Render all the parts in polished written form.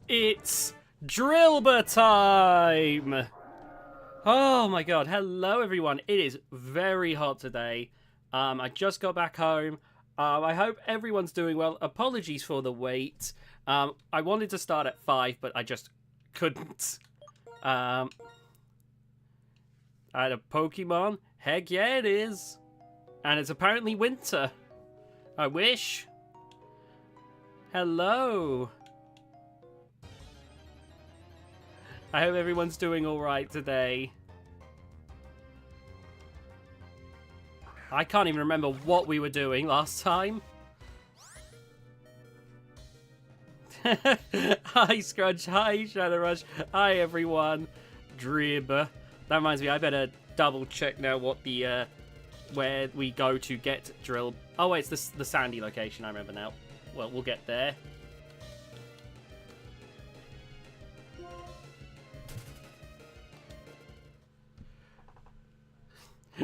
It's Drilbur time! Oh my god, hello everyone. It is very hot today. I just got back home. I hope everyone's doing well. Apologies for the wait. I wanted to start at 5, but I just couldn't. I had a Pokemon. Heck yeah, it is. And it's apparently winter. I wish. Hello. I hope everyone's doing alright today. I can't even remember what we were doing last time. Hi Scrunch, hi Shadowrush, hi everyone. Drilbur. That reminds me, I better double check now what the where we go to get Drill. Oh wait, it's the sandy location, I remember now. Well, we'll get there.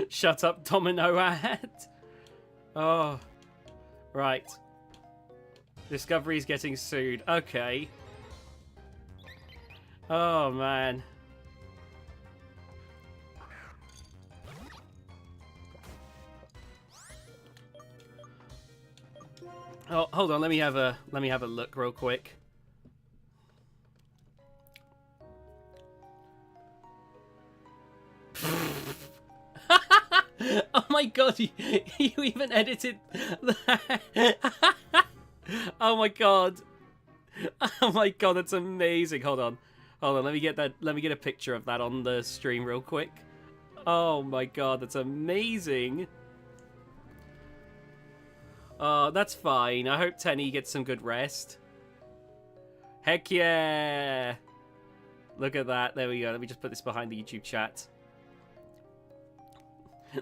Shut up, Domino ad. Oh. Right. Discovery's getting sued. Okay. Oh, man. Oh, hold on. Let me have a look real quick. Oh my god, you even edited that. Oh my god. Oh my god, that's amazing. Hold on, let me get a picture of that on the stream real quick. Oh my god, that's amazing. Oh, that's fine. I hope Tenny gets some good rest. Heck yeah. Look at that. There we go. Let me just put this behind the YouTube chat.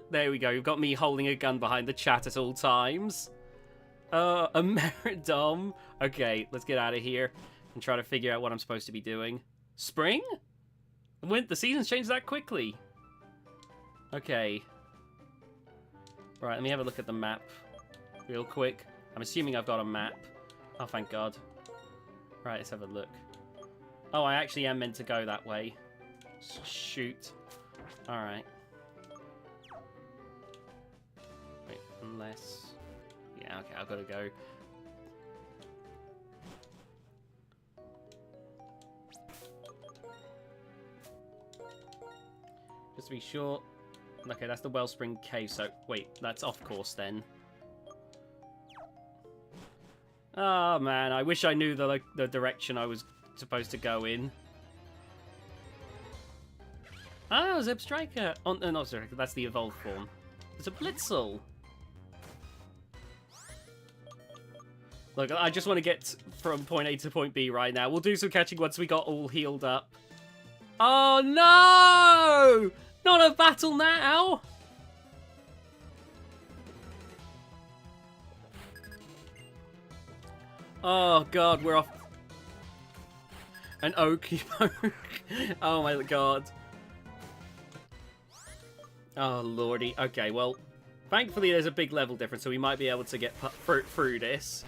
There we go. You've got me holding a gun behind the chat at all times. A Meridom. Okay, let's get out of here and try to figure out what I'm supposed to be doing. Spring? When the season's changed that quickly. Okay. Right, let me have a look at the map real quick. I'm assuming I've got a map. Oh, thank God. Right, let's have a look. Oh, I actually am meant to go that way. Shoot. Alright. Unless... Yeah, okay, I've got to go. Just to be sure. Okay, that's the Wellspring Cave, so... Wait, that's off course then. Oh, man, I wish I knew the direction I was supposed to go in. Oh, Zip Striker! Oh, no, not Striker, that's the evolved form. It's a Blitzel! Look, I just want to get from point A to point B right now. We'll do some catching once we got all healed up. Oh, no! Not a battle now! Oh, God, we're off. An Okie-poke. Oh, my God. Oh, lordy. Okay, well, thankfully there's a big level difference, so we might be able to get through this.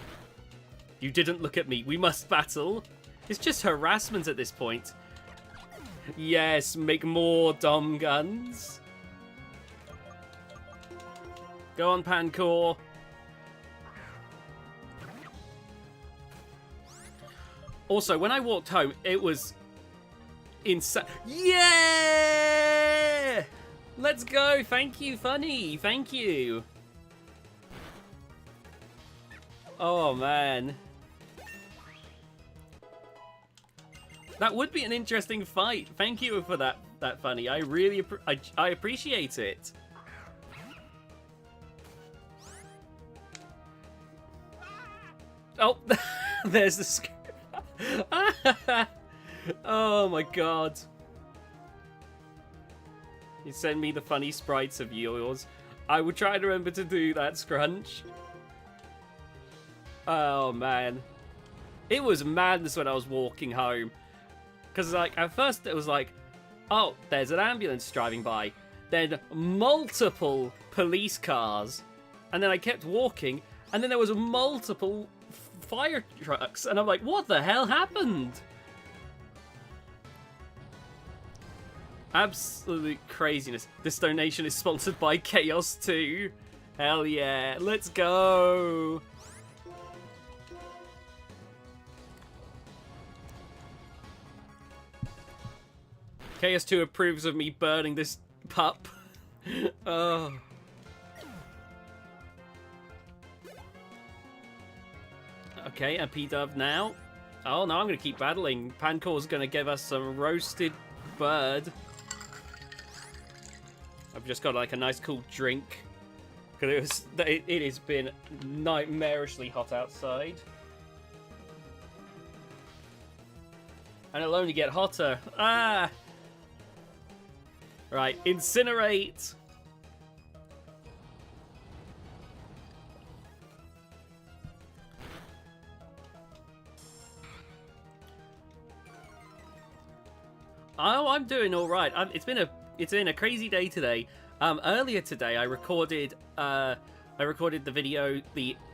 You didn't look at me. We must battle. It's just harassment at this point. Yes, make more Dom guns. Go on, Pancor. Also, when I walked home, it was insane. Yeah! Let's go. Thank you, Funny. Thank you. Oh, man. That would be an interesting fight. Thank you for that Funny. I really I appreciate it. Oh, there's the script. Oh my god. You send me the funny sprites of yours. I will try to remember to do that, Scrunch. Oh man. It was madness when I was walking home. Because, like, at first it was like, oh, there's an ambulance driving by. Then multiple police cars. And then I kept walking, and then there was multiple fire trucks. And I'm like, what the hell happened? Absolute craziness. This donation is sponsored by Chaos 2. Hell yeah. Let's go. Chaos 2 approves of me burning this pup. Oh. Okay, a P-Dove now. Oh, no, I'm going to keep battling. Pancor's going to give us some roasted bird. I've just got, like, a nice cool drink. Because it has been nightmarishly hot outside. And it'll only get hotter. Ah! Right, incinerate! Oh, I'm doing all right. It's been a crazy day today. Earlier today, I recorded the video.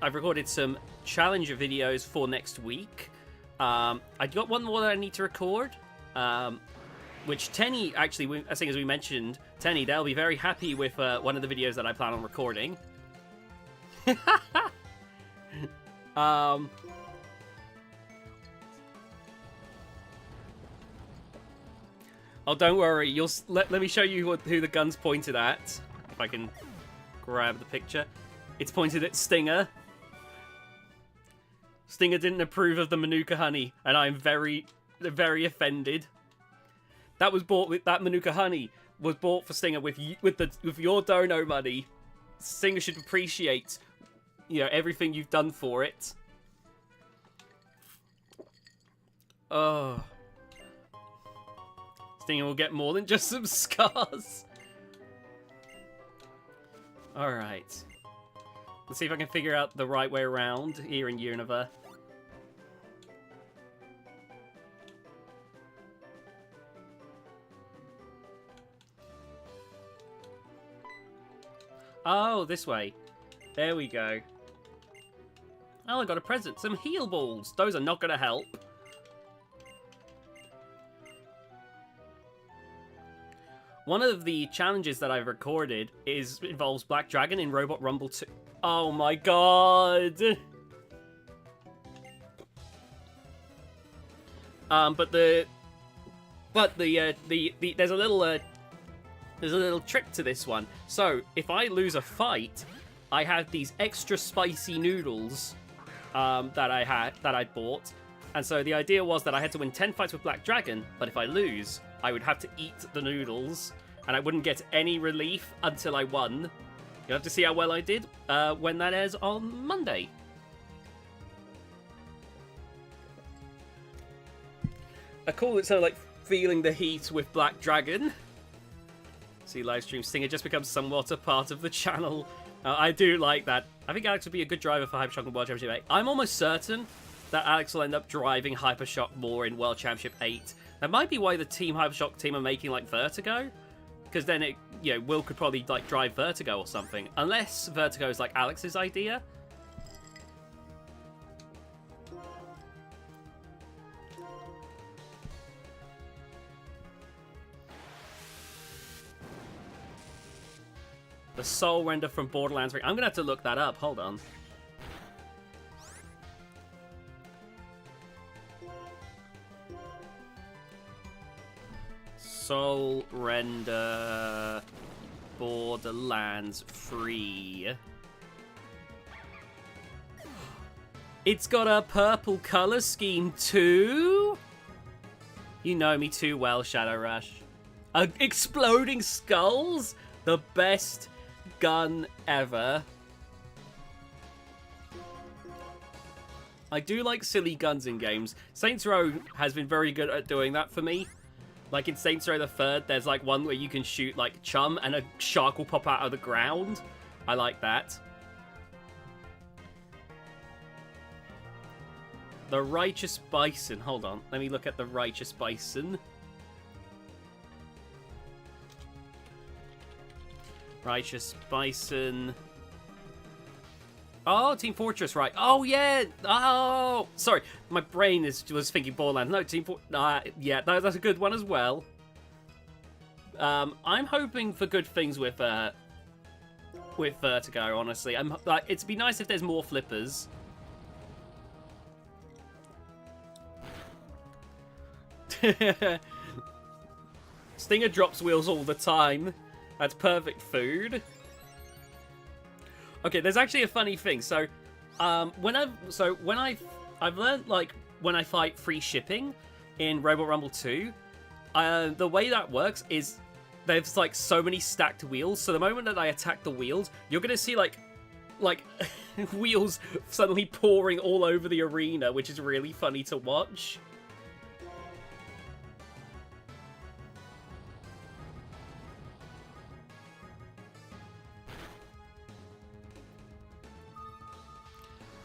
I've recorded some challenger videos for next week. I got one more that I need to record. Which Tenny actually, I think as we mentioned, Tenny, they'll be very happy with one of the videos that I plan on recording. Oh, don't worry. Let me show you who the gun's pointed at. If I can grab the picture. It's pointed at Stinger. Stinger didn't approve of the Manuka honey, and I'm very, very offended. That Manuka honey was bought for Stinger with your dono money. Stinger should appreciate, everything you've done for it. Oh. Stinger will get more than just some scars. Alright. Let's see if I can figure out the right way around here in Unova. Oh, this way. There we go. Oh, I got a present. Some heal balls. Those are not going to help. One of the challenges that I've recorded involves Black Dragon in Robot Rumble 2. Oh my god! There's a little trick to this one. So if I lose a fight, I have these extra spicy noodles that I bought, and so the idea was that I had to win 10 fights with Black Dragon, but if I lose, I would have to eat the noodles, and I wouldn't get any relief until I won. You'll have to see how well I did when that airs on Monday. I call it so like feeling the heat with Black Dragon. See livestream Stinger just becomes somewhat a part of the channel. I do like that. I think Alex would be a good driver for Hypershock and World Championship 8. I'm almost certain that Alex will end up driving Hypershock more in World Championship 8. That might be why the Team Hypershock team are making like Vertigo, because then it, Will could probably like drive Vertigo or something, unless Vertigo is like Alex's idea. The soul render from Borderlands 3. I'm gonna have to look that up. Hold on. Soul render Borderlands 3. It's got a purple color scheme too. You know me too well, Shadow Rush. Exploding skulls, the best gun ever. I do like silly guns in games. Saints Row has been very good at doing that for me. Like in Saints Row the Third, there's like one where you can shoot like chum and a shark will pop out of the ground. I like that. The Righteous Bison. Hold on. Let me look at the Righteous Bison. Righteous Bison. Oh, Team Fortress, right. Oh, yeah. Oh, sorry. My brain was thinking Borderlands. No, Team Fortress. Yeah, that's a good one as well. I'm hoping for good things with Vertigo, honestly. It'd be nice if there's more flippers. Stinger drops wheels all the time. That's perfect food. Okay, there's actually a funny thing. So, I've learned, like, when I fight free shipping in Robot Rumble 2, the way that works is there's like so many stacked wheels. So the moment that I attack the wheels, you're gonna see like wheels suddenly pouring all over the arena, which is really funny to watch.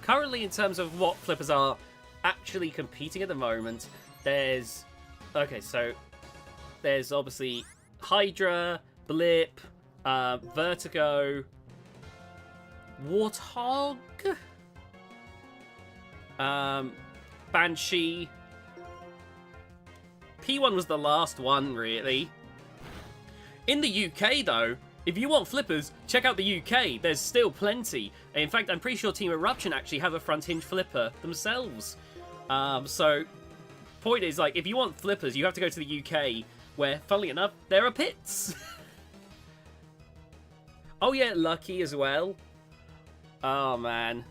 Currently, in terms of what flippers are actually competing at the moment, there's obviously Hydra, Blip, Vertigo, Warthog, Banshee. P1 was the last one, really. In the UK, though, if you want flippers, check out the UK. There's still plenty. In fact, I'm pretty sure Team Eruption actually have a front hinge flipper themselves. So, point is, like, if you want flippers, you have to go to the UK, where, funnily enough, there are pits. Oh yeah, Lucky as well. Oh man.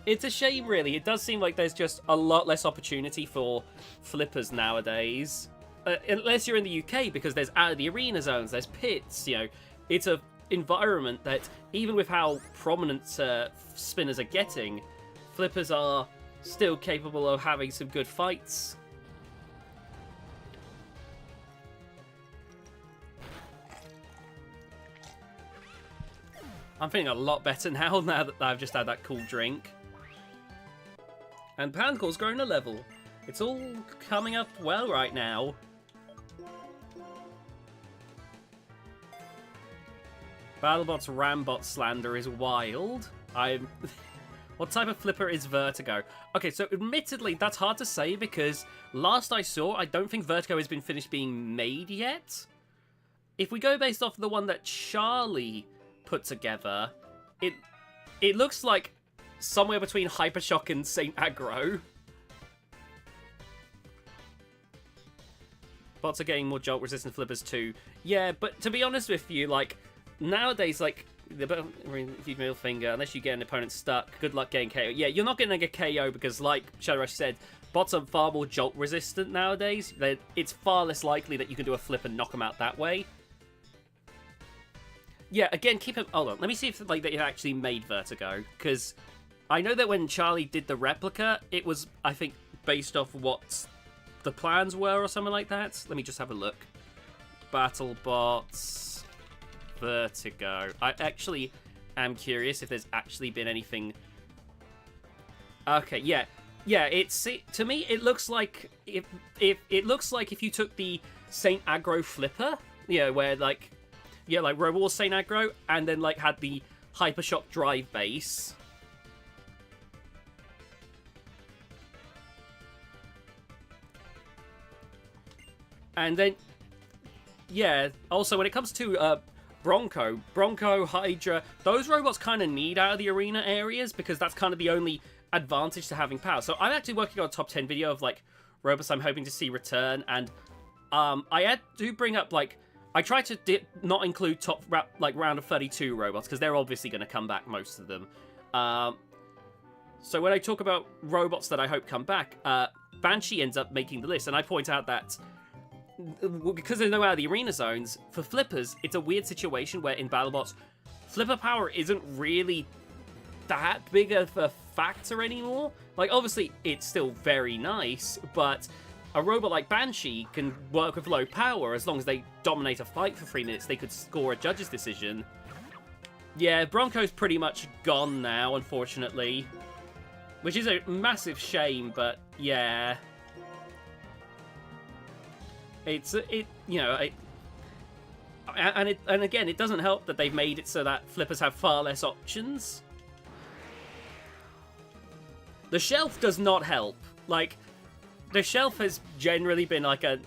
It's a shame, really. It does seem like there's just a lot less opportunity for flippers nowadays. Unless you're in the UK, because there's out of the arena zones, there's pits, you know. It's a environment that, even with how prominent spinners are getting, flippers are still capable of having some good fights. I'm feeling a lot better now that I've just had that cool drink. And Pancor's growing a level. It's all coming up well right now. BattleBot's Rambot slander is wild. What type of flipper is Vertigo? Okay, so admittedly, that's hard to say because last I saw, I don't think Vertigo has been finished being made yet. If we go based off the one that Charlie put together, it looks like somewhere between Hypershock and Saint Aggro. Bots are getting more jolt resistant flippers too. Yeah, but to be honest with you, like, nowadays, like, if you middle finger, unless you get an opponent stuck, good luck getting KO. Yeah, you're not going to get KO because, like Shadow Rush said, bots are far more jolt resistant nowadays. It's far less likely that you can do a flip and knock them out that way. Yeah, again, keep it. Hold on, let me see if like they actually made Vertigo, because I know that when Charlie did the replica, it was, I think, based off what the plans were or something like that. Let me just have a look. BattleBots Vertigo. I actually am curious if there's actually been anything. Okay, yeah. To me, it looks like it looks like if you took the Saint Aggro flipper, where like Robo Wars Saint Aggro, and then like had the Hypershock drive base. And then, yeah, also when it comes to Bronco, Hydra, those robots kind of need out of the arena areas because that's kind of the only advantage to having power. So I'm actually working on a top 10 video of like robots I'm hoping to see return, and I do bring up like I try to not include round of 32 robots because they're obviously going to come back, most of them. So when I talk about robots that I hope come back, Banshee ends up making the list, and I point out that because there's no out of the arena zones, for flippers, it's a weird situation where in BattleBots, flipper power isn't really that big of a factor anymore. Like, obviously, it's still very nice, but a robot like Banshee can work with low power as long as they dominate a fight for 3 minutes. They could score a judge's decision. Yeah, Bronco's pretty much gone now, unfortunately. Which is a massive shame, but yeah. And again, it doesn't help that they've made it so that flippers have far less options. The shelf does not help. Like, the shelf has generally been like a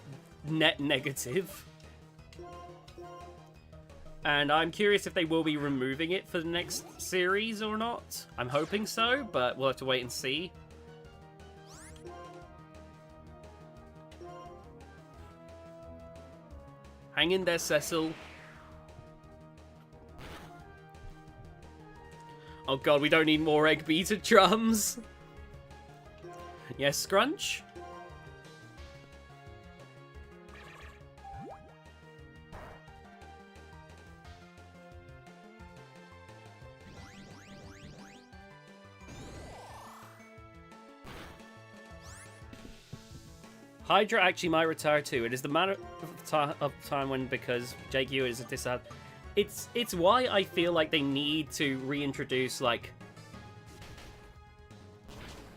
net negative. And I'm curious if they will be removing it for the next series or not. I'm hoping so, but we'll have to wait and see. Hang in there, Cecil. Oh god, we don't need more egg beater drums. Yes, Scrunch? Hydra actually might retire too. It is the matter of time when, because Jake Hewitt is a disadvantage. It's why I feel like they need to reintroduce, like...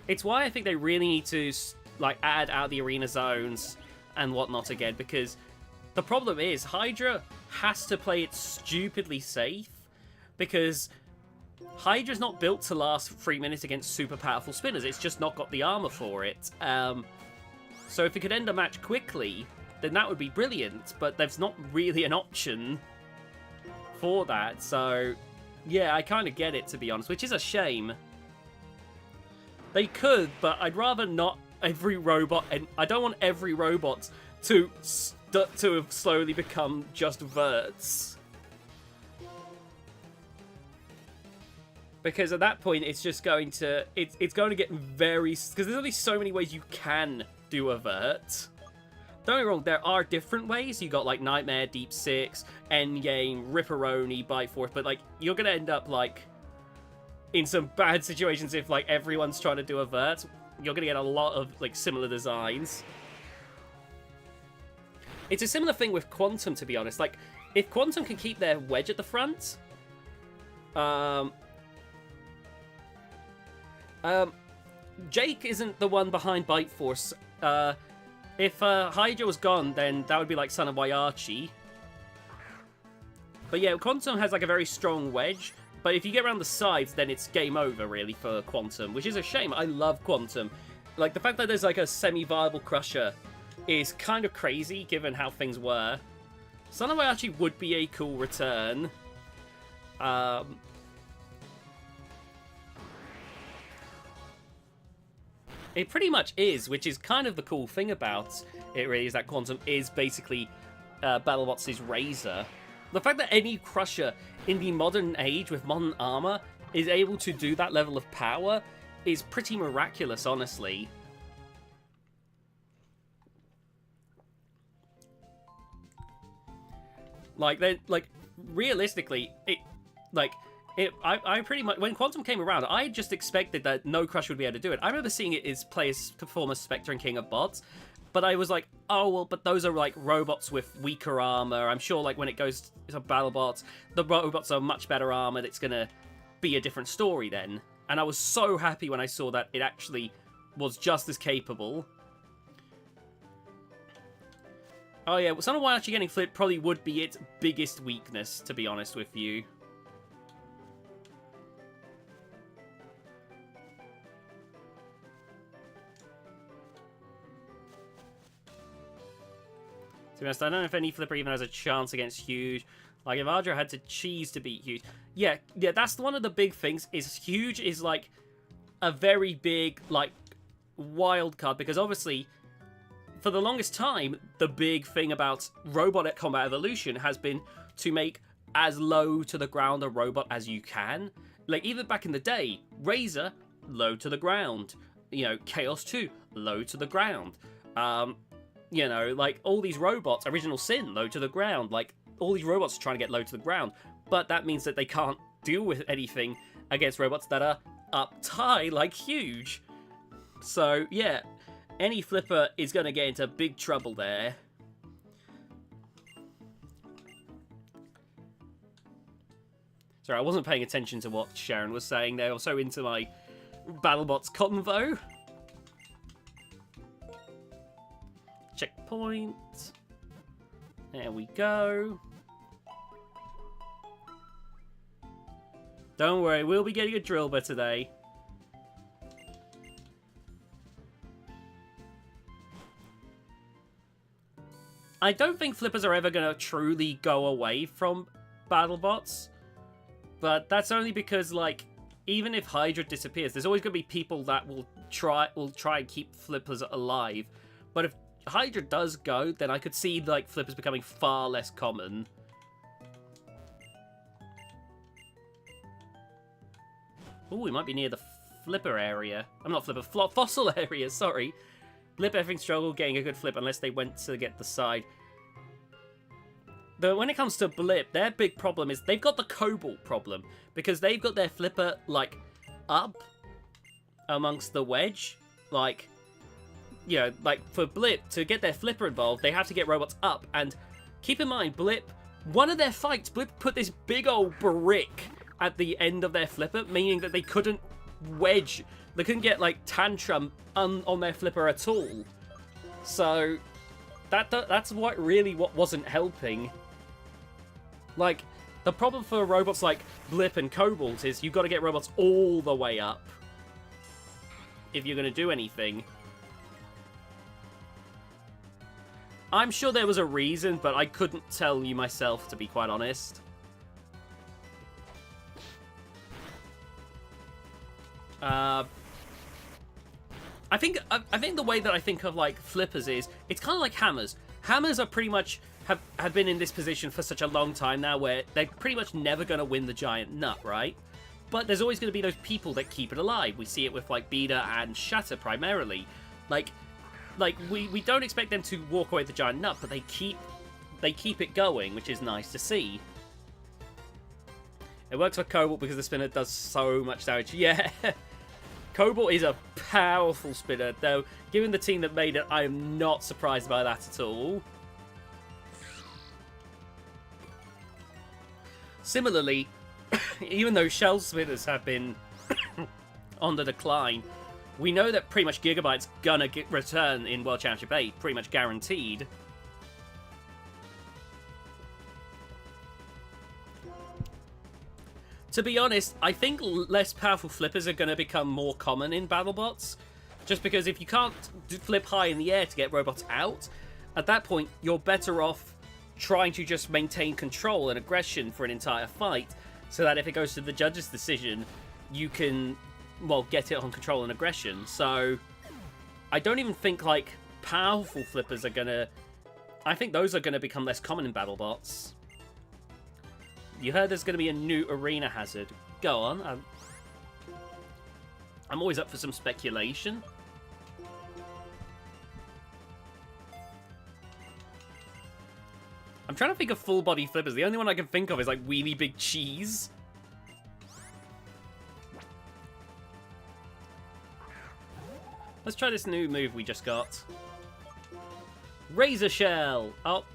It's why I think they really need to, like, add out the arena zones and whatnot again, because the problem is Hydra has to play it stupidly safe, because Hydra's not built to last 3 minutes against super powerful spinners. It's just not got the armor for it. So if it could end a match quickly, then that would be brilliant, but there's not really an option for that. So, yeah, I kind of get it, to be honest, which is a shame. They could, but I'd rather not every robot, and I don't want every robot to slowly become just verts. Because at that point, it's just going to... It's going to get very... Because there's only so many ways you can do a vert. Don't get me wrong, there are different ways. You got, like, Nightmare, Deep Six, Endgame, Ripperoni, Bite Force, but, like, you're going to end up, like, in some bad situations if, like, everyone's trying to do a vert. You're going to get a lot of, like, similar designs. It's a similar thing with Quantum, to be honest. Like, if Quantum can keep their wedge at the front... Jake isn't the one behind Bite Force. If Hydra was gone, then that would be like Son of Waiachi. But yeah, Quantum has like a very strong wedge. But if you get around the sides, then it's game over, really, for Quantum. Which is a shame. I love Quantum. Like, the fact that there's like a semi-viable Crusher is kind of crazy, given how things were. Son of Waiachi would be a cool return. It pretty much is, which is kind of the cool thing about it, really, is that Quantum is basically BattleBots' Razor. The fact that any Crusher in the modern age with modern armor is able to do that level of power is pretty miraculous, honestly. Like, realistically, I pretty much, when Quantum came around, I just expected that no Crush would be able to do it. I remember seeing it as players perform as Spectre and King of Bots, but I was like, oh, well, but those are, like, robots with weaker armor. I'm sure, like, when it goes to BattleBots, the robots are much better armored. It's gonna be a different story then. And I was so happy when I saw that it actually was just as capable. Oh, yeah, well, Son of Waiachi getting flipped probably would be its biggest weakness, to be honest with you. To be honest, I don't know if any flipper even has a chance against Huge. Like, if Ardra had to cheese to beat Huge. Yeah, that's one of the big things, is Huge is, like, a very big, like, wild card. Because, obviously, for the longest time, the big thing about Robot Combat Evolution has been to make as low to the ground a robot as you can. Like, even back in the day, Razor, low to the ground. You know, Chaos 2, low to the ground. You know, like, all these robots, Original Sin, low to the ground. Like, all these robots are trying to get low to the ground. But that means that they can't deal with anything against robots that are up high, like Huge. So, yeah, any flipper is going to get into big trouble there. Sorry, I wasn't paying attention to what Sharon was saying there. I was so into my BattleBots convo. Checkpoint. There we go. Don't worry, we'll be getting a Drilbur today. I don't think flippers are ever going to truly go away from BattleBots, but that's only because, like, even if Hydra disappears, there's always going to be people that will try and keep flippers alive. But if Hydra does go, then I could see, like, flippers becoming far less common. Ooh, we might be near the flipper area. I'm not flipper, fossil area, sorry. Blip everything struggle getting a good flip unless they went to get the side. Though when it comes to Blip, their big problem is they've got the Cobalt problem. Because they've got their flipper, like, up amongst the wedge. Like, you know, like, for Blip, to get their flipper involved, they have to get robots up. And keep in mind, Blip, one of their fights, Blip put this big old brick at the end of their flipper, meaning that they couldn't wedge. They couldn't get, like, tantrum on their flipper at all. So, that's what wasn't helping. Like, the problem for robots like Blip and Cobalt is you've got to get robots all the way up if you're going to do anything. I'm sure there was a reason, but I couldn't tell you myself, to be quite honest. I think the way that I think of, like, flippers is, it's kind of like hammers. Hammers are pretty much have been in this position for such a long time now where they're pretty much never going to win the giant nut, right? But there's always going to be those people that keep it alive. We see it with, like, Beta and Shatter primarily. Like we don't expect them to walk away with the giant nut, but they keep it going, which is nice to see. It works for Cobalt because the spinner does so much damage. Yeah, Cobalt is a powerful spinner, though given the team that made it, I am not surprised by that at all. Similarly, even though shell spinners have been on the decline, we know that pretty much Gigabyte's gonna return in World Championship 8, pretty much guaranteed. To be honest, I think less powerful flippers are going to become more common in BattleBots. Just because if you can't flip high in the air to get robots out, at that point, you're better off trying to just maintain control and aggression for an entire fight, so that if it goes to the judge's decision, you can, well, get it on control and aggression. So, I don't even think, like, powerful flippers are going to... I think those are going to become less common in BattleBots. You heard there's going to be a new arena hazard. Go on. I'm always up for some speculation. I'm trying to think of full-body flippers. The only one I can think of is, like, Wheelie Big Cheese. Let's try this new move we just got. Razor Shell! Oh,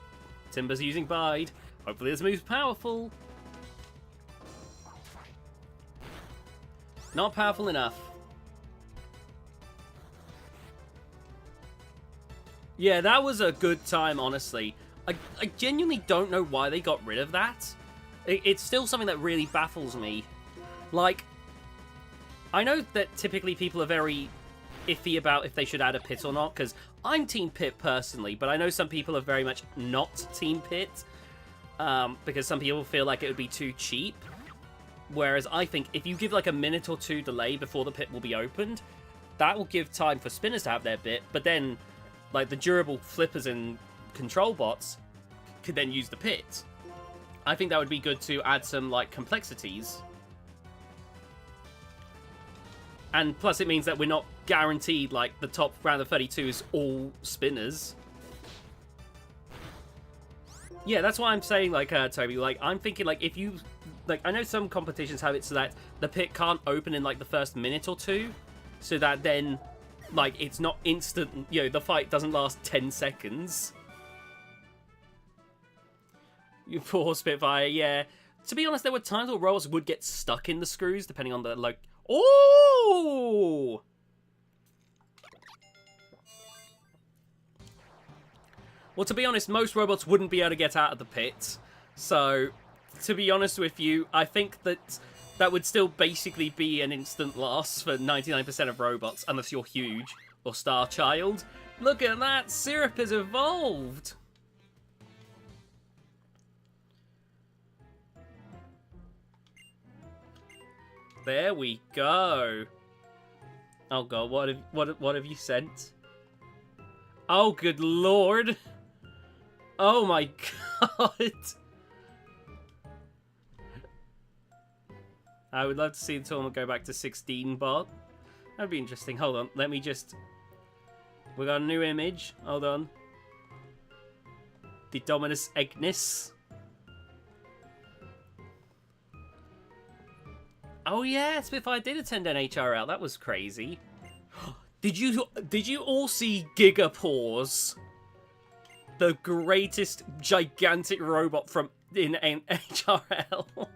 Timber's using Bide. Hopefully this move's powerful. Not powerful enough. Yeah, that was a good time, honestly. I genuinely don't know why they got rid of that. It's still something that really baffles me. Like, I know that typically people are very iffy about if they should add a pit or not, because I'm Team Pit personally, but I know some people are very much not Team Pit, because some people feel like it would be too cheap. Whereas I think if you give like a minute or two delay before the pit will be opened, that will give time for spinners to have their bit, but then like the durable flippers and control bots could then use the pit. I think that would be good to add some like complexities. And plus it means that we're not guaranteed like the top round of 32 is all spinners. Yeah, that's why I'm saying, like, Toby, like, I'm thinking, like, if you, like, I know some competitions have it so that the pit can't open in, like, the first minute or two, so that then, like, it's not instant, you know, the fight doesn't last 10 seconds. You poor Spitfire, yeah. To be honest, there were times where robots would get stuck in the screws, depending on the, like, oh! Well, to be honest, most robots wouldn't be able to get out of the pit. So, to be honest with you, I think that that would still basically be an instant loss for 99% of robots, unless you're huge or Star Child. Look at that! Syrup has evolved! There we go. Oh god, what have you sent? Oh good lord. Oh my god. I would love to see the tournament go back to 16 bot. That'd be interesting. Hold on, let me just... We got a new image. Hold on. TheDominusIgnis. Oh yeah, Spitfire did attend NHRL. That was crazy. Did you all see Gigapaws? The greatest gigantic robot from in NHRL.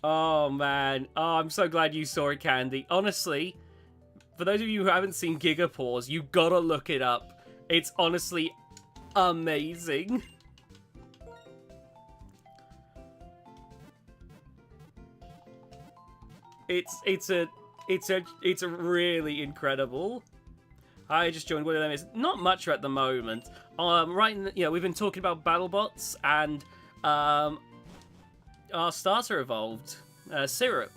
Oh man. Oh, I'm so glad you saw it, Candy. Honestly, for those of you who haven't seen Gigapaws, you gotta look it up. It's honestly amazing. It's really incredible. I just joined one of them. It's not much at the moment. We've been talking about BattleBots and our starter evolved, Syrup.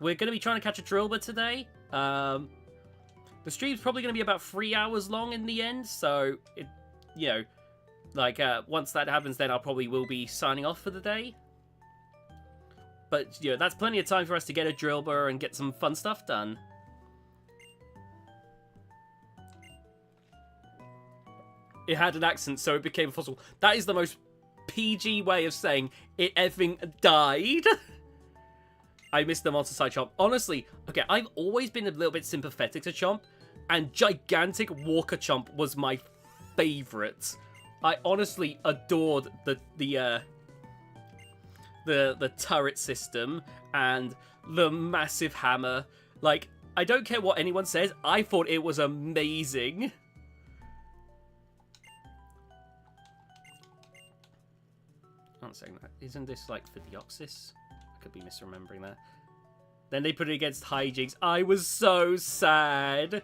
We're going to be trying to catch a Drilbur today. The stream's probably going to be about 3 hours long in the end, so once that happens, then I probably will be signing off for the day. But that's plenty of time for us to get a Drilbur and get some fun stuff done. It had an accent, so it became a fossil. That is the most PG way of saying it effing died. I missed the monster side Chomp. Honestly, okay, I've always been a little bit sympathetic to Chomp, and gigantic Walker Chomp was my favorite. I honestly adored the turret system and the massive hammer. Like, I don't care what anyone says, I thought it was amazing. I'm saying that. Isn't this like for Deoxys? I could be misremembering that. Then they put it against Hijinks. I was so sad.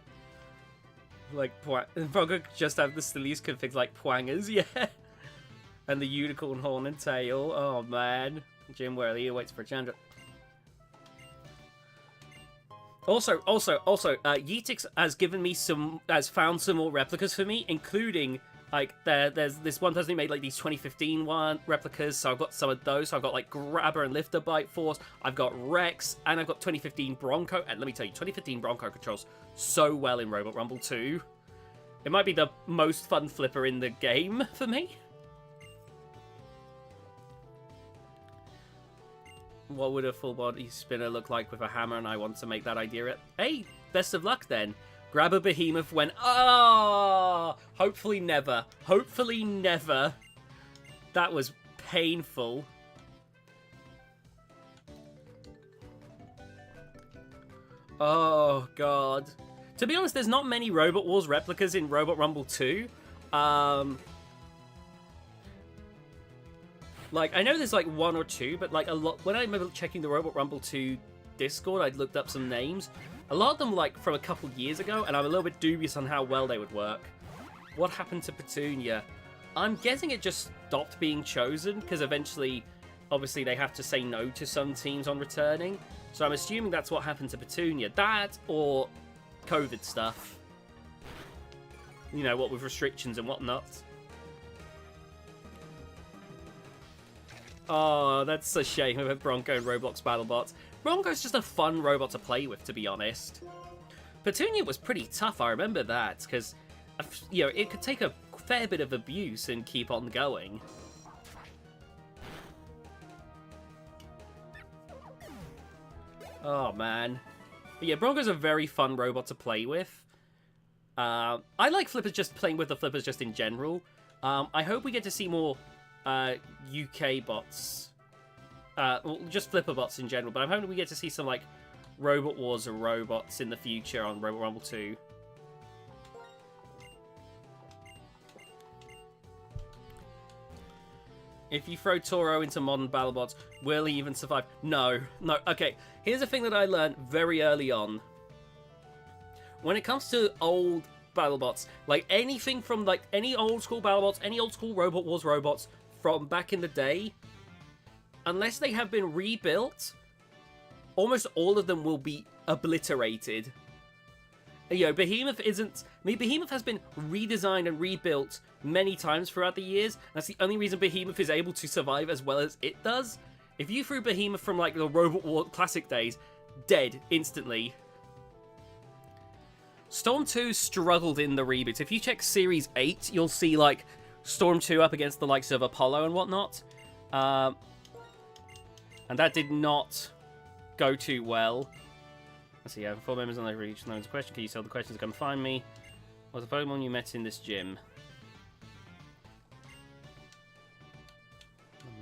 Like, Bronco just have the silliest configs like Pwangers, yeah. And the unicorn horn and tail. Oh man. Jim Worley waits for a Chandra. Also, Yeetix has found some more replicas for me, including like there's this one person who made like these 2015 replicas, so I've got some of those. So I've got like Grabber and Lifter Bite Force, I've got Rex, and I've got 2015 Bronco. And let me tell you, 2015 Bronco controls so well in Robot Rumble 2. It might be the most fun flipper in the game for me. What would a full body spinner look like with a hammer? And I want to make that idea. Hey, best of luck then. Grab a behemoth when... Ah! Oh, hopefully never. Hopefully never. That was painful. Oh, God. To be honest, there's not many Robot Wars replicas in Robot Rumble 2. Like, I know there's like one or two, but like a lot... When I remember checking the Robot Rumble 2 Discord, I'd looked up some names. A lot of them like from a couple years ago, and I'm a little bit dubious on how well they would work. What happened to Petunia? I'm guessing it just stopped being chosen, because eventually, obviously, they have to say no to some teams on returning. So I'm assuming that's what happened to Petunia. That, or COVID stuff. You know, what with restrictions and whatnot. Oh, that's a shame about Bronco and Roblox BattleBots. Bronco's just a fun robot to play with, to be honest. Petunia was pretty tough, I remember that, because, it could take a fair bit of abuse and keep on going. Oh, man. But yeah, Bronco's a very fun robot to play with. I like flippers, just playing with the flippers just in general. I hope we get to see more UK bots. Well, just flipper bots in general, but I'm hoping we get to see some, like, Robot Wars or robots in the future on Robot Rumble 2. If you throw Toro into modern BattleBots, will he even survive? No. Okay, here's the thing that I learned very early on. When it comes to old BattleBots. Like, anything from, like, any old school BattleBots, any old school Robot Wars robots from back in the day, unless they have been rebuilt, almost all of them will be obliterated. You know, Behemoth isn't... I mean, Behemoth has been redesigned and rebuilt many times throughout the years. That's the only reason Behemoth is able to survive as well as it does. If you threw Behemoth from, like, the Robot War Classic days, dead instantly. Storm 2 struggled in the reboots. If you check Series 8, you'll see, like, Storm 2 up against the likes of Apollo and whatnot. And that did not go too well. Let's see, I have 4 members on every each known question. Can you solve the questions to come find me? What's the Pokemon you met in this gym?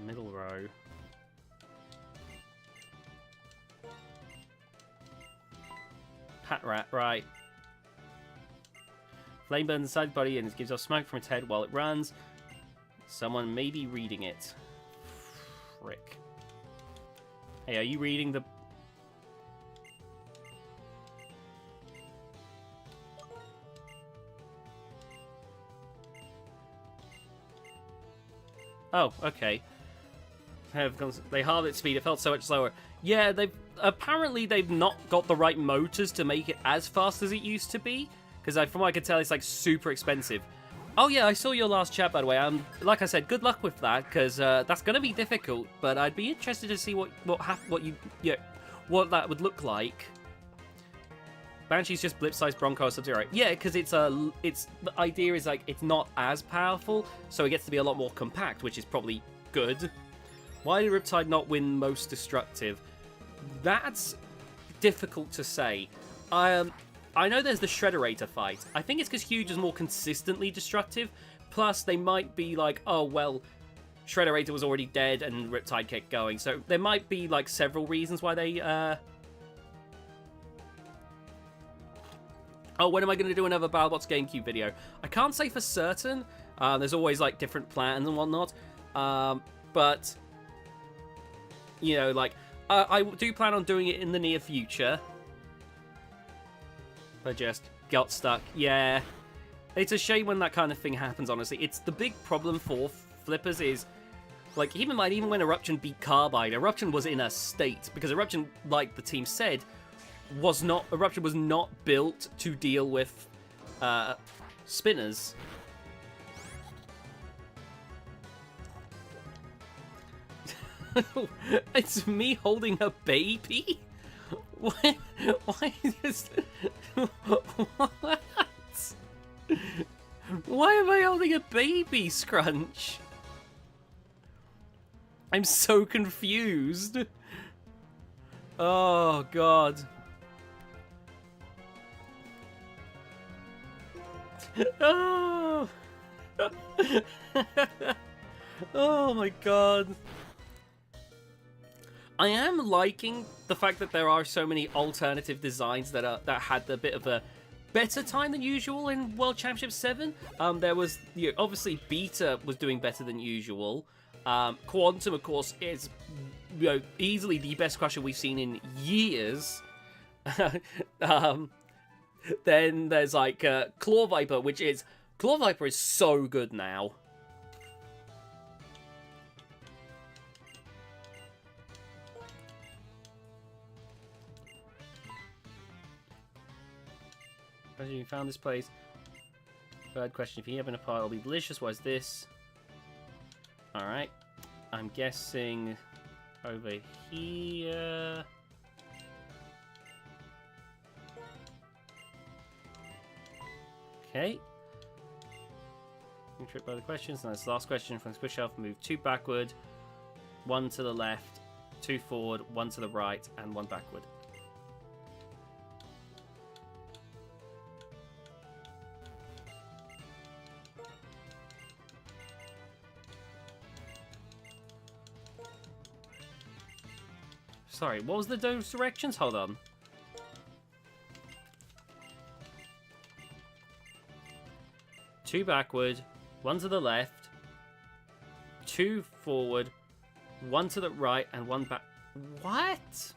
Middle row. Hat rat, right. Flame burns inside the body and it gives off smoke from its head while it runs. Someone may be reading it. Frick. Hey, are you reading the... Oh, okay. They halved its speed. It felt so much slower. Yeah, apparently they've not got the right motors to make it as fast as it used to be. Because from what I can tell, it's like super expensive. Oh yeah, I saw your last chat, by the way. Like I said, good luck with that, because that's going to be difficult. But I'd be interested to see what that would look like. Banshee's just blip-sized Bronco Sub-Zero. Yeah, because the idea is like it's not as powerful, so it gets to be a lot more compact, which is probably good. Why did Riptide not win most destructive? That's difficult to say. I know there's the Shredderator fight. I think it's because Huge is more consistently destructive. Plus, they might be like, oh, well, Shredderator was already dead and Riptide kept going. So there might be like several reasons why they... Oh, when am I going to do another BattleBots GameCube video? I can't say for certain. There's always like different plans and whatnot. But, you know, like, I do plan on doing it in the near future. I just got stuck. Yeah. It's a shame when that kind of thing happens, honestly. It's the big problem for flippers is, like, even when Eruption beat Carbide, Eruption was in a state. Because Eruption, like the team said, Eruption was not built to deal with spinners. It's me holding a baby? Why is... What? Why am I holding a baby, Scrunch? I'm so confused. Oh, God. Oh. Oh, my God. I am liking the fact that there are so many alternative designs that had a bit of a better time than usual in World Championship 7. There was, obviously Beta was doing better than usual. Quantum, of course, is easily the best Crusher we've seen in years. Then there's like Claw Viper, Claw Viper is so good now. You found this place. Third question: if you have in a pile, it'll be delicious. What is this? All right, I'm guessing over here. Okay. You tripped by the questions. And that's the last question from the squish shelf. Move 2 backward, 1 to the left, 2 forward, 1 to the right, and 1 backward. Sorry, what was those directions? Hold on. Two backward, 1 to the left, 2 forward, 1 to the right, and 1 back. What?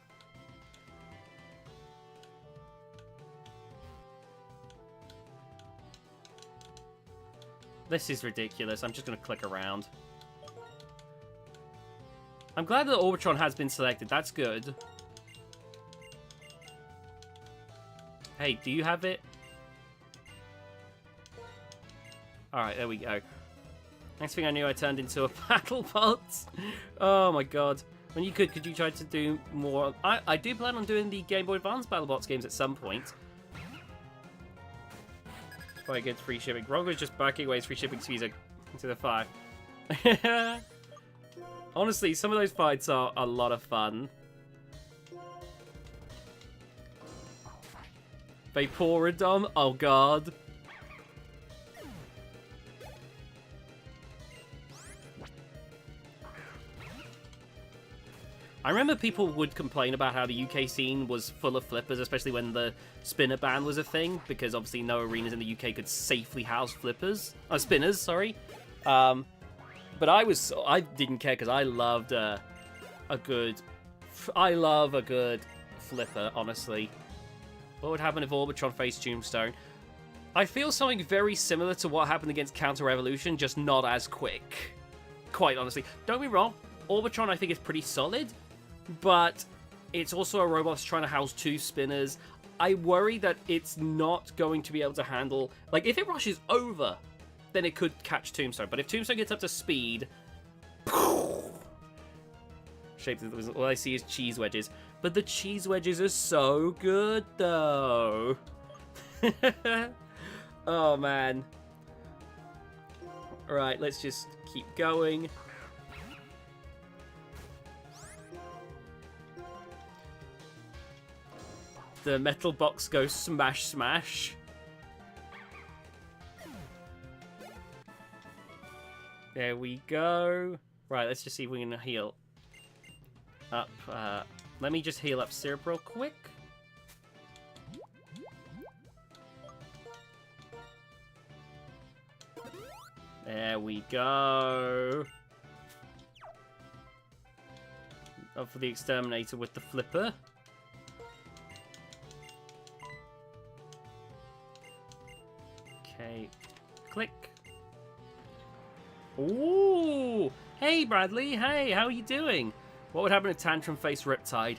This is ridiculous. I'm just going to click around. I'm glad that Orbitron has been selected. That's good. Hey, do you have it? Alright, there we go. Next thing I knew, I turned into a battle bot. Oh my god. When you could you try to do more? I do plan on doing the Game Boy Advance BattleBots games at some point. Quite good free shipping. Rongo's just backing away his free shipping fees into the fire. Honestly, some of those fights are a lot of fun. Vaporidom? Oh god. I remember people would complain about how the UK scene was full of flippers, especially when the spinner ban was a thing, because obviously no arenas in the UK could safely house spinners, sorry. But I didn't care because I loved I love a good flipper, honestly. What would happen if Orbitron faced Tombstone? I feel something very similar to what happened against Counter Revolution, just not as quick. Quite honestly. Don't be wrong, Orbitron I think is pretty solid, but it's also a robot that's trying to house two spinners. I worry that it's not going to be able to handle... Like, if it rushes over, then it could catch Tombstone. But if Tombstone gets up to speed... Shaped, all I see is cheese wedges. But the cheese wedges are so good, though. Oh, man. Alright, let's just keep going. The metal box goes smash, smash. There we go. Right, let's just see if we can heal up. Let me just heal up Syrup real quick. There we go. Up for the Exterminator with the flipper. Okay, click. Ooh! Hey, Bradley. Hey, how are you doing? What would happen if Tantrum faced Riptide?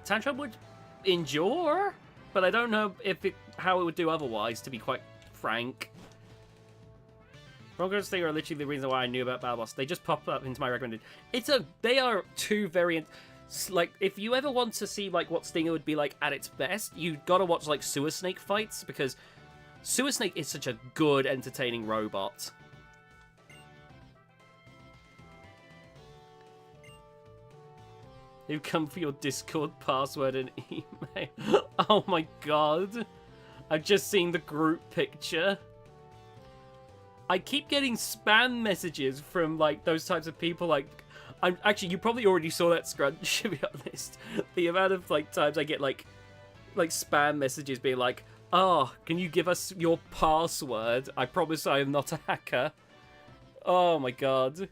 Tantrum would endure, but I don't know how it would do otherwise, to be quite frank. Broncos Stinger are literally the reason why I knew about BattleBoss. They just pop up into my recommended. They are two very... Like, if you ever want to see, like, what Stinger would be like at its best, you gotta watch, like, Sewer Snake fights, because Sewer Snake is such a good, entertaining robot. They've come for your Discord password and email. Oh my god. I've just seen the group picture. I keep getting spam messages from, like, those types of people, like... Actually, you probably already saw that, Scrunch, to be honest. The amount of, like, times I get, like spam messages being like, oh, can you give us your password? I promise I am not a hacker. Oh, my God.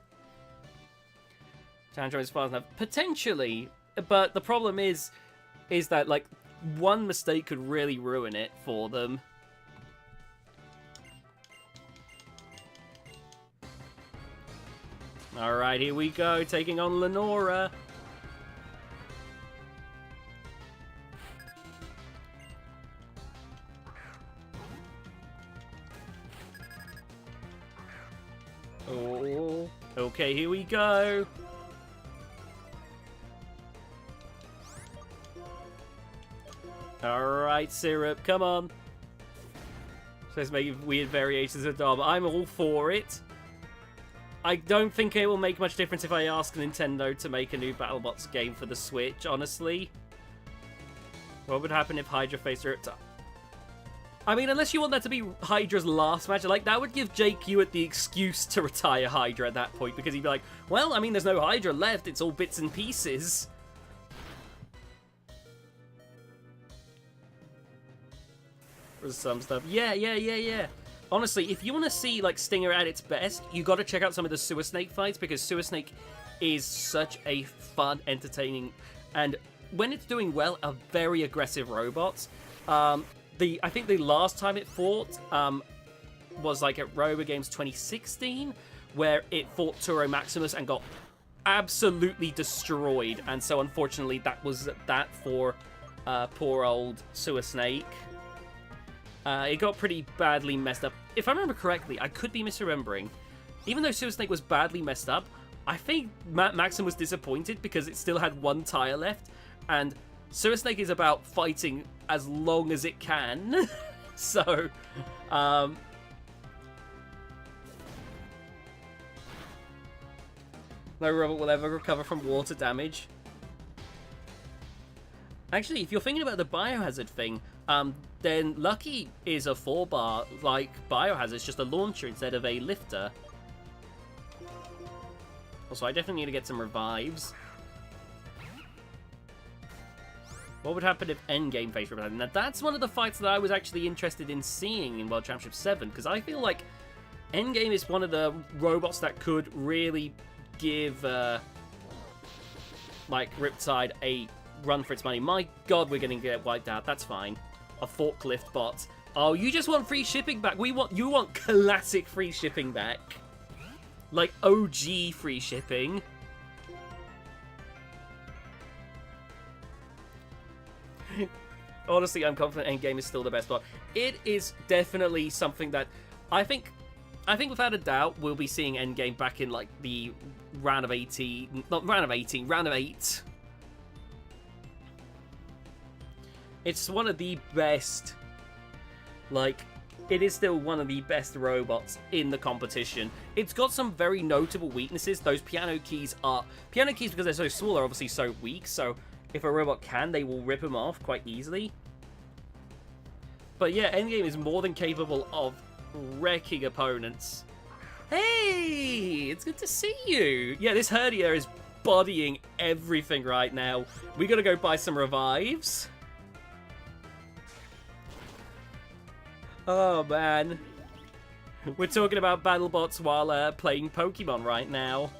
Tantrum is fast enough. Potentially, but the problem is that, like, one mistake could really ruin it for them. Alright, here we go, taking on Lenora. Oh, okay, here we go. Alright, Syrup, come on. So let's make weird variations of Dom. I'm all for it. I don't think it will make much difference if I ask Nintendo to make a new BattleBots game for the Switch, honestly. What would happen if Hydra faced Riptide? I mean, unless you want that to be Hydra's last match, like, that would give Jake Hewitt the excuse to retire Hydra at that point, because he'd be like, well, I mean, there's no Hydra left, it's all bits and pieces. For some stuff. Yeah. Honestly, if you want to see, like, Stinger at its best, you got to check out some of the Sewer Snake fights, because Sewer Snake is such a fun, entertaining, and when it's doing well, a very aggressive robot. The I think the last time it fought was like at Robo Games 2016, where it fought Turo Maximus and got absolutely destroyed. And so unfortunately that was that for poor old Sewer Snake. It got pretty badly messed up. If I remember correctly, I could be misremembering. Even though Sewer Snake was badly messed up, I think Maxim was disappointed because it still had one tire left, and Sewer Snake is about fighting as long as it can. So, no robot will ever recover from water damage. Actually, if you're thinking about the biohazard thing, then Lucky is a 4-bar like biohazard. It's just a launcher instead of a lifter. Also, I definitely need to get some revives. What would happen if Endgame faced Riptide? Now, that's one of the fights that I was actually interested in seeing in World Championship 7, because I feel like Endgame is one of the robots that could really give, like, Riptide a run for its money. My god, we're going to get wiped out. That's fine. A forklift bot. Oh, you just want free shipping back. You want classic free shipping back. Like, OG free shipping. Honestly, I'm confident Endgame is still the best bot. It is definitely something that I think without a doubt we'll be seeing Endgame back in like the round of 18, not round of 18, round of 8. It's one of the best, like, it is still one of the best robots in the competition. It's got some very notable weaknesses. Those piano keys, because they're so small, are obviously so weak, so if a robot can, they will rip them off quite easily. But yeah, Endgame is more than capable of wrecking opponents. Hey, it's good to see you. Yeah, this Herdia is bodying everything right now. We gotta go buy some revives. Oh man. We're talking about BattleBots while playing Pokemon right now.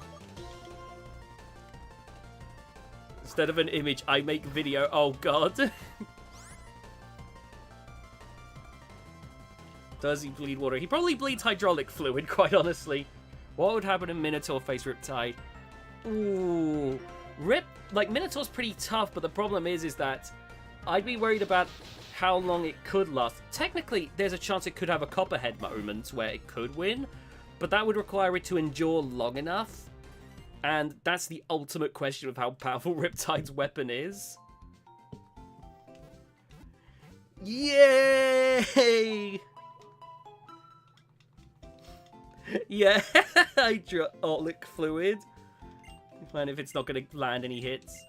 Instead of an image, I make video. Oh god. Does he bleed water? He probably bleeds hydraulic fluid, quite honestly. What would happen if Minotaur faced Riptide? Ooh. Minotaur's pretty tough, but the problem is that I'd be worried about how long it could last. Technically, there's a chance it could have a Copperhead moment where it could win, but that would require it to endure long enough. And that's the ultimate question of how powerful Riptide's weapon is. Yay! Yeah, hydraulic fluid. And if it's not going to land any hits.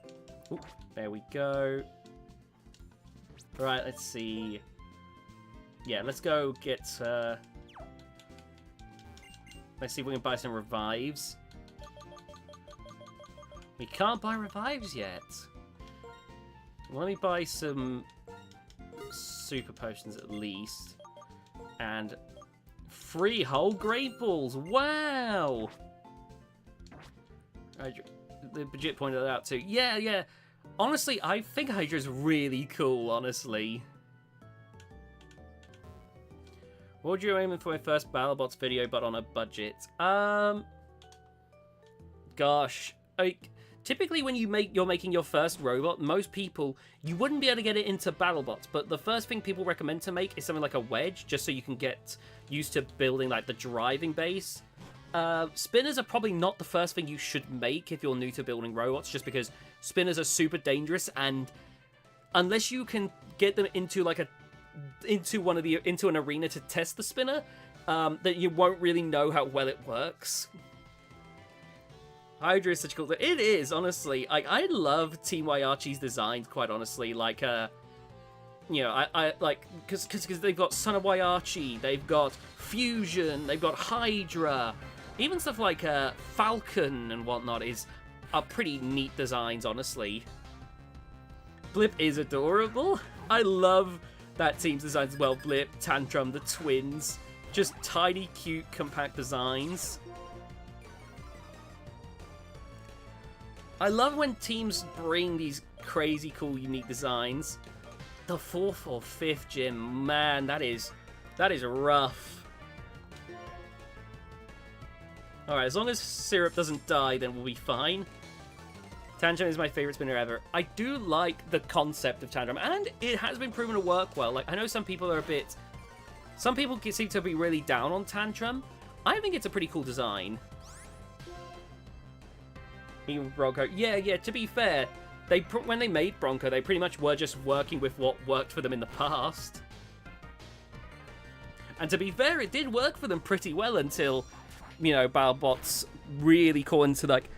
Ooh, there we go. Right, let's see. Yeah, let's go get... let's see if we can buy some revives. We can't buy revives yet. Let me buy some super potions at least. And free whole great balls. Wow! The Bajit pointed that out too. Yeah, yeah. Honestly, I think Hydra's really cool, honestly. What would you aim for my first BattleBots video, but on a budget? Gosh. Typically when you're making your first robot, most people, you wouldn't be able to get it into BattleBots, but the first thing people recommend to make is something like a wedge, just so you can get used to building like the driving base. Spinners are probably not the first thing you should make if you're new to building robots, just because spinners are super dangerous, and unless you can get them into into an arena to test the spinner, that you won't really know how well it works. Hydra is such a cool thing. It is, honestly. I love Team Waiachi's designs, quite honestly. Like, you know, I like, because they've got Son of Waiachi, they've got Fusion, they've got Hydra. Even stuff like Falcon and whatnot are pretty neat designs, honestly. Blip is adorable. I love that team's designs as well. Blip, Tantrum, the twins. Just tiny, cute, compact designs. I love when teams bring these crazy, cool, unique designs. The 4th or 5th gym, man, that is rough. Alright, as long as Syrup doesn't die, then we'll be fine. Tantrum is my favorite spinner ever. I do like the concept of Tantrum, and it has been proven to work well. Like, I know some people are a bit... Some people seem to be really down on Tantrum. I think it's a pretty cool design. Even Bronco. Yeah, to be fair, when they made Bronco, they pretty much were just working with what worked for them in the past. And to be fair, it did work for them pretty well until, you know, BattleBots really caught into, like,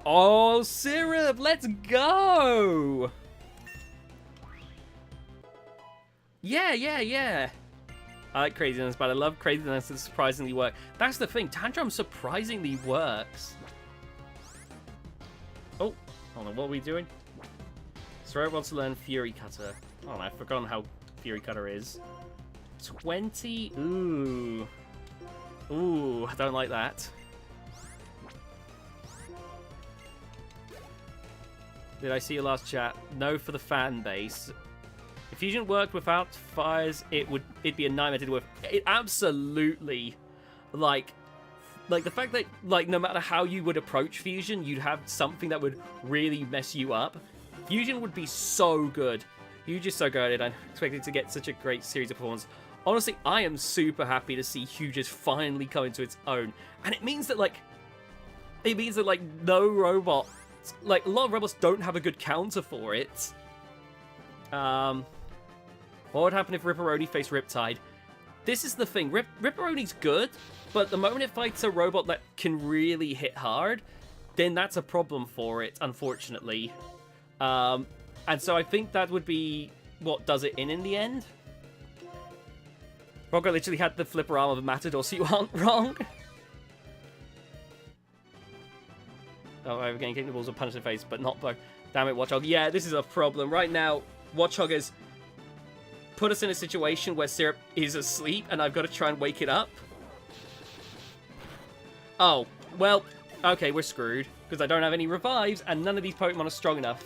oh, Syrup, let's go! Yeah. I like craziness, but I love craziness that surprisingly works. That's the thing, Tantrum surprisingly works. Oh, hold on, what are we doing? Syrup wants to learn Fury Cutter. Oh, I've forgotten how Fury Cutter is. 20? Ooh, I don't like that. Did I see your last chat? No, for the fan base. If Fusion worked without fires, it'd be a nightmare to do with. It absolutely, like the fact that, like, no matter how you would approach Fusion, you'd have something that would really mess you up. Fusion would be so good. Huge is so good, and I'm expecting to get such a great series of performances. Honestly, I am super happy to see Huge is finally coming to its own, and it means that no robot. Like, a lot of robots don't have a good counter for it. What would happen if Ripperoni faced Riptide? This is the thing. Ripperoni's good, but the moment it fights a robot that can really hit hard, then that's a problem for it, unfortunately. And so I think that would be what does it in the end. Bronco literally had the flipper arm of a Matador, so you aren't wrong. Oh, I'm getting kicked in the balls or punched in the face, but not both. Damn it, Watchog. Yeah, this is a problem. Right now, Watchog has put us in a situation where Syrup is asleep, and I've got to try and wake it up. Oh, well, okay, we're screwed, because I don't have any revives, and none of these Pokemon are strong enough.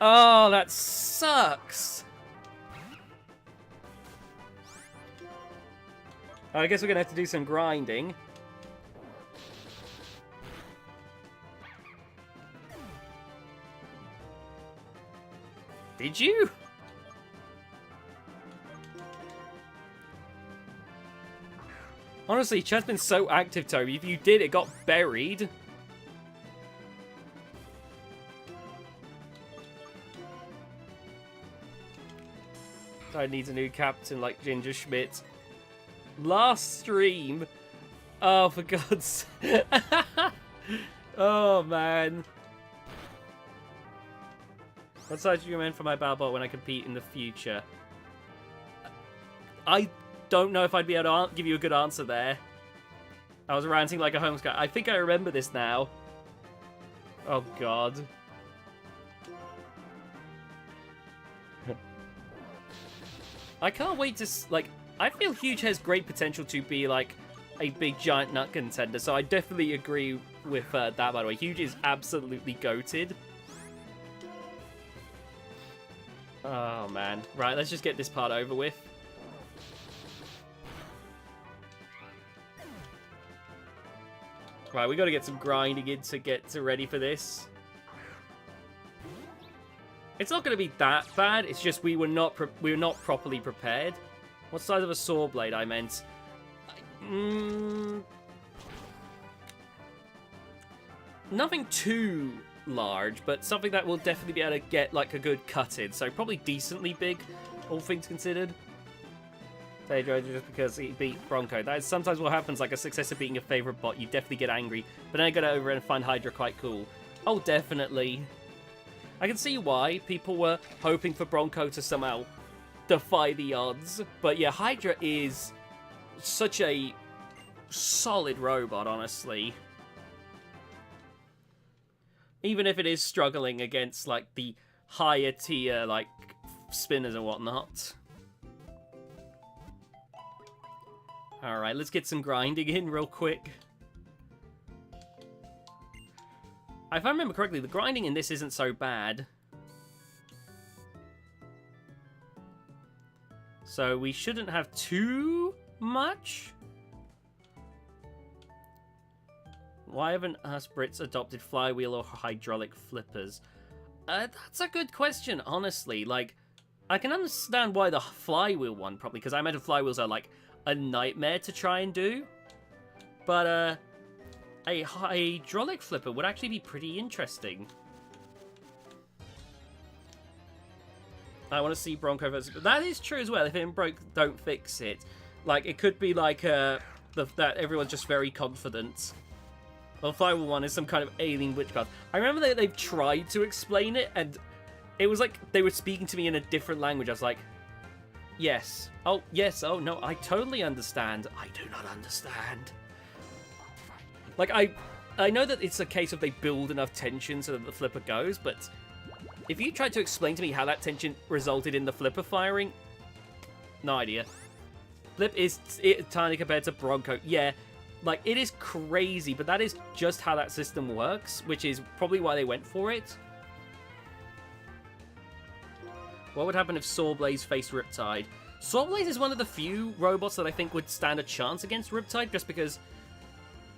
Oh, that sucks. I guess we're going to have to do some grinding. Did you? Honestly, chat's been so active, Toby. If you did, it got buried. Tide needs a new captain like Ginger Schmidt. Last stream. Oh, for God's sake. Oh, man. What size do you recommend for my BattleBot when I compete in the future? I don't know if I'd be able to give you a good answer there. I was ranting like a homeless guy. I think I remember this now. Oh, God. I can't wait to, like, I feel Huge has great potential to be, like, a big giant nut contender, so I definitely agree with that, by the way. Huge is absolutely goated. Oh, man. Right, let's just get this part over with. Right, we got to get some grinding in to get ready for this. It's not going to be that bad. It's just we were not properly prepared. What size of a saw blade I meant? Nothing too large, but something that will definitely be able to get like a good cut in. So probably decently big, all things considered. Pedro, just because he beat Bronco. That is sometimes what happens, like a success of beating a favorite bot. You definitely get angry, but then I go over and find Hydra quite cool. Oh, definitely. I can see why people were hoping for Bronco to somehow defy the odds. But yeah, Hydra is such a solid robot, honestly. Even if it is struggling against, like, the higher tier, like, spinners and whatnot. Alright, let's get some grinding in real quick. If I remember correctly, the grinding in this isn't so bad. So we shouldn't have too much. Why haven't us Brits adopted flywheel or hydraulic flippers? That's a good question, honestly. Like, I can understand why the flywheel one, probably, because I imagine flywheels are, like, a nightmare to try and do. But, a hydraulic flipper would actually be pretty interesting. I want to see Bronco versus... That is true as well. If it broke, don't fix it. Like, it could be like, that everyone's just very confident. Well, flywheel one is some kind of alien witchcraft. I remember that they've tried to explain it, and it was like they were speaking to me in a different language. I was like, yes. Oh, yes. Oh, no, I totally understand. I do not understand. Like, I know that it's a case of they build enough tension so that the flipper goes, but if you tried to explain to me how that tension resulted in the flipper firing, no idea. Flip is tiny compared to Bronco. Yeah, like, it is crazy, but that is just how that system works, which is probably why they went for it. What would happen if Sawblaze faced Riptide? Sawblaze is one of the few robots that I think would stand a chance against Riptide, just because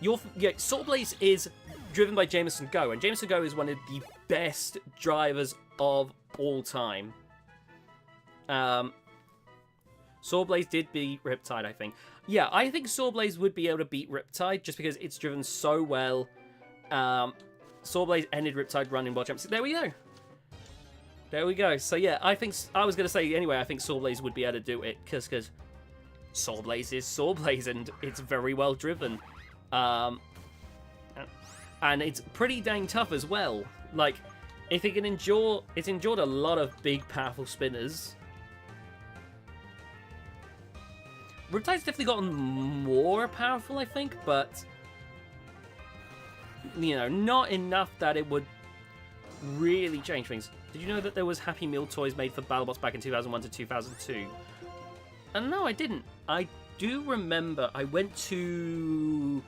Sawblaze is driven by Jameson Go, and Jameson Go is one of the best drivers of all time. Sawblaze did beat Riptide, I think. Yeah, I think Sawblaze would be able to beat Riptide, just because it's driven so well. Sawblaze ended Riptide run in World Championships. There we go. There we go. So yeah, I think I was going to say anyway, I think Sawblaze would be able to do it because Sawblaze is Sawblaze and it's very well driven. And it's pretty dang tough as well. Like, if it can endure, it's endured a lot of big, powerful spinners. Riptide's definitely gotten more powerful, I think, but you know, not enough that it would really change things. Did you know that there was Happy Meal toys made for BattleBots back in 2001 to 2002? And no, I didn't. I do remember I went to,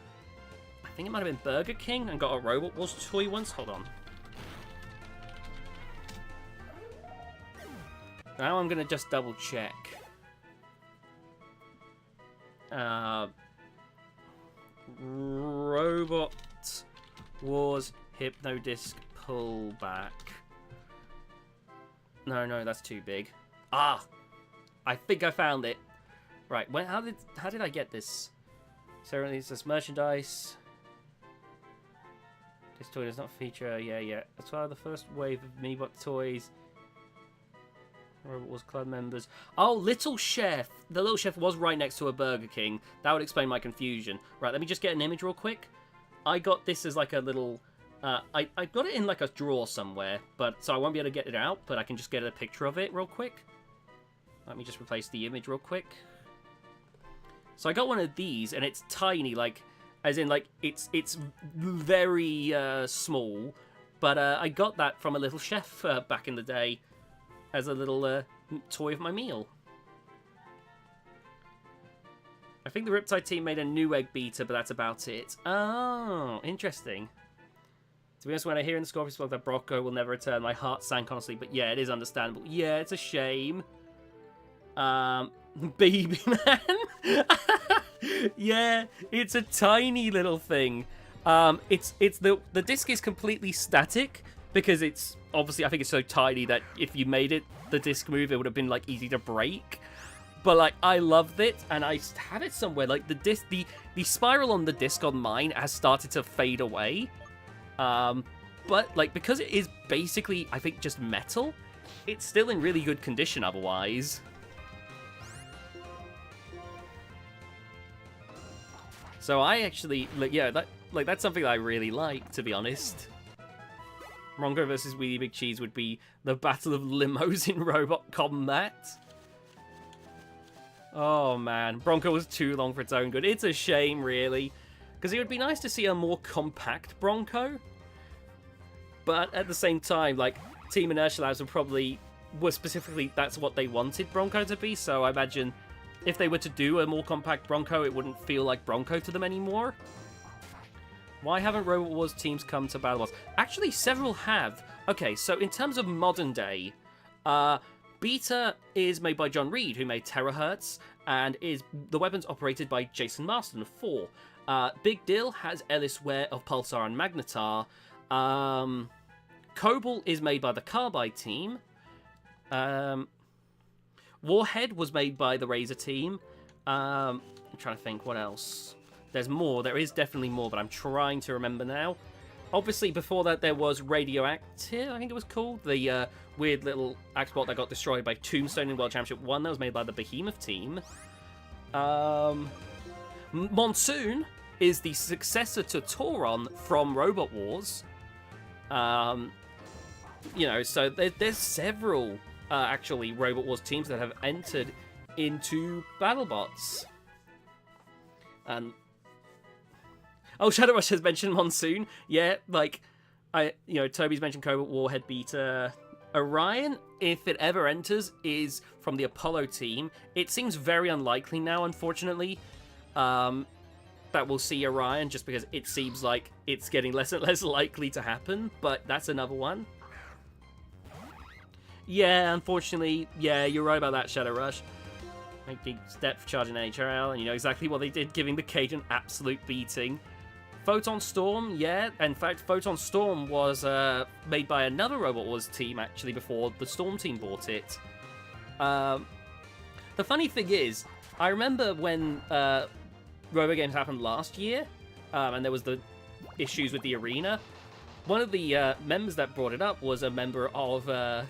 I think it might have been Burger King and got a Robot Wars toy once. Hold on. Now I'm going to just double check. Robot Wars Hypnodisc pullback. No, that's too big. Ah, I think I found it. Right, how did I get this? So it says merchandise. This toy does not feature. Yeah. That's why the first wave of Meebot toys. Robot Wars Club members. Oh, Little Chef. The Little Chef was right next to a Burger King. That would explain my confusion. Right, let me just get an image real quick. I got this as like a little... I got it in like a drawer somewhere, but so I won't be able to get it out, but I can just get a picture of it real quick. Let me just replace the image real quick. So I got one of these, and it's tiny, like, as in, like, it's very small, but I got that from a Little Chef back in the day as a little toy of my meal. I think the Riptide team made a new egg beater, but that's about it. Oh, interesting. To be honest, when I hear in the Scorpius blog that Bronco will never return, my heart sank, honestly. But yeah, it is understandable. Yeah, it's a shame. Baby man. Yeah, it's a tiny little thing. It's the disc is completely static because it's obviously, I think it's so tiny that if you made it the disc move, it would have been like easy to break. But like, I loved it, and I have it somewhere. Like the disc, the spiral on the disc on mine has started to fade away. But like, because it is basically, I think, just metal, it's still in really good condition otherwise. So I actually, like, yeah, that's something that I really like, to be honest. Rongo versus Wheelie Big Cheese would be the battle of limos in robot combat. Oh man, Bronco was too long for its own good. It's a shame, really, because it would be nice to see a more compact Bronco. But at the same time, like, Team Inertia Labs were specifically, that's what they wanted Bronco to be, so I imagine if they were to do a more compact Bronco, it wouldn't feel like Bronco to them anymore. Why haven't Robot Wars teams come to BattleBots? Actually, several have. Okay, so in terms of modern day, Beta is made by John Reed, who made Terahertz, and the weapon's operated by Jason Marston of 4. Big Dill has Ellis Ware of Pulsar and Magnetar. Cobalt is made by the Carbide team. Warhead was made by the Razor team. I'm trying to think what else. There's more. There is definitely more, but I'm trying to remember now. Obviously, before that, there was Radioactive, I think it was called. The weird little Axbot that got destroyed by Tombstone in World Championship 1. That was made by the Behemoth team. Monsoon is the successor to Tauron from Robot Wars. You know, so there's several, actually, Robot Wars teams that have entered into BattleBots. And... oh, Shadow Rush has mentioned Monsoon. Yeah, like, Toby's mentioned Cobalt, Warhead, Beta. Orion, if it ever enters, is from the Apollo team. It seems very unlikely now, unfortunately, that we'll see Orion, just because it seems like it's getting less and less likely to happen, but that's another one. Yeah, unfortunately, yeah, you're right about that, Shadow Rush. Make big step for charging HRL, and you know exactly what they did, giving the Cage an absolute beating. Photon Storm, yeah. In fact, Photon Storm was made by another Robot Wars team, actually, before the Storm team bought it. The funny thing is, I remember when Robo Games happened last year, and there was the issues with the arena. One of the members that brought it up was a member of, I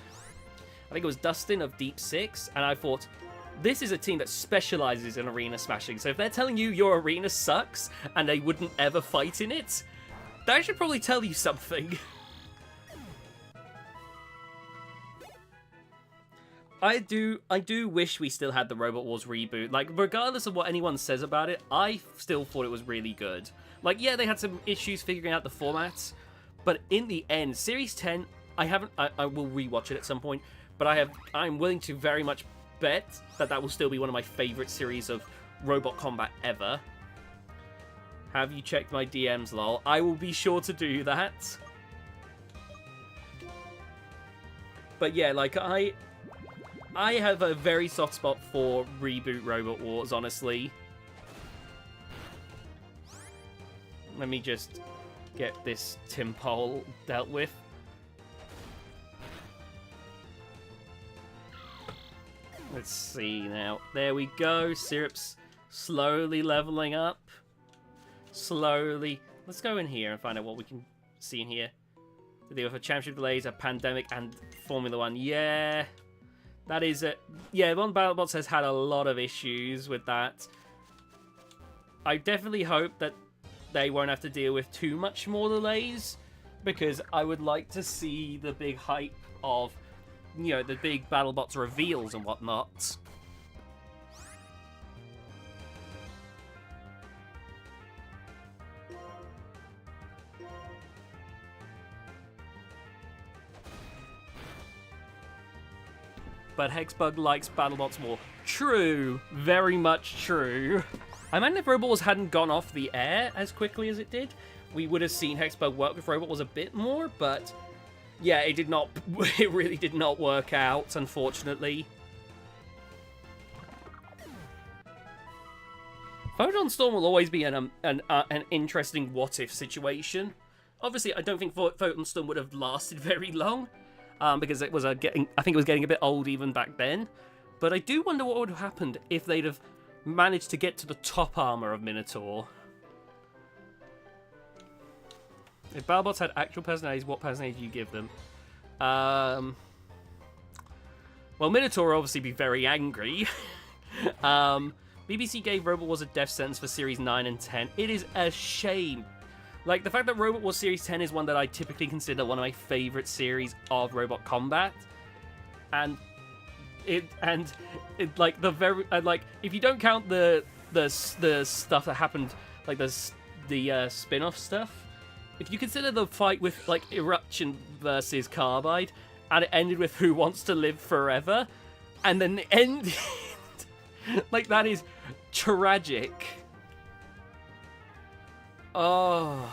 think it was Dustin of Deep Six, and I thought, this is a team that specializes in arena smashing, so if they're telling you your arena sucks and they wouldn't ever fight in it, that should probably tell you something. I do wish we still had the Robot Wars reboot. Like, regardless of what anyone says about it, I still thought it was really good. Like, yeah, they had some issues figuring out the formats, but in the end, Series 10, I will rewatch it at some point, but I'm willing to very much bet that will still be one of my favorite series of robot combat ever. Have you checked my DMs, lol? I will be sure to do that. But yeah, like, I have a very soft spot for reboot Robot Wars, honestly. Let me just get this Timpole dealt with. Let's see now. There we go. Syrup's slowly leveling up. Slowly. Let's go in here and find out what we can see in here. To deal with a championship delays, a pandemic, and Formula 1. Yeah. That is it. Yeah, one BattleBots has had a lot of issues with that. I definitely hope that they won't have to deal with too much more delays, because I would like to see the big hype of, the big BattleBots reveals and whatnot. But Hexbug likes BattleBots more. True. Very much true. I imagine if Robot Wars hadn't gone off the air as quickly as it did, we would have seen Hexbug work with Robot Wars a bit more, but yeah, it did not. It really did not work out, unfortunately. Photon Storm will always be an interesting what-if situation. Obviously, I don't think Photon Storm would have lasted very long, because it was I think it was getting a bit old even back then. But I do wonder what would have happened if they'd have managed to get to the top armor of Minotaur. If BattleBots had actual personalities, what personality do you give them? Well, Minotaur will obviously be very angry. BBC gave Robot Wars a death sentence for Series 9 and 10. It is a shame. Like, the fact that Robot Wars Series 10 is one that I typically consider one of my favorite series of robot combat. And like, if you don't count the stuff that happened, like the spin-off stuff, if you consider the fight with, like, Eruption versus Carbide, and it ended with Who Wants to Live Forever, and then the end, like, that is tragic. Oh.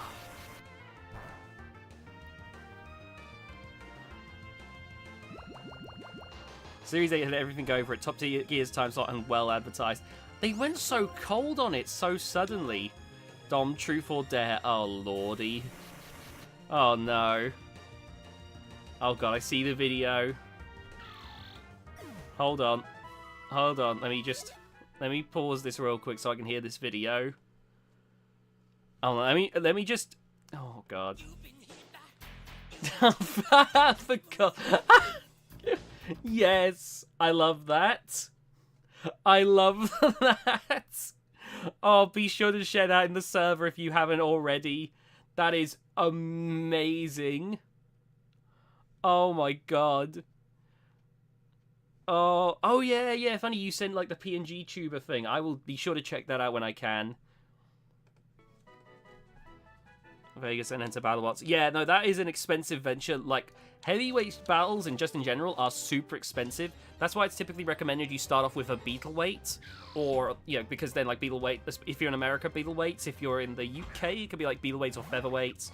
Series 8 had everything going for it. Top tier Gears time slot and well advertised. They went so cold on it so suddenly. Dom, truth or dare? Oh, lordy. Oh, no. Oh, God, I see the video. Hold on. Hold on. Let me pause this real quick so I can hear this video. Oh, let me just... Oh, God. For God. Yes, I love that. I love that. Oh, be sure to share that in the server if you haven't already. That is amazing. Oh my God. Oh yeah. Funny you sent like the PNG tuber thing. I will be sure to check that out when I can. Vegas and enter BattleBots. Yeah, no, that is an expensive venture. Like, heavyweight battles and just in general are super expensive. That's why it's typically recommended you start off with a beetleweight, or, you know, because then, like, beetleweight, if you're in America, beetleweights. If you're in the UK, it could be, like, beetleweights or featherweights.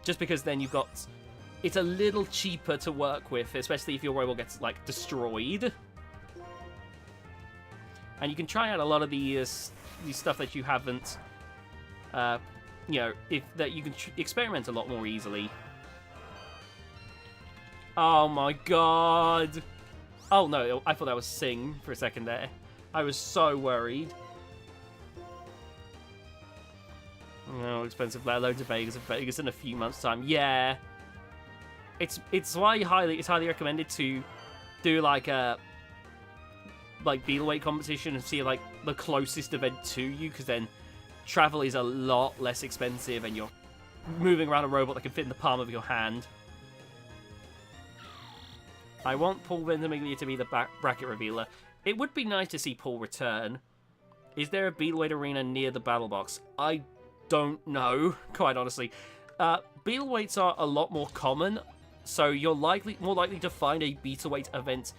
Just because then you've got... It's a little cheaper to work with, especially if your robot gets, like, destroyed. And you can try out a lot of the stuff that you haven't... you know, that you can experiment a lot more easily. Oh my God. Oh no, I thought that was Sing for a second there. I was so worried. Oh, expensive loads of Vegas in a few months' time. Yeah. It's why it's highly recommended to do like a beetleweight competition and see like the closest event to you, because then travel is a lot less expensive and you're moving around a robot that can fit in the palm of your hand. I want Paul Ventimiglia to be the bracket revealer. It would be nice to see Paul return. Is there a beetleweight arena near the battle box? I don't know, quite honestly. Beetleweights are a lot more common, so you're more likely to find a beetleweight event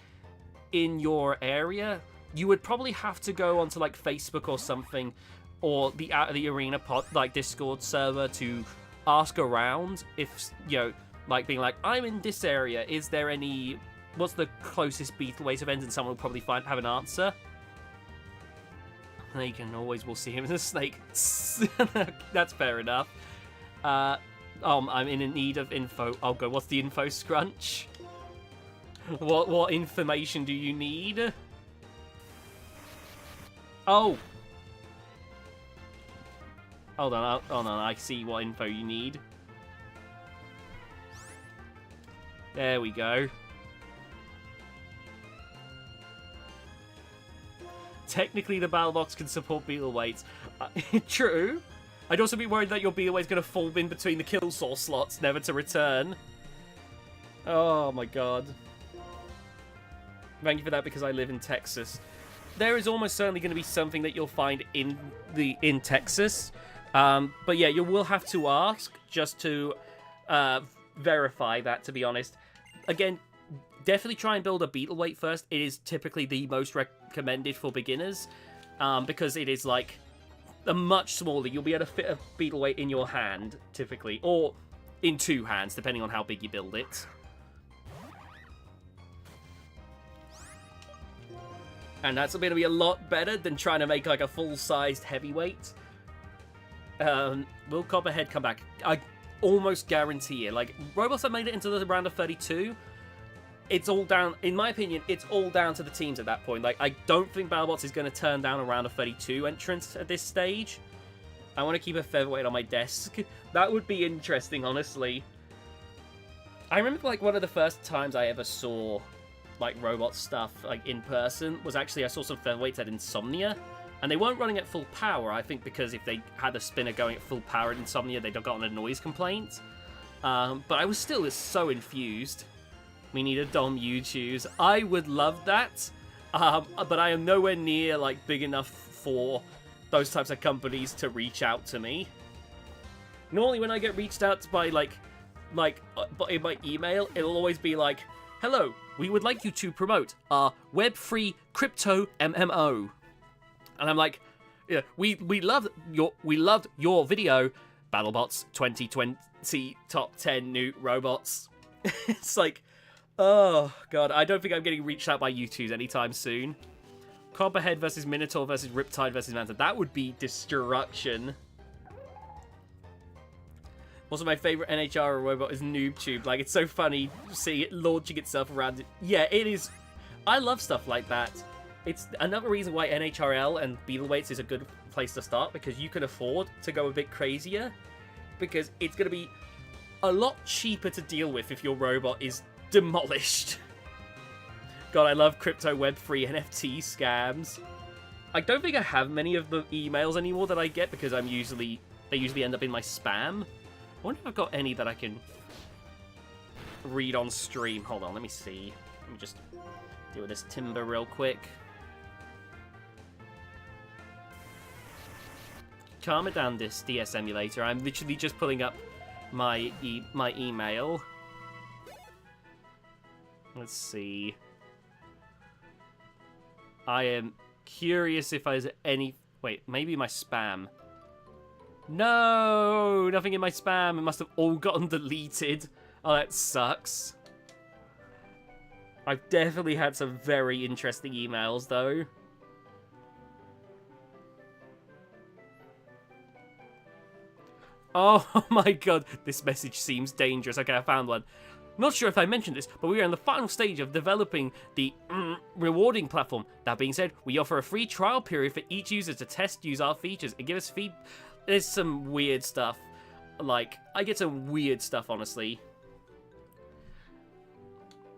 in your area. You would probably have to go onto like Facebook or something, or the arena pod, like Discord server, to ask around if, you know, like being like, I'm in this area, is there any, what's the closest beetleweight event, and someone will probably have an answer. And you can always will see him as a snake. That's fair enough. I'm in need of info. Oh god, what's the info, Scrunch? What information do you need? Oh! Hold on, I see what info you need. There we go. Technically, the battle box can support beetleweights. True. I'd also be worried that your beetleweight's going to fall in between the kill source slots, never to return. Oh my god. Thank you for that, because I live in Texas. There is almost certainly going to be something that you'll find in Texas. But yeah, you will have to ask just to verify that, to be honest. Again, definitely try and build a beetleweight first. It is typically the most recommended for beginners, because it is like a much smaller. You'll be able to fit a beetleweight in your hand, typically, or in two hands, depending on how big you build it. And that's going to be a lot better than trying to make like a full-sized heavyweight. Will Copperhead come back? I almost guarantee it. Like, robots that made it into the round of 32, it's all down, in my opinion, it's all down to the teams at that point. Like, I don't think BattleBots is going to turn down a round of 32 entrance at this stage. I want to keep a featherweight on my desk. That would be interesting, honestly. I remember, like, one of the first times I ever saw, like, robot stuff, like, in person, was actually, I saw some featherweights at Insomnia. And they weren't running at full power, I think, because if they had a spinner going at full power at Insomnia, they'd have gotten a noise complaint. But I was still so infused. We need a Dom you choose. I would love that. But I am nowhere near, like, big enough for those types of companies to reach out to me. Normally when I get reached out to by, in my email, it'll always be like, hello, we would like you to promote our web-free crypto MMO. And I'm like, yeah, we loved your video, BattleBots 2020 top 10 new robots. It's like, Oh, God. I don't think I'm getting reached out by YouTubes anytime soon. Copperhead versus Minotaur versus Riptide versus Manta. That would be destruction. Also, my favorite NHR robot is NoobTube. Like, it's so funny seeing it launching itself around it. Yeah, it is. I love stuff like that. It's another reason why NHRL and Beetleweights is a good place to start, because you can afford to go a bit crazier, because it's going to be a lot cheaper to deal with if your robot is demolished. God, I love crypto Web3 NFT scams. I don't think I have many of the emails anymore that I get, because they usually end up in my spam. I wonder if I've got any that I can read on stream. Hold on, let me see. Let me just deal with this timber real quick. Calm it down, this DS emulator. I'm literally just pulling up my email. Let's see. I am curious if there's any... Wait, maybe my spam. No! Nothing in my spam. It must have all gotten deleted. Oh, that sucks. I've definitely had some very interesting emails, though. Oh my god, this message seems dangerous. Okay, I found one. Not sure if I mentioned this, but we are in the final stage of developing the rewarding platform. That being said, we offer a free trial period for each user to use our features and give us feedback. There's some weird stuff. Like, I get some weird stuff, honestly.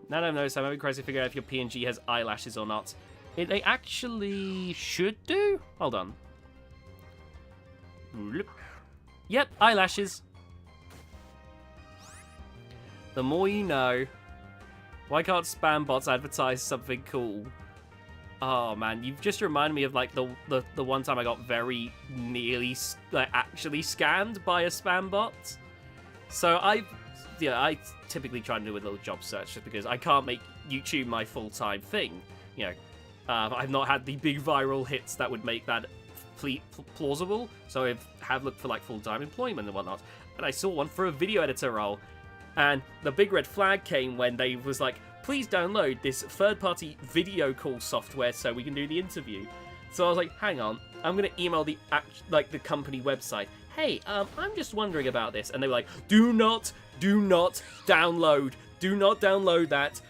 Now that I've noticed, I'm having crazy to figure out if your PNG has eyelashes or not. They actually should do? Hold on. Yep, eyelashes. The more you know. Why can't spam bots advertise something cool? Oh man, you've just reminded me of like the one time I got very nearly actually scammed by a spam bot. So I typically try and do a little job search just because I can't make YouTube my full-time thing. You know, I've not had the big viral hits that would make that plausible. So I have looked for like full-time employment and whatnot. And I saw one for a video editor role. And the big red flag came when they was like, please download this third-party video call software so we can do the interview. So I was like, hang on, I'm going to email the company website. Hey, I'm just wondering about this. And they were like, do not download. Do not download that.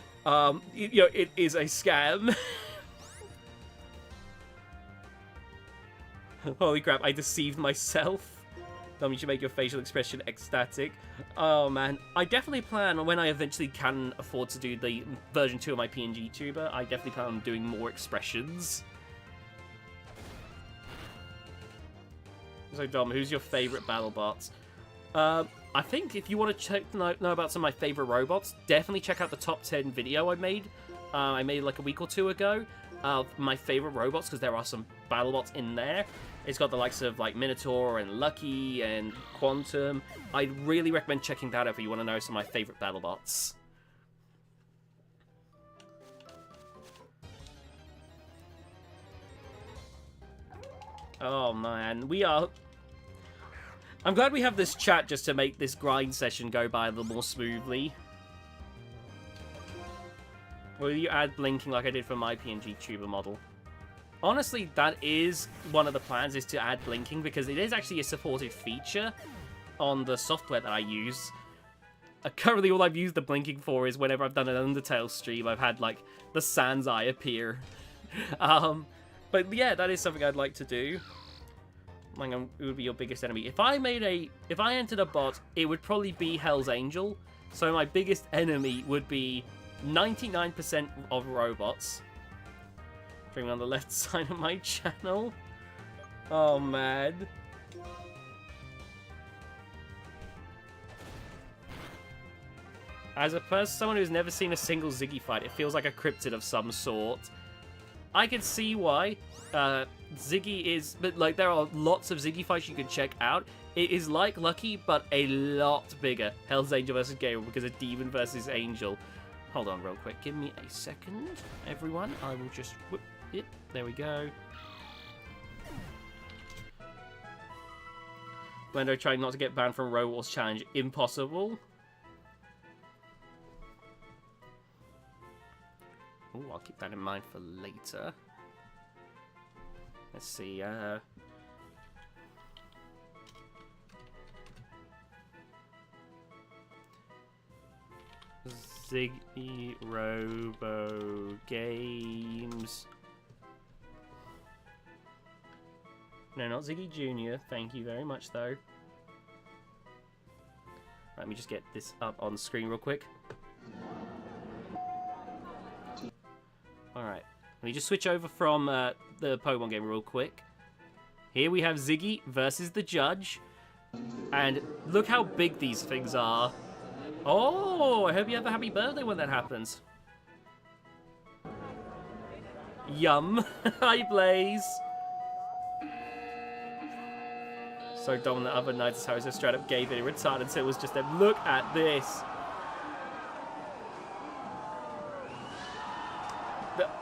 You know, it is a scam. Holy crap, I deceived myself. Dom, you should make your facial expression ecstatic. Oh man, I definitely plan on when I eventually can afford to do the version 2 of my PNG tuber, I definitely plan on doing more expressions. So Dom, who's your favourite BattleBots? I think if you want to know about some of my favourite robots, definitely check out the top 10 video I made. I made like a week or two ago of my favourite robots, because there are some BattleBots in there. It's got the likes of like Minotaur and Lucky and Quantum. I'd really recommend checking that out if you want to know some of my favourite BattleBots. Oh man, I'm glad we have this chat just to make this grind session go by a little more smoothly. Will you add blinking like I did for my PNG tuber model? Honestly, that is one of the plans, is to add blinking, because it is actually a supported feature on the software that I use. Currently, all I've used the blinking for is whenever I've done an Undertale stream, I've had, like, the Sans eye appear. But yeah, that is something I'd like to do. Like, it would be your biggest enemy. If I entered a bot, it would probably be Hell's Angel. So my biggest enemy would be 99% of robots. On the left side of my channel. Oh man. As someone who's never seen a single Ziggy fight, it feels like a cryptid of some sort. I can see why. Ziggy is, but like there are lots of Ziggy fights you can check out. It is like Lucky, but a lot bigger. Hell's Angel versus Gabriel, because of Demon versus Angel. Hold on real quick. Give me a second, everyone. I will just whip it. There we go. Glendo trying not to get banned from Row Wars Challenge. Impossible. Ooh, I'll keep that in mind for later. Let's see, Ziggy Robo Games. No, not Ziggy Jr. Thank you very much, though. Let me just get this up on screen real quick. Alright. Let me just switch over from the Pokemon game real quick. Here we have Ziggy versus the Judge. And look how big these things are. Oh, I hope you have a happy birthday when that happens. Yum. Hi, Blaze. So dumb the other night, how I just straight up gave it a retard and so it was just them. Look at this.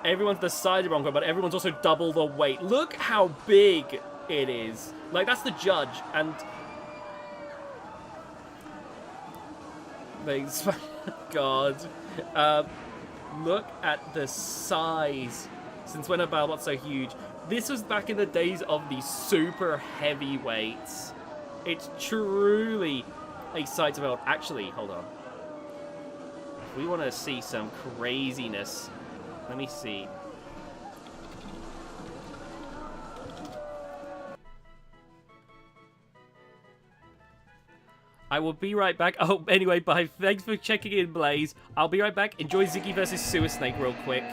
Everyone's decided wrong, but everyone's also double the weight. Look how big it is. Like, that's the Judge, and... God. Look at the size. Since when are Battlebots so huge? This was back in the days of the super heavyweights. It's truly a sight to behold. Actually, hold on. If we want to see some craziness, let me see. I will be right back. Oh, anyway, bye. Thanks for checking in, Blaze. I'll be right back. Enjoy Ziggy versus Sewer Snake real quick.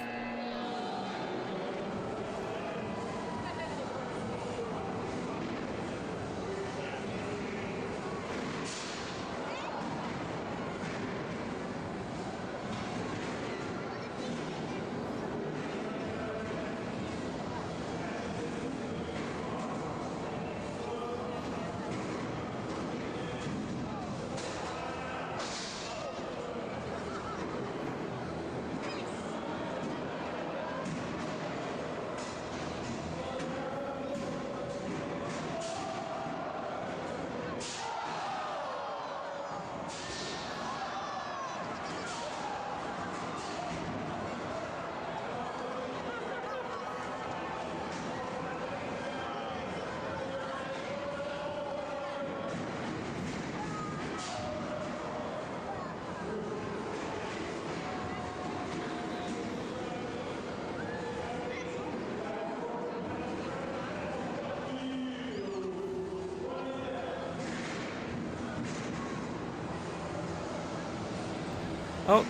Oh,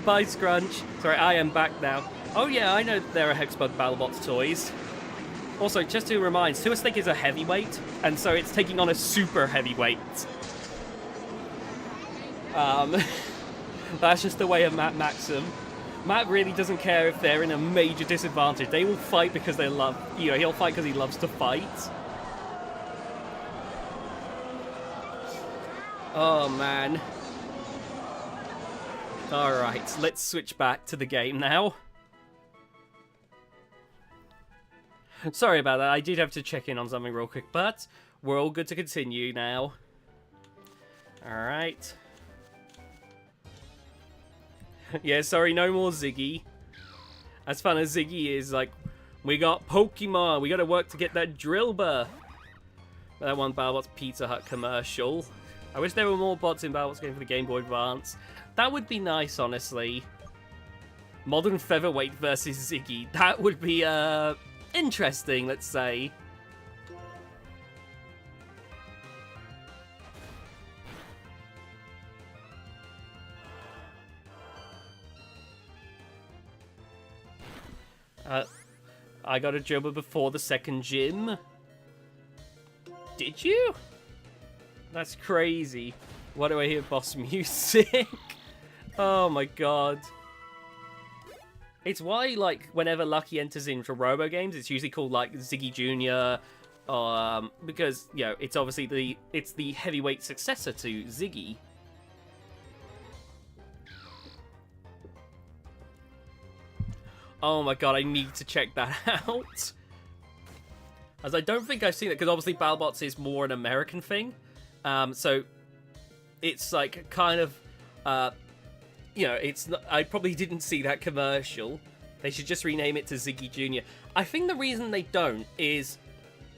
bye Scrunch. Sorry, I am back now. Oh yeah, I know there are Hexbug Battlebots toys. Also, just to remind, Sewer Snake is a heavyweight, and so it's taking on a super heavyweight. That's just the way of Matt Maxim. Matt really doesn't care if they're in a major disadvantage. They will fight because they love, he'll fight because he loves to fight. Oh man. Alright, let's switch back to the game now. Sorry about that, I did have to check in on something real quick, but we're all good to continue now. Alright. Yeah, sorry, no more Ziggy. As fun as Ziggy is, like, we got Pokemon, we gotta work to get that Drilbur. That one Battlebots Pizza Hut commercial. I wish there were more bots in Battlebots game for the Game Boy Advance. That would be nice, honestly. Modern Featherweight versus Ziggy. That would be, interesting, let's say. I got a Drilbur before the second gym. Did you? That's crazy. Why do I hear boss music? Oh my god. It's why, like, whenever Lucky enters into Robo games, it's usually called, like, Ziggy Jr. Because, it's obviously the heavyweight successor to Ziggy. Oh my god, I need to check that out. As I don't think I've seen it, because obviously Battlebots is more an American thing. So it's like kind of you know, it's not, I probably didn't see that commercial. They should just rename it to Ziggy Jr. I think the reason they don't is,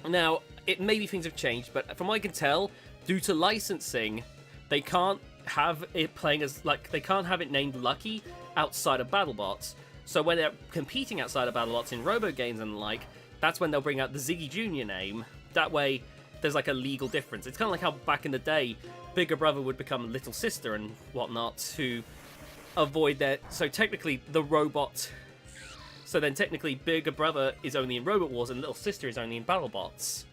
now, maybe things have changed, but from what I can tell, due to licensing, they can't have it playing as, like, they can't have it named Lucky outside of BattleBots. So when they're competing outside of BattleBots in robo games and the like, that's when they'll bring out the Ziggy Jr. name. That way, there's like a legal difference. It's kind of like how back in the day, Bigger Brother would become Little Sister and whatnot to avoid that. So technically, the robot. So then technically, Bigger Brother is only in Robot Wars and Little Sister is only in BattleBots.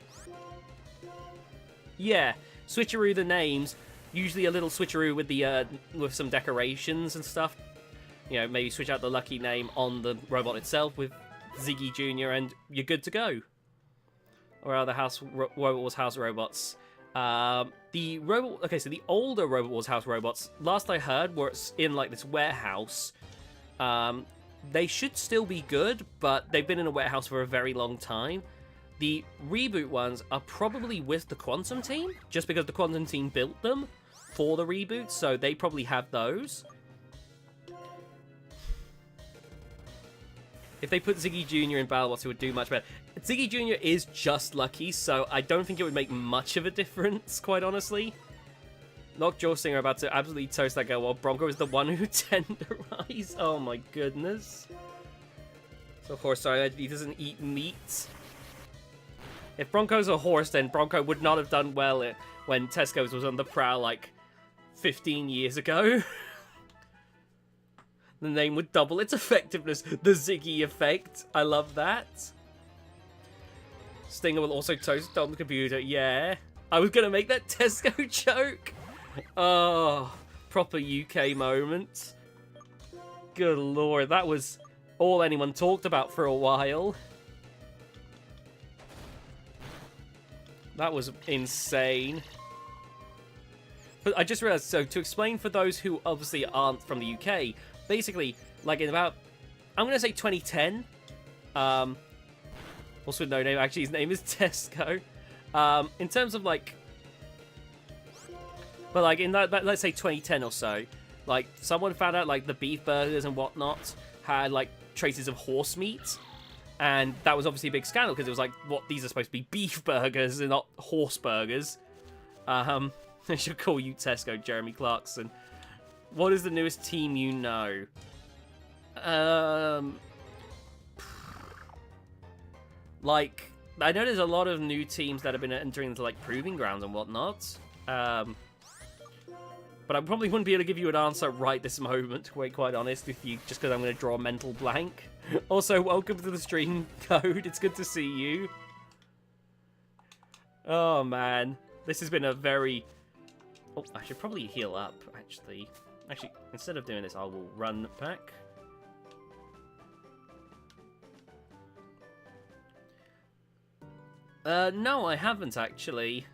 Yeah, switcheroo the names. Usually a little switcheroo with the with some decorations and stuff. You know, maybe switch out the Lucky name on the robot itself with Ziggy Jr. and you're good to go. Or are the Robot Wars house robots? So the older Robot Wars house robots, last I heard, were in like this warehouse. They should still be good, but they've been in a warehouse for a very long time. The reboot ones are probably with the Quantum team, just because the Quantum team built them for the reboot, so they probably have those. If they put Ziggy Jr. in BattleBots, it would do much better. Ziggy Jr. is just Lucky, so I don't think it would make much of a difference, quite honestly. Lockjaw Singer are about to absolutely toast that girl while Bronco is the one who tenderized. Oh my goodness. So horse, sorry, he doesn't eat meat. If Bronco's a horse, then Bronco would not have done well when Tesco's was on the prowl like 15 years ago. The name would double its effectiveness. The Ziggy effect. I love that. Stinger will also toast on the computer. Yeah. I was going to make that Tesco joke. Oh, proper UK moment. Good lord. That was all anyone talked about for a while. That was insane. But I just realized, so to explain for those who obviously aren't from the UK, basically, like in about, I'm going to say 2010, also no name, actually his name is Tesco, in terms of like, but like in that, let's say 2010 or so, like someone found out like the beef burgers and whatnot had like traces of horse meat, and that was obviously a big scandal because it was like, what, these are supposed to be beef burgers and not horse burgers. I should call you Tesco, Jeremy Clarkson. What is the newest team you know? Like, I know there's a lot of new teams that have been entering into, like, proving grounds and whatnot. But I probably wouldn't be able to give you an answer right this moment, to be quite honest, just because I'm going to draw a mental blank. Also, welcome to the stream, Code. It's good to see you. Oh, man. This has been a very... Oh, I should probably heal up, actually. Actually, instead of doing this, I will run back. No, I haven't, actually.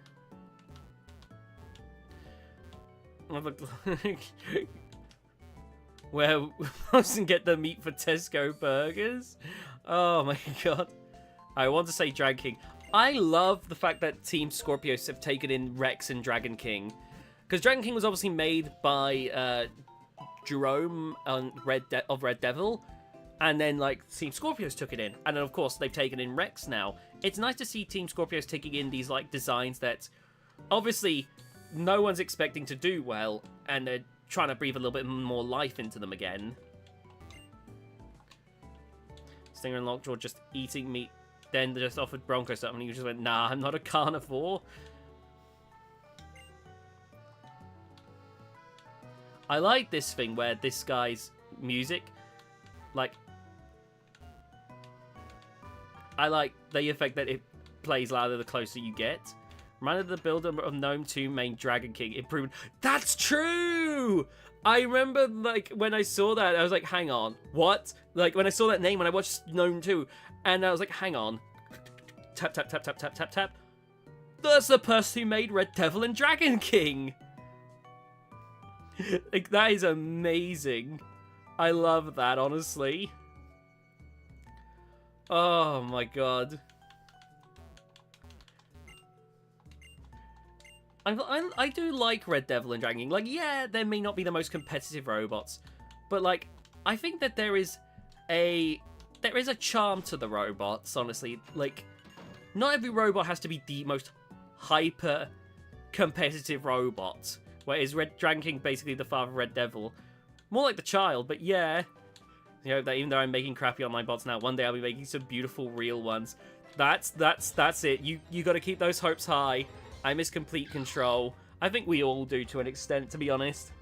Where doesn't get the meat for Tesco burgers? Oh my god. I want to say Dragon King. I love the fact that Team Scorpios have taken in Rex and Dragon King. Because Dragon King was obviously made by Jerome of Red Devil, and then like Team Scorpios took it in, and then of course they've taken in Rex now. It's nice to see Team Scorpios taking in these like designs that obviously no one's expecting to do well, and they're trying to breathe a little bit more life into them again. Stinger and Lockjaw just eating meat, then they just offered Bronco something, and he just went, nah, I'm not a carnivore. I like this thing where this guy's music, like, I like the effect that it plays louder the closer you get. Reminded the builder of Gnome 2 main Dragon King improvement. That's true! I remember, like, when I saw that, I was like, hang on, what? Like, when I saw that name, when I watched Gnome 2, and I was like, hang on. Tap, tap, tap, tap, tap, tap, tap. That's the person who made Red Devil and Dragon King! Like, that is amazing. I love that, honestly. Oh my god. I do like Red Devil and Dragon King. Like, yeah, they may not be the most competitive robots, But, like, I think that there is a charm to the robots, honestly. Like, not every robot has to be the most hyper competitive robot. Whereas Dragon King basically the father of Red Devil. More like the child, but yeah. You know, that even though I'm making crappy online bots now, one day I'll be making some beautiful real ones. That's it. You gotta keep those hopes high. I miss complete control. I think we all do to an extent, to be honest.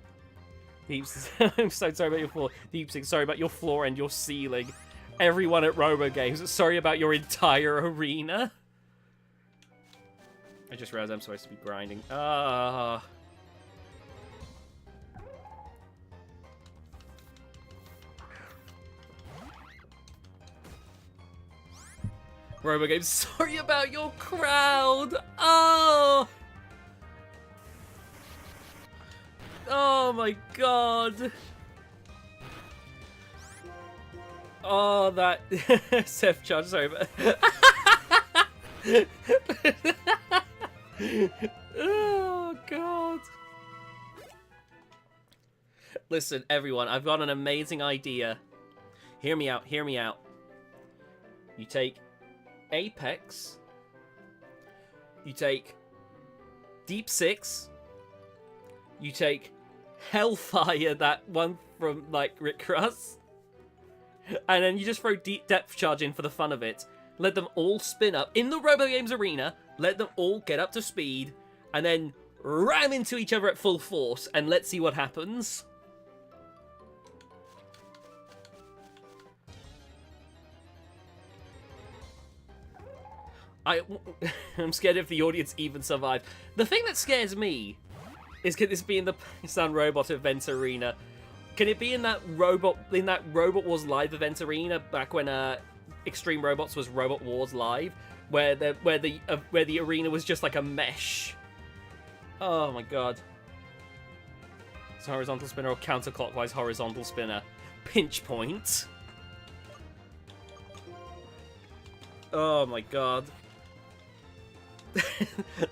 Deeps, I'm so sorry about your floor. Deeps, sorry about your floor and your ceiling. Everyone at Robo Games, sorry about your entire arena. I just realized I'm supposed to be grinding. Robo Games, sorry about your crowd. Oh my god. Oh, that Seth charge, sorry, but oh god. Listen, everyone, I've got an amazing idea. Hear me out, hear me out. You take Apex, you take Deep Six, you take Hellfire, that one from, like, Rick Ross, and then you just throw Deep Depth Charge in for the fun of it. Let them all spin up in the Robo Games arena, let them all get up to speed, and then ram into each other at full force, and let's see what happens. I'm scared if the audience even survive. The thing that scares me is, could this be in the Pakistan Robot Event Arena? Can it be in that Robot Wars Live Event Arena back when Extreme Robots was Robot Wars Live, where the arena was just like a mesh? Oh my god! It's a horizontal spinner or counterclockwise horizontal spinner. Pinch point. Oh my god.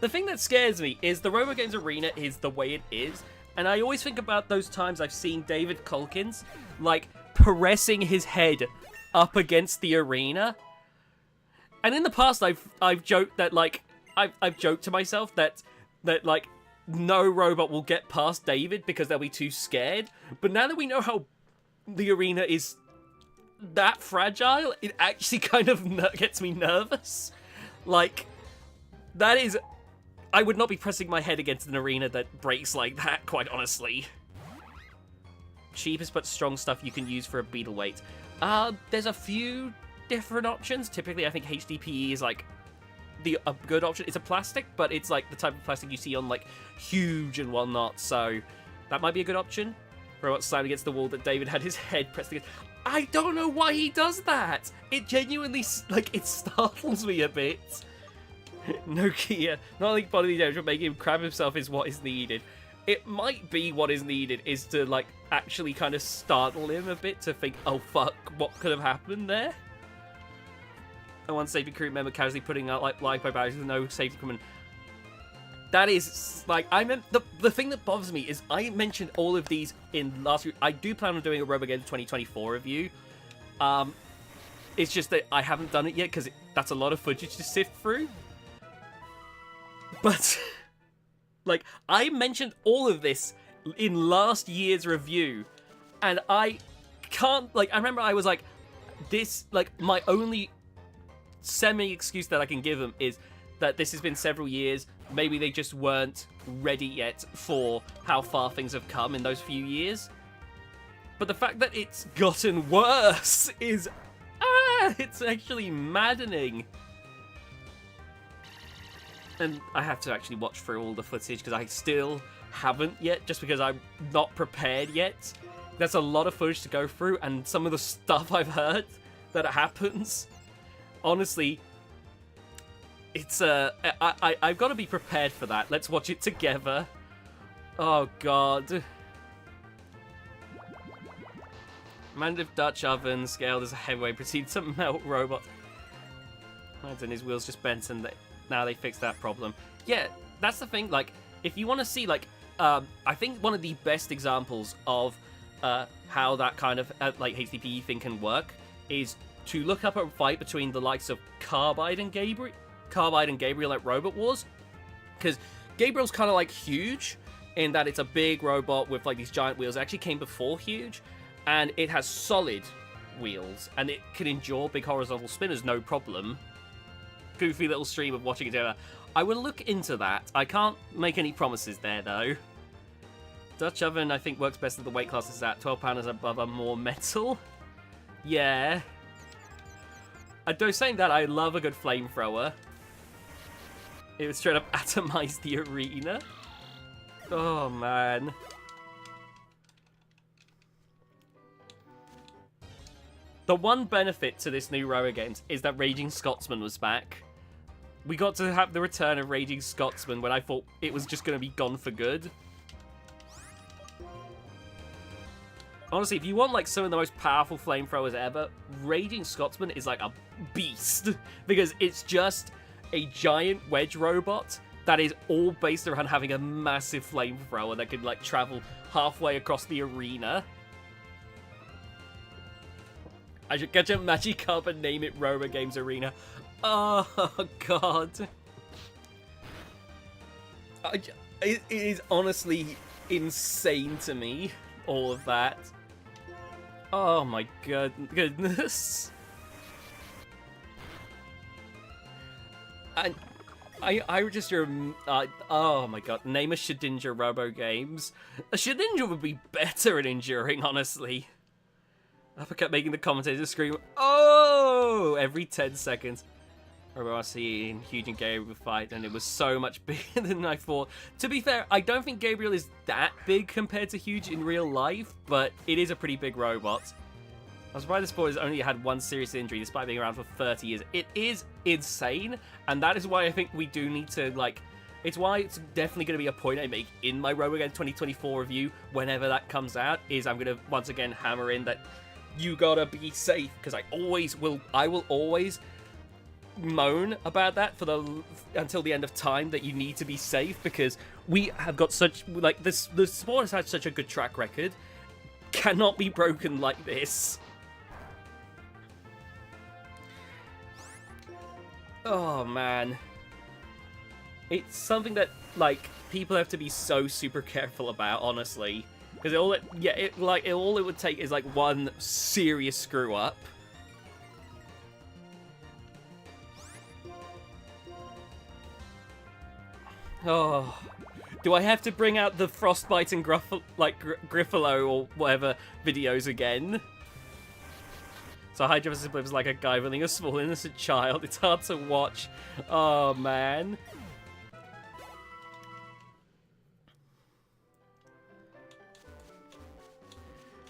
The thing that scares me is the Robo Games Arena is the way it is, and I always think about those times I've seen David Culkins, like, pressing his head up against the arena. And in the past, I've joked that, like, I've joked to myself that like, no robot will get past David because they'll be too scared. But now that we know how the arena is that fragile, it actually kind of gets me nervous. Like, that is... I would not be pressing my head against an arena that breaks like that, quite honestly. Cheapest but strong stuff you can use for a beetle weight. There's a few different options. Typically, I think HDPE is, like, a good option. It's a plastic, but it's, like, the type of plastic you see on, like, Huge and whatnot, so that might be a good option. Robot slammed against the wall that David had his head pressed against. I don't know why he does that! It genuinely, like, it startles me a bit. Nokia, not like bodily damage, but making him crab himself is what is needed. It might be what is needed, is to, like, actually kind of startle him a bit to think, oh fuck, what could have happened there? And one safety crew member casually putting out, like, lipo barriers with no safety equipment. That is, like, the thing that bothers me is I mentioned all of these in last week. I do plan on doing a Robo Games 2024 review. It's just that I haven't done it yet because that's a lot of footage to sift through. But, like, I mentioned all of this in last year's review, and I can't, like, I remember I was like, this, like, my only semi-excuse that I can give them is that this has been several years, maybe they just weren't ready yet for how far things have come in those few years. But the fact that it's gotten worse is, it's actually maddening. And I have to actually watch through all the footage because I still haven't yet, just because I'm not prepared yet. There's a lot of footage to go through, and some of the stuff I've heard that happens, honestly, it's I've got to be prepared for that. Let's watch it together. Oh god. Massive Dutch oven scaled as a heavyweight proceeds to melt robot. Imagine his wheels just bent and now they fixed that problem. Yeah, that's the thing. Like, if you want to see, like, I think one of the best examples of how that kind of like HDPE thing can work is to look up a fight between the likes of Carbide and Gabriel like Robot Wars, because Gabriel's kind of like Huge in that it's a big robot with like these giant wheels. It actually came before Huge, and it has solid wheels, and it can endure big horizontal spinners no problem. Goofy little stream of watching it together. I will look into that. I can't make any promises there though. Dutch oven I think works best at the weight classes at 12 pounders above are more metal. Yeah. I do saying that I love a good flamethrower. It would straight up atomize the arena. Oh man. The one benefit to this new Rower Games is that Raging Scotsman was back. We got to have the return of Raging Scotsman when I thought it was just going to be gone for good. Honestly, if you want like some of the most powerful flamethrowers ever, Raging Scotsman is like a beast. Because it's just a giant wedge robot that is all based around having a massive flamethrower that can like travel halfway across the arena. I should get your Magikarp and name it Rower Games Arena. Oh, God. It is honestly insane to me, all of that. Oh my goodness. And I just oh my god, name a Shedinja Robo Games. A Shedinja would be better at enduring, honestly. I kept making the commentators scream, oh, every 10 seconds. Robo RC and Huge and Gabriel fight, and it was so much bigger than I thought. To be fair, I don't think Gabriel is that big compared to Huge in real life, but it is a pretty big robot. I was surprised this boy has only had one serious injury despite being around for 30 years. It is insane, and that is why I think we do need to, like, it's why it's definitely going to be a point I make in my RoboGame 2024 review whenever that comes out, is I'm going to once again hammer in that you gotta be safe, because I will always moan about that until the end of time, that you need to be safe, because we have got such, like, the sport has had such a good track record, cannot be broken like this. Oh man, it's something that like people have to be so super careful about, honestly, because all it would take is like one serious screw up. Oh, do I have to bring out the Frostbite and Griffalo or whatever videos again? So Hydra vs. Blip is like a guy running a small innocent child. It's hard to watch. Oh man.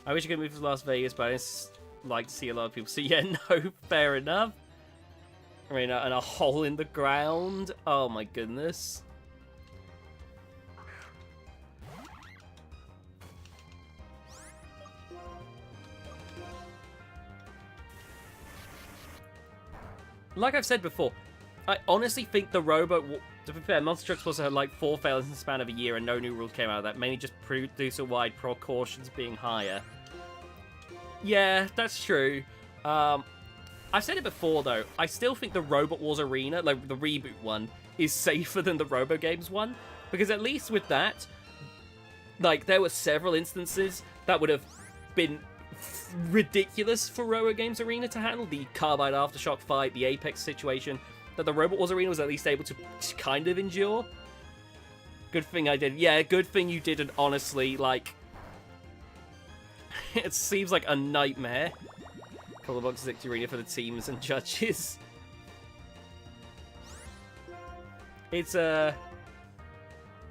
I wish I could move to Las Vegas, but I just like to see a lot of people. So yeah, no, fair enough. I mean, and a hole in the ground. Oh my goodness. Like I've said before, I honestly think the Robo... To be fair, Monster Trucks also had like 4 failures in the span of a year and no new rules came out of that, mainly just producer-wide precautions being higher. Yeah, that's true. I've said it before, though. I still think the Robot Wars Arena, like the reboot one, is safer than the Robo Games one. Because at least with that, like, there were several instances that would have been ridiculous for Robo Games Arena to handle. The Carbide Aftershock fight, the Apex situation, that the Robot Wars Arena was at least able to kind of endure. Good thing I did. Yeah, good thing you didn't, honestly. Like, it seems like a nightmare. Couple of boxes at Arena for the teams and judges. It's a...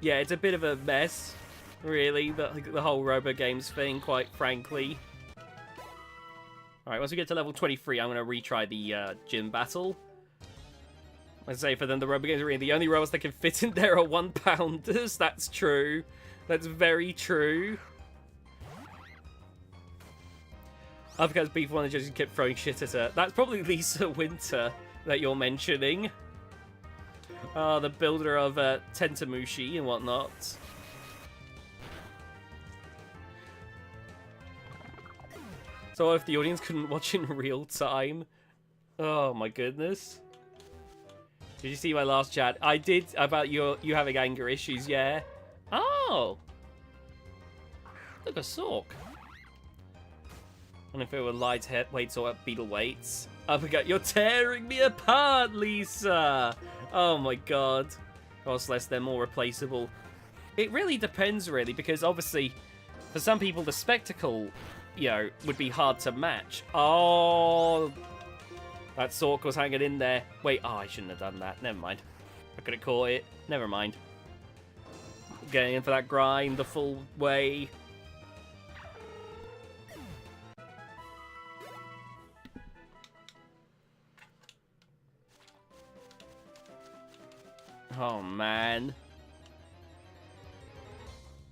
Yeah, it's a bit of a mess, really, the whole Robo Games thing, quite frankly. Alright, once we get to level 23, I'm going to retry the gym battle. I say for them, the Robo Games Arena, the only robots that can fit in there are 1-pounders. That's true. That's very true. Because people want to just keep throwing shit at her. That's probably Lisa Winter that you're mentioning. The builder of Tentamushi and whatnot. So if the audience couldn't watch in real time. Oh my goodness. Did you see my last chat? I did, about you having anger issues, yeah. Oh! Look, a Sork. And if it were light weights or beetle weights. I forgot, you're tearing me apart, Lisa! Oh my god. Less they're more replaceable. It really depends, really, because obviously, for some people, the spectacle, you know, would be hard to match. Oh, that Sork was hanging in there. Wait, oh, I shouldn't have done that. Never mind. I could have caught it. Never mind. Getting in for that grind the full way. Oh, man.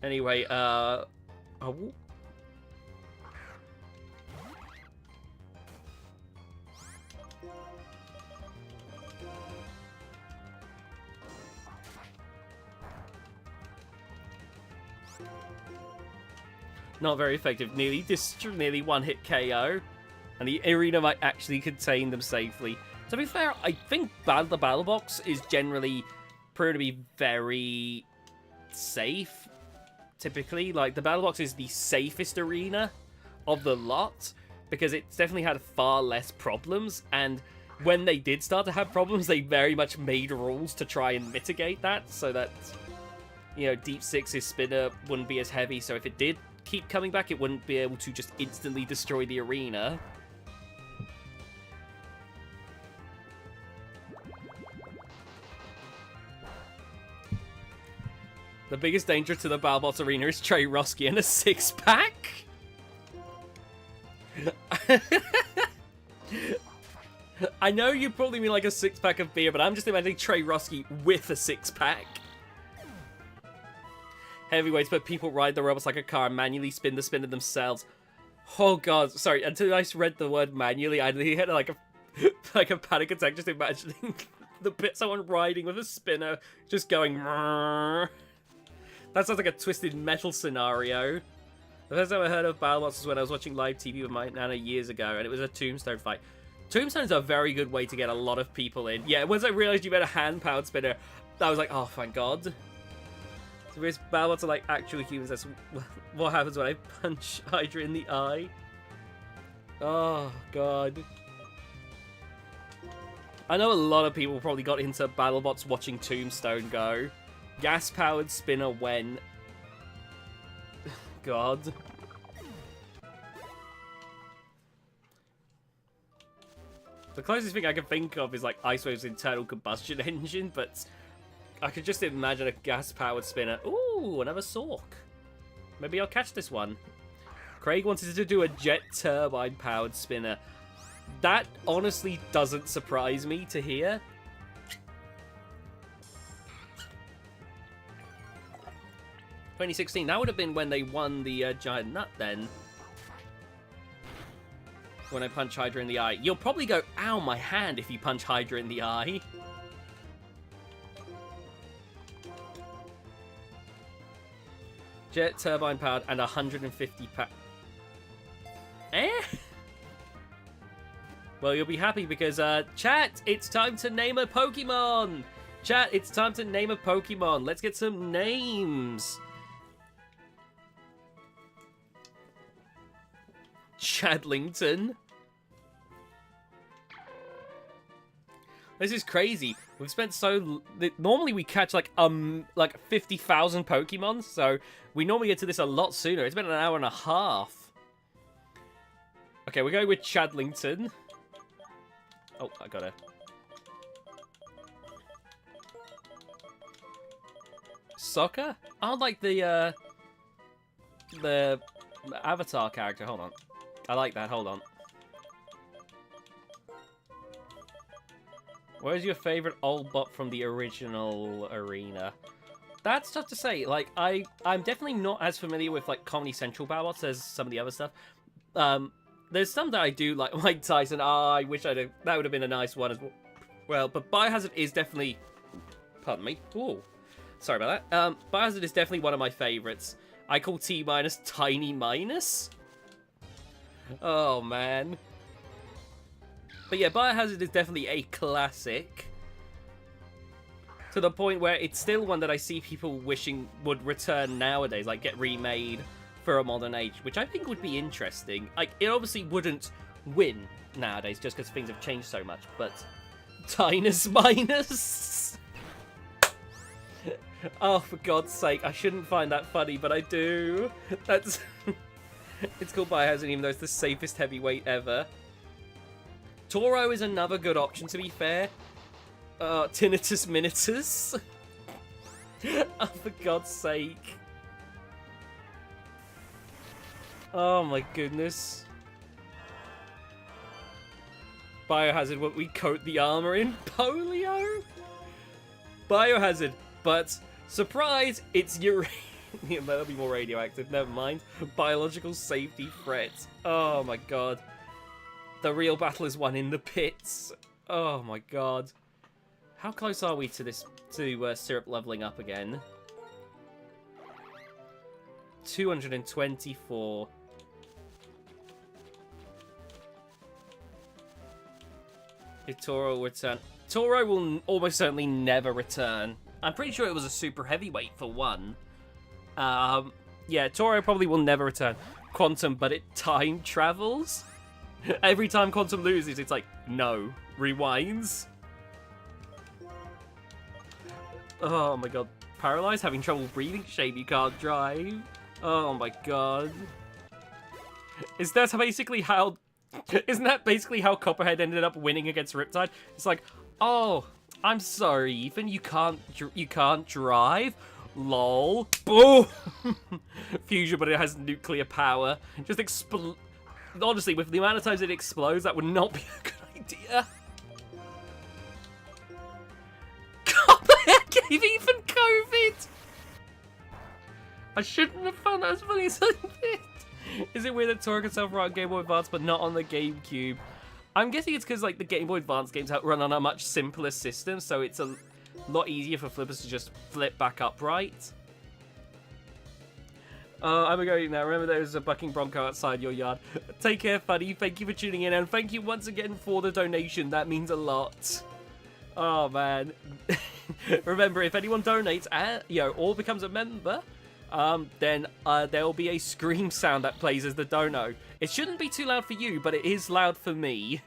Anyway, oh. Not very effective. Nearly one-hit KO. And the arena might actually contain them safely. To be fair, I think the Battle Box is generally proven to be very safe. Typically, like, the Battle Box is the safest arena of the lot. Because it's definitely had far less problems. And when they did start to have problems, they very much made rules to try and mitigate that. So that, you know, Deep Six's spinner wouldn't be as heavy. So if it did keep coming back, it wouldn't be able to just instantly destroy the arena. The biggest danger to the Balbots arena is Trey Roski and a six-pack. I know you probably mean like a six-pack of beer, but I'm just imagining Trey Roski with a six-pack. Heavyweights, but people ride the robots like a car and manually spin the spinner themselves. Oh god, sorry, until I read the word manually, I had like a panic attack just imagining the bit someone riding with a spinner just going. That sounds like a Twisted Metal scenario. The first time I heard of Battlebots was when I was watching live TV with my nana years ago, and it was a Tombstone fight. Tombstone's a very good way to get a lot of people in. Yeah, once I realized you meant a hand-powered spinner, I was like, oh, thank god. So these Battlebots are like actual humans. That's what happens when I punch Hydra in the eye. Oh, god. I know a lot of people probably got into Battlebots watching Tombstone go. Gas-powered spinner when... God. The closest thing I can think of is like Icewave's internal combustion engine, but I could just imagine a gas-powered spinner. Ooh, another Sork. Maybe I'll catch this one. Craig wanted to do a jet turbine-powered spinner. That honestly doesn't surprise me to hear. 2016, that would have been when they won the Giant Nut then. When I punch Hydra in the eye. You'll probably go, ow, my hand, if you punch Hydra in the eye. Jet turbine powered and 150 pack. Eh? Well, you'll be happy because, chat, it's time to name a Pokemon! Chat, it's time to name a Pokemon. Let's get some names. Chadlington. This is crazy. We've spent so... Normally we catch like 50,000 Pokemon, so we normally get to this a lot sooner. It's been an hour and a half. Okay, we're going with Chadlington. Oh, I got it. Soccer? I like the Avatar character. Hold on. I like that. Hold on. Where's your favorite old bot from the original arena? That's tough to say. Like, I'm definitely not as familiar with like Comedy Central Battlebots as some of the other stuff. There's some that I do like Tyson. I wish that would have been a nice one as well. But Biohazard is definitely. Pardon me. Ooh, sorry about that. Biohazard is definitely one of my favorites. I call T- Tiny Minus. Oh, man. But yeah, Biohazard is definitely a classic. To the point where it's still one that I see people wishing would return nowadays, like get remade for a modern age, which I think would be interesting. Like, it obviously wouldn't win nowadays just because things have changed so much, but Tinus Minus. Oh, for God's sake, I shouldn't find that funny, but I do. That's it's called Biohazard, even though it's the safest heavyweight ever. Toro is another good option, to be fair. Tinnitus Minitus. Oh, for God's sake. Oh my goodness. Biohazard, what we coat the armor in? Polio? Biohazard, but surprise, it's uranium. That'll be more radioactive, never mind. Biological safety threat. Oh my god. The real battle is won in the pits. Oh my god. How close are we to this, to syrup leveling up again? 224. If Toro will return. Toro will almost certainly never return. I'm pretty sure it was a super heavyweight for one. Yeah, Toro probably will never return. Quantum, but it time travels? Every time Quantum loses, it's like, no. Rewinds. Oh my god. Paralyzed? Having trouble breathing? Shame you can't drive. Oh my god. Is that basically how... Isn't that basically how Copperhead ended up winning against Riptide? It's like, oh, I'm sorry, Ethan, you can't drive? Lol. Boom! Fusion, but it has nuclear power. Just explode. Honestly, with the amount of times it explodes, that would not be a good idea. Copperhead gave Ethan COVID! I shouldn't have found that as funny as I did. Is it weird that Toro can self-run on Game Boy Advance but not on the GameCube? I'm guessing it's because like the Game Boy Advance games run on a much simpler system, so it's a lot easier for flippers to just flip back upright. I'm going now. Remember, there's a bucking bronco outside your yard. Take care, Funny. Thank you for tuning in, and thank you once again for the donation. That means a lot. Oh man. Remember, if anyone donates or becomes a member, then there'll be a scream sound that plays as the dono. It shouldn't be too loud for you, but it is loud for me.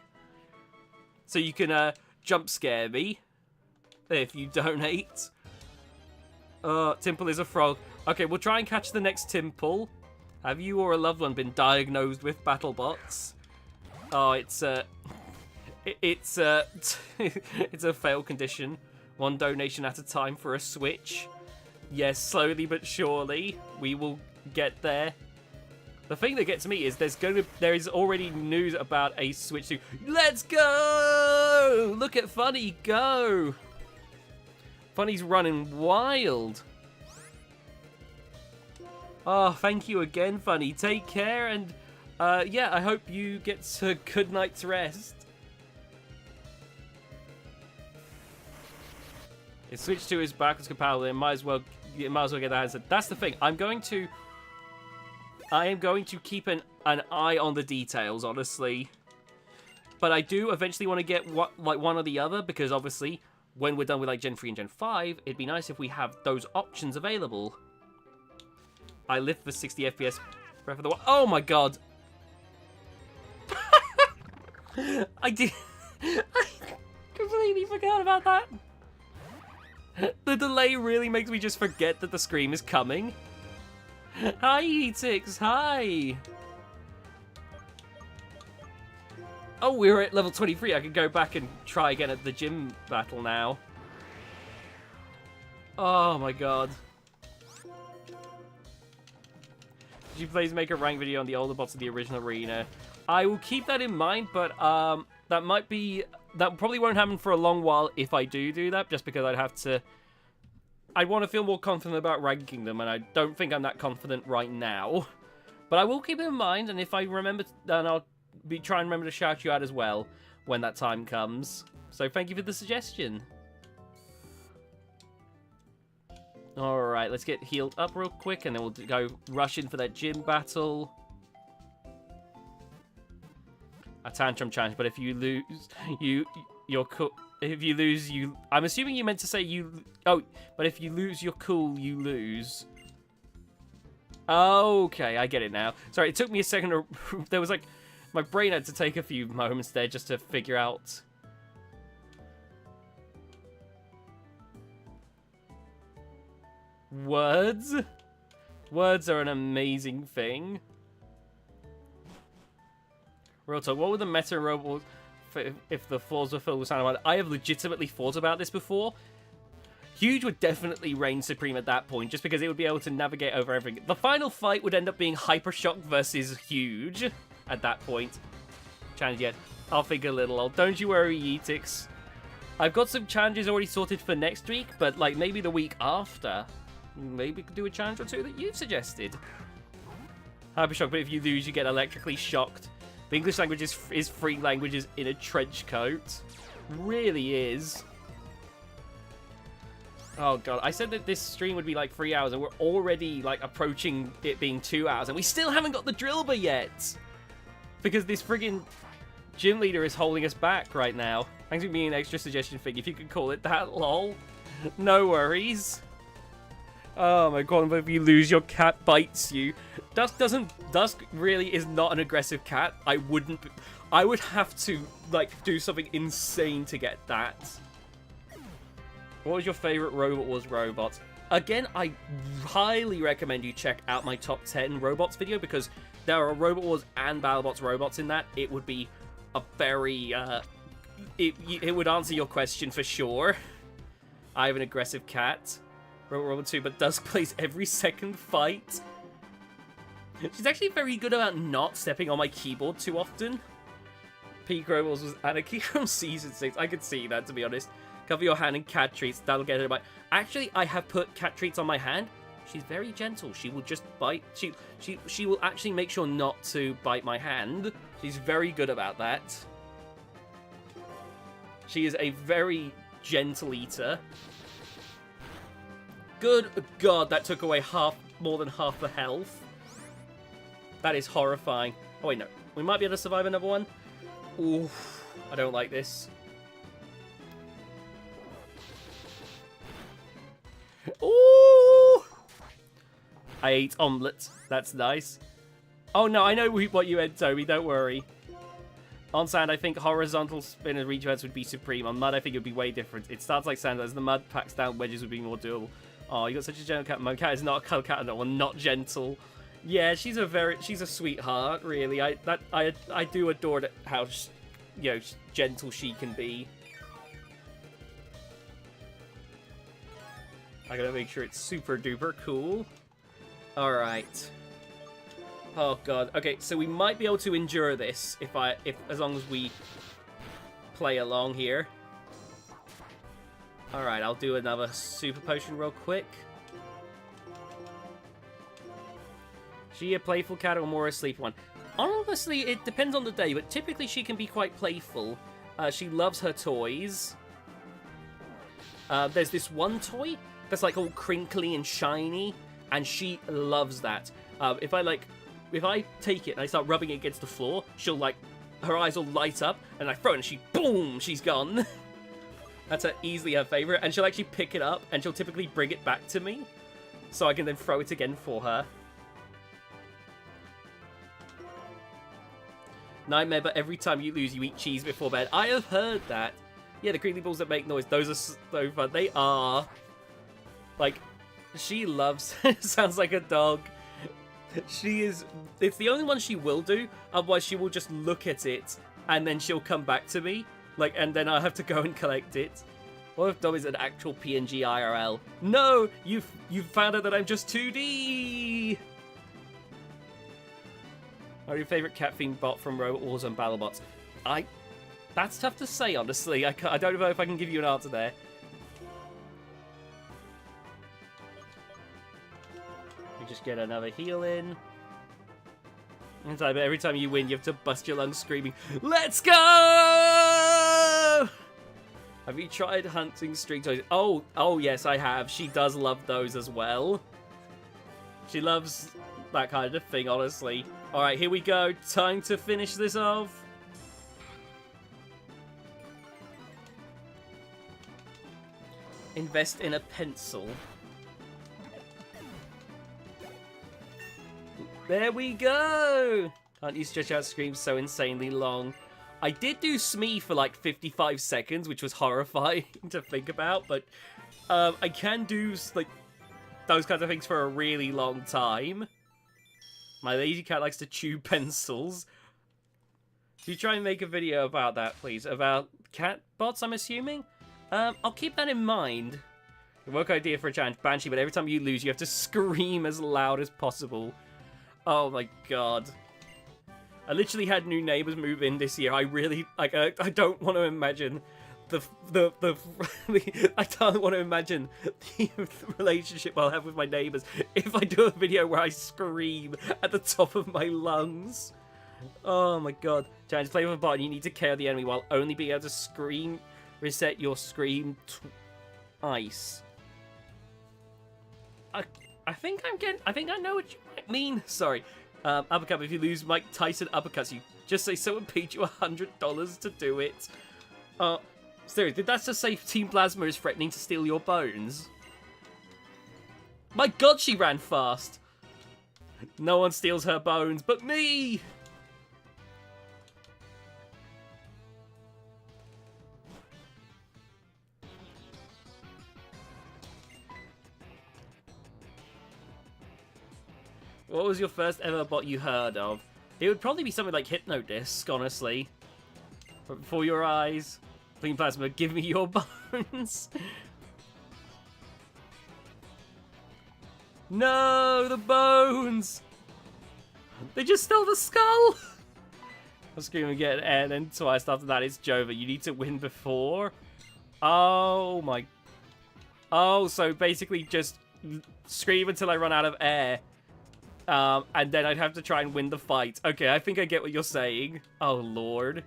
So you can jump scare me if you donate. Timple is a frog. Okay, we'll try and catch the next Timple. Have you or a loved one been diagnosed with BattleBots? Oh, it's it's a fail condition. One donation at a time for a Switch. Yes, slowly but surely, we will get there. The thing that gets me is there is already news about a Switch 2. Let's go! Look at Funny go! Funny's running wild. Oh, thank you again, Funny. Take care, and yeah, I hope you get a good night's rest. If Switch 2 is backwards compatible, it might as well get that answered. That's the thing. I am going to keep an eye on the details, honestly. But I do eventually want to get one or the other, because obviously, when we're done with like Gen 3 and Gen 5, it'd be nice if we have those options available. I live for 60 FPS. Breath of the Wild. Oh my god! I completely forgot about that. The delay really makes me just forget that the scream is coming. Hi, Etix. Hi. Oh, we're at level 23. I can go back and try again at the gym battle now. Oh my god. Could you please make a rank video on the older bots of the original arena? I will keep that in mind, but that probably won't happen for a long while if I do that, just because I'd want to feel more confident about ranking them, and I don't think I'm that confident right now. But I will keep it in mind, and if I remember, then I'll try and remember to shout you out as well when that time comes. So thank you for the suggestion. Alright, let's get healed up real quick, and then we'll go rush in for that gym battle. a tantrum challenge, but if you lose, you're cool. If you lose, you... I'm assuming you meant to say you... Oh, but if you lose your cool, you lose. Okay, I get it now. Sorry, it took me a second to... There was like... My brain had to take a few moments there just to figure out... Words? Words are an amazing thing. Real talk, what would the meta robots if the floors were filled with sound? I have legitimately thought about this before. Huge would definitely reign supreme at that point, just because it would be able to navigate over everything. The final fight would end up being Hypershock versus Huge at that point. Challenge yet. I'll think a little. Don't you worry, Yeetix. I've got some challenges already sorted for next week, but like maybe the week after. Maybe we could do a challenge or two that you've suggested. Hypershock, but if you lose, you get electrically shocked. The English language is free languages in a trench coat. Really is. Oh god, I said that this stream would be like 3 hours and we're already like approaching it being 2 hours and we still haven't got the Drilbur yet. Because this friggin' gym leader is holding us back right now. Thanks for being an extra suggestion thing, if you could call it that, lol. No worries. Oh my god, but if you lose, your cat bites you. Dusk really is not an aggressive cat. I would have to, like, do something insane to get that. What was your favorite Robot Wars robot? Again, I highly recommend you check out my top 10 robots video because there are Robot Wars and BattleBots robots in that. It would be a very, it would answer your question for sure. I have an aggressive cat. Robot 2, but Dusk plays every second fight. She's actually very good about not stepping on my keyboard too often. Peak Robots was Anarchy from Season 6. I could see that, to be honest. Cover your hand in cat treats. That'll get her to bite. Actually, I have put cat treats on my hand. She's very gentle. She will just bite. She will actually make sure not to bite my hand. She's very good about that. She is a very gentle eater. Good god, that took away more than half the health. That is horrifying. Oh wait, no. We might be able to survive another one. Oof. I don't like this. Ooh! I ate omelette. That's nice. Oh no, I know what you meant, Toby. Don't worry. On sand, I think horizontal spin and reach events would be supreme. On mud, I think it would be way different. It starts like sand. As the mud packs down, wedges would be more doable. Oh, you got such a gentle cat. My cat is not a cuddle cat at all, not gentle. Yeah, she's a sweetheart, really. I do adore how, you know, gentle she can be. I gotta make sure it's super duper cool. All right. Oh god. Okay, so we might be able to endure this if as long as we play along here. All right, I'll do another super potion real quick. She a playful cat or more a sleepy one? Honestly, it depends on the day, but typically she can be quite playful. She loves her toys. There's this one toy that's like all crinkly and shiny, and she loves that. If I take it and I start rubbing it against the floor, she'll like, her eyes will light up, and I throw it and boom, she's gone. That's easily her favorite, and she'll actually pick it up, and she'll typically bring it back to me, so I can then throw it again for her. Nightmare, but every time you lose, you eat cheese before bed. I have heard that. Yeah, the crinkly balls that make noise, those are so fun. They are. Like, she loves... sounds like a dog. She is... It's the only one she will do, otherwise she will just look at it, and then she'll come back to me. Like, and then I'll have to go and collect it. What if Dom is an actual PNG IRL? No! You've found out that I'm just 2D! What are your favourite cat-themed bot from Robot Wars and BattleBots? That's tough to say, honestly. I don't know if I can give you an answer there. You just get another heal in. But every time you win, you have to bust your lungs screaming, "Let's go!" Have you tried hunting string toys? Oh yes, I have. She does love those as well. She loves that kind of thing, honestly. Alright, here we go. Time to finish this off. Invest in a pencil. There we go! Can't you stretch out screams so insanely long? I did do Smee for like 55 seconds, which was horrifying to think about, but I can do like those kinds of things for a really long time. My lazy cat likes to chew pencils. Do you try and make a video about that, please? About cat bots, I'm assuming? I'll keep that in mind. The work idea for a challenge, Banshee, but every time you lose, you have to scream as loud as possible. Oh my god. I literally had new neighbors move in this year. I really, like, I don't want to imagine I don't want to imagine the relationship I'll have with my neighbors if I do a video where I scream at the top of my lungs. Oh my god. Challenge, play with a bot and you need to KO the enemy while only being able to scream. Reset your scream twice. I think I know what you might mean. Sorry. Uppercut, if you lose Mike Tyson uppercuts you, just say someone paid you $100 to do it. Seriously, did that just say Team Plasma is threatening to steal your bones? My god, she ran fast. No one steals her bones but me! What was your first ever bot you heard of? It would probably be something like Hypnodisc, honestly. But before your eyes. Team Plasma, give me your bones. No, the bones! They just stole the skull! I'll scream again, and then twice after that it's Jova. You need to win before? Oh my... Oh, so basically just scream until I run out of air. And then I'd have to try and win the fight. Okay, I think I get what you're saying. Oh, Lord.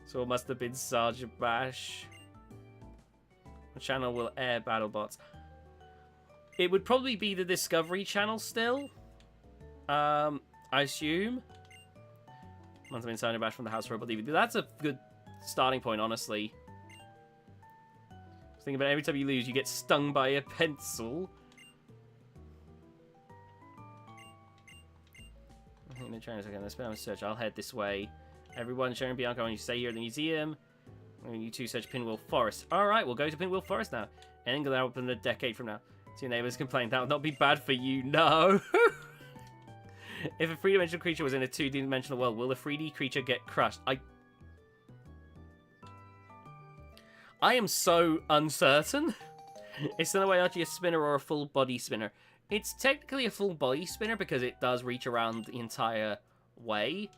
So it must have been Sergeant Bash. What channel will air BattleBots? It would probably be the Discovery channel still. I assume. Must have been Sergeant Bash from the House Robot DVD. That's a good starting point, honestly. Think about it, every time you lose, you get stung by a pencil. I think they're trying to let's put on a search. I'll head this way. Everyone, Sharon Bianca, when you stay here at the museum. When you two search Pinwheel Forest. Alright, we'll go to Pinwheel Forest now. And go open a decade from now. So your neighbors complain that would not be bad for you. No! If a three-dimensional creature was in a two-dimensional world, will the 3D creature get crushed? I am so uncertain. It's in a way actually a spinner or a full body spinner. It's technically a full body spinner because it does reach around the entire way.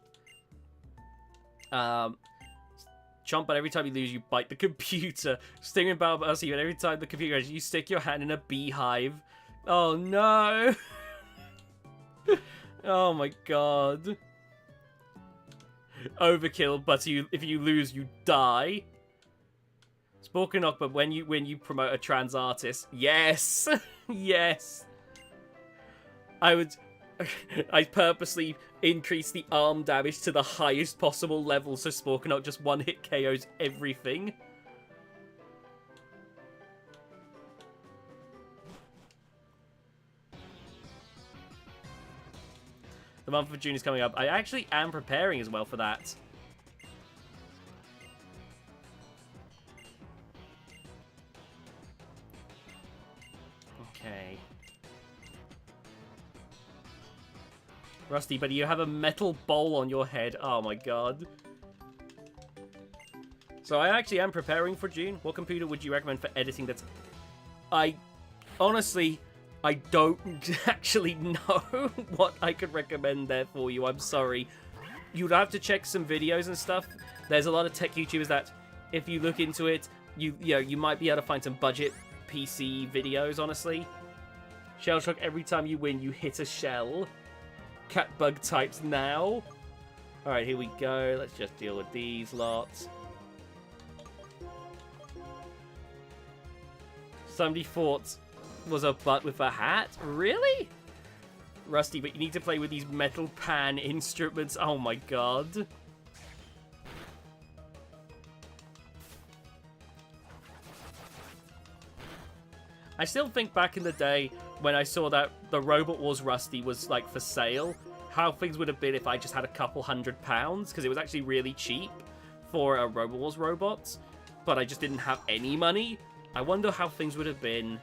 Chomp, but every time you lose, you bite the computer. Sting and Balbasi, but every time the computer goes, you stick your hand in a beehive. Oh no! Oh my god. Overkill, but if you lose, you die. Sporkanock, but when you win, you promote a trans artist. Yes! Yes! I purposely increase the arm damage to the highest possible level so Sporkanock just one-hit KOs everything. The month of June is coming up. I actually am preparing as well for that. Okay. Rusty, but you have a metal bowl on your head. Oh my god. So I actually am preparing for June. What computer would you recommend for editing that's... Honestly, I don't actually know what I could recommend there for you. I'm sorry. You'd have to check some videos and stuff. There's a lot of tech YouTubers that, if you look into it, you might be able to find some budget PC videos, honestly. Shell shock, every time you win, you hit a shell. Cat bug types now. Alright, here we go. Let's just deal with these lots. Somebody thought was a butt with a hat? Really? Rusty, but you need to play with these metal pan instruments. Oh my god. I still think back in the day when I saw that the Robot Wars Rusty was, like, for sale, how things would have been if I just had a couple £100, because it was actually really cheap for a Robot Wars robot, but I just didn't have any money. I wonder how things would have been.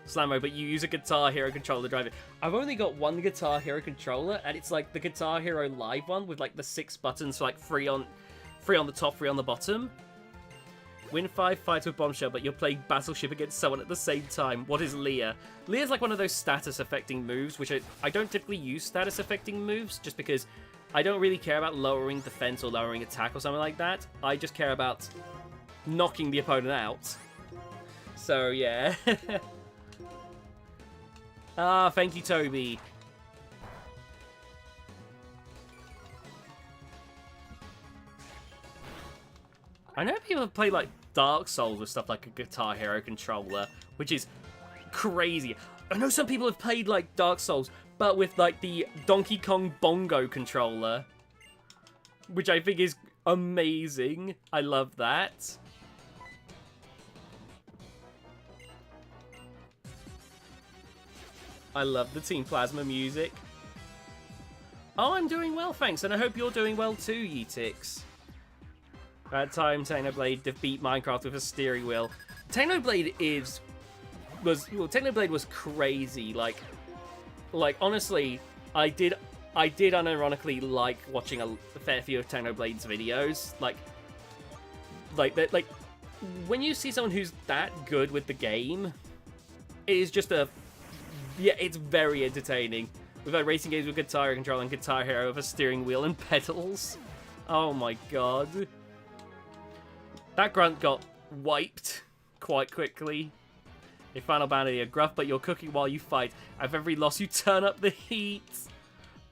Slammo, but you use a Guitar Hero controller to drive it. I've only got one Guitar Hero controller, and it's like the Guitar Hero Live one with like the 6 buttons, so like three on the top, 3 on the bottom. Win 5 fights with Bombshell, but you're playing Battleship against someone at the same time. What is Leah? Leah's like one of those status-affecting moves, which I don't typically use status-affecting moves, just because I don't really care about lowering defense or lowering attack or something like that. I just care about knocking the opponent out. So, yeah. Ah, thank you, Toby. I know people have played, like, Dark Souls with stuff like a Guitar Hero controller, which is crazy. I know some people have played, like, Dark Souls, but with, like, the Donkey Kong Bongo controller, which I think is amazing. I love that. I love the Team Plasma music. Oh, I'm doing well, thanks, and I hope you're doing well too, Yeetix. That time, Technoblade defeat Minecraft with a steering wheel. Technoblade Technoblade was crazy. Like honestly, I did unironically like watching a fair few of Technoblade's videos. Like when you see someone who's that good with the game, it is just it's very entertaining. We've had racing games with Guitar Hero control and Guitar Hero with a steering wheel and pedals. Oh my god. That grunt got wiped quite quickly. A final bounty, a gruff, but you're cooking while you fight. At every loss, you turn up the heat.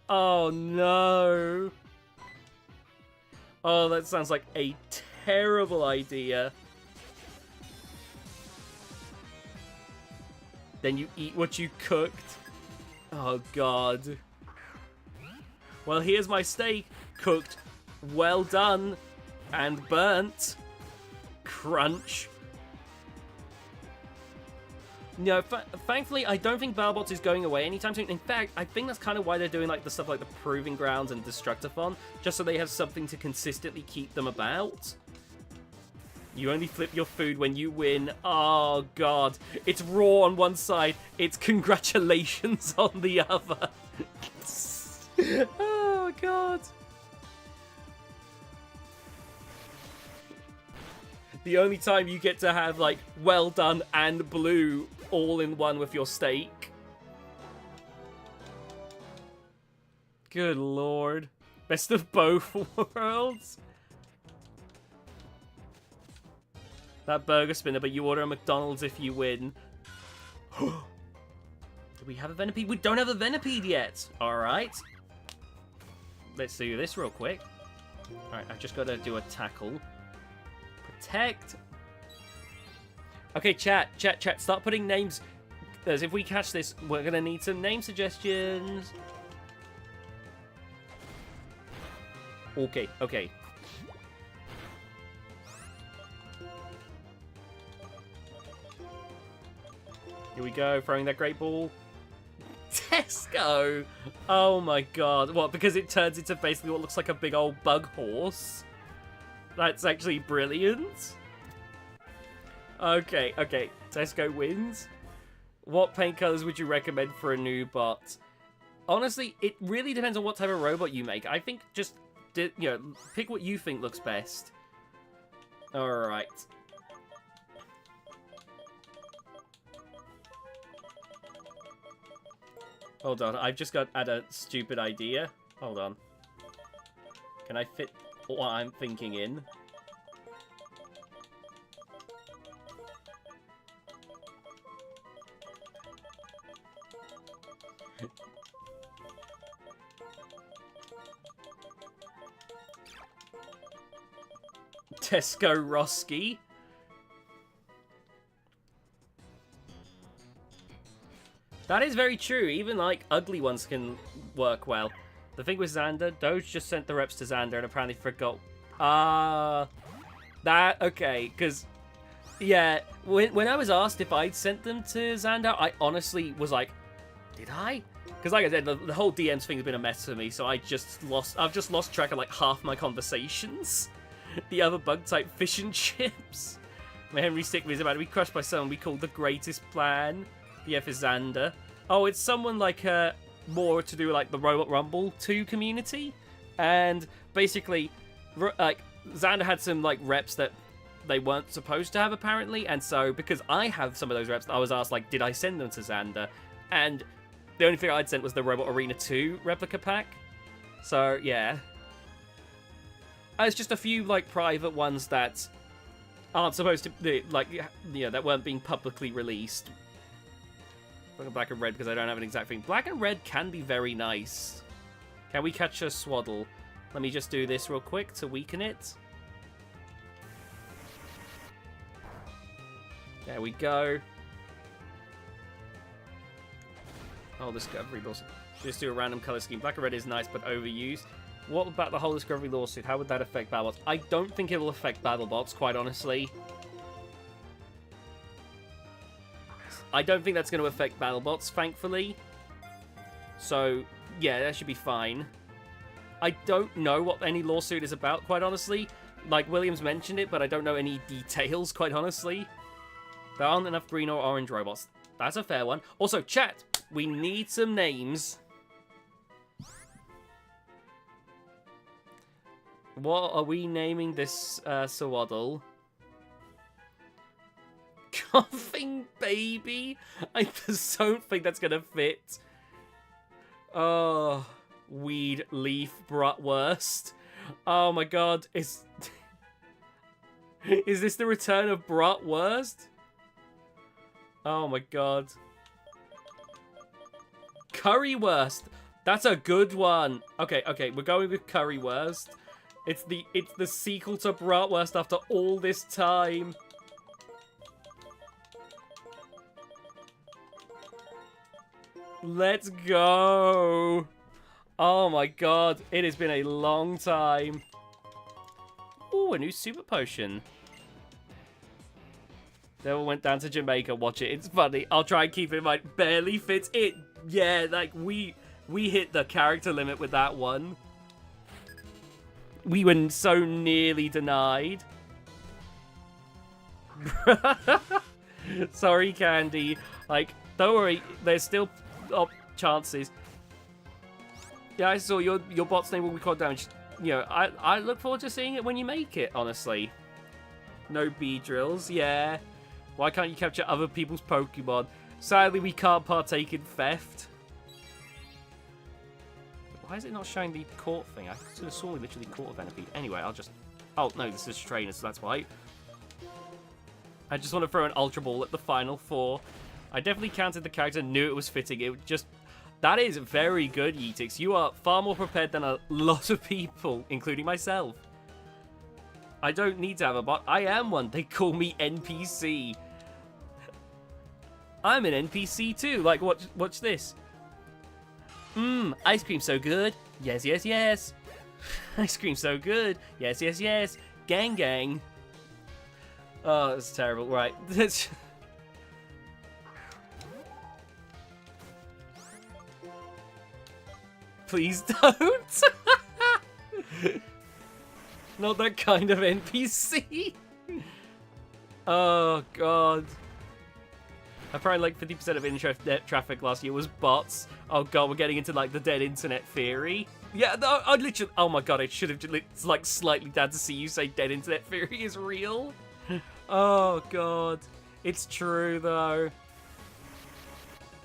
Oh no. Oh, that sounds like a terrible idea. Then you eat what you cooked. Oh god. Well, here's my steak. Cooked, well done, and burnt. Crunch. No, thankfully, I don't think BattleBots is going away anytime soon. In fact, I think that's kind of why they're doing like the stuff like the Proving Grounds and Destructathon, just so they have something to consistently keep them about. You only flip your food when you win. Oh, God. It's raw on one side. It's congratulations on the other. Oh, God. The only time you get to have, like, well done and blue all in one with your steak. Good lord. Best of both worlds. That burger spinner, but you order a McDonald's if you win. Do we have a Venipede? We don't have a Venipede yet. Alright. Let's do this real quick. Alright, I've just got to do a tackle. Protect. Okay, chat. Start putting names. As if we catch this, we're going to need some name suggestions. Okay. Here we go, throwing that great ball. Tesco! Oh my god. What, because it turns into basically what looks like a big old bug horse? That's actually brilliant. Okay. Tesco wins. What paint colors would you recommend for a new bot? Honestly, it really depends on what type of robot you make. I think just, pick what you think looks best. Alright. Hold on, I've just had a stupid idea. Hold on. Can I fit what I'm thinking in? Tesco Roski. That is very true. Even, like, ugly ones can work well. The thing with Xander, Doge just sent the reps to Xander and apparently forgot. Okay, because Yeah, when I was asked if I'd sent them to Xander, I honestly was like, did I? Because like I said, the whole DMs thing has been a mess for me, so I've just lost track of like half my conversations. The other bug type fish and chips. My Henry Stickman is about to be crushed by someone we call the greatest plan. The F is Xander. Oh, it's someone like more to do with like the Robot Rumble 2 community. And basically, like Xander had some like reps that they weren't supposed to have apparently, and so because I have some of those reps, I was asked like, did I send them to Xander? And the only thing I'd sent was the Robot Arena 2 replica pack. So yeah, it's just a few like private ones that aren't supposed to be like, you know, that weren't being publicly released. Black and red because I don't have an exact thing. Black and red can be very nice. Can we catch a swaddle? Let me just do this real quick to weaken it. There we go. Oh, Discovery Lawsuit. Just do a random color scheme. Black and red is nice, but overused. What about the whole Discovery Lawsuit? How would that affect BattleBots? I don't think it will affect BattleBots, quite honestly. I don't think that's going to affect BattleBots, thankfully. So, yeah, that should be fine. I don't know what any lawsuit is about, quite honestly. Like, Williams mentioned it, but I don't know any details, quite honestly. There aren't enough green or orange robots. That's a fair one. Also, chat, we need some names. What are we naming this Swaddle? Coughing baby? I just don't think that's gonna fit. Oh, weed leaf bratwurst. Oh my god, is this the return of bratwurst? Oh my god. Currywurst. That's a good one. Okay, we're going with currywurst. It's the sequel to bratwurst after all this time. Let's go. Oh my god, it has been a long time. Ooh, a new super potion. Devil went down to Jamaica. Watch it. It's funny. I'll try and keep it in mind. Barely fits it. Yeah, like we hit the character limit with that one. We were so nearly denied. Sorry, Candy. Like, don't worry. There's still chances. Yeah, I saw your bot's name will be called damage. You know, I look forward to seeing it when you make it, honestly. No bee drills. Yeah. Why can't you capture other people's Pokemon? Sadly, we can't partake in theft. Why is it not showing the court thing? I could have sworn we literally caught a Venipede. Anyway, I'll just... Oh, no, this is trainer, so that's why. I just want to throw an Ultra Ball at the final four. I definitely counted the character, knew it was fitting. It just... That is very good, Yeetix. You are far more prepared than a lot of people, including myself. I don't need to have a bot. I am one. They call me NPC. I'm an NPC too. Like, watch this. Ice cream so good. Yes, yes, yes. Ice cream so good. Yes, yes, yes. Gang, gang. Oh, that's terrible. Right. Please don't. Not that kind of NPC. Oh, God. Apparently, like 50% of internet traffic last year was bots. Oh god, we're getting into like the dead internet theory. Yeah, no, I literally. Oh my god, I should have just like slightly down to see you say dead internet theory is real. Oh god, it's true though.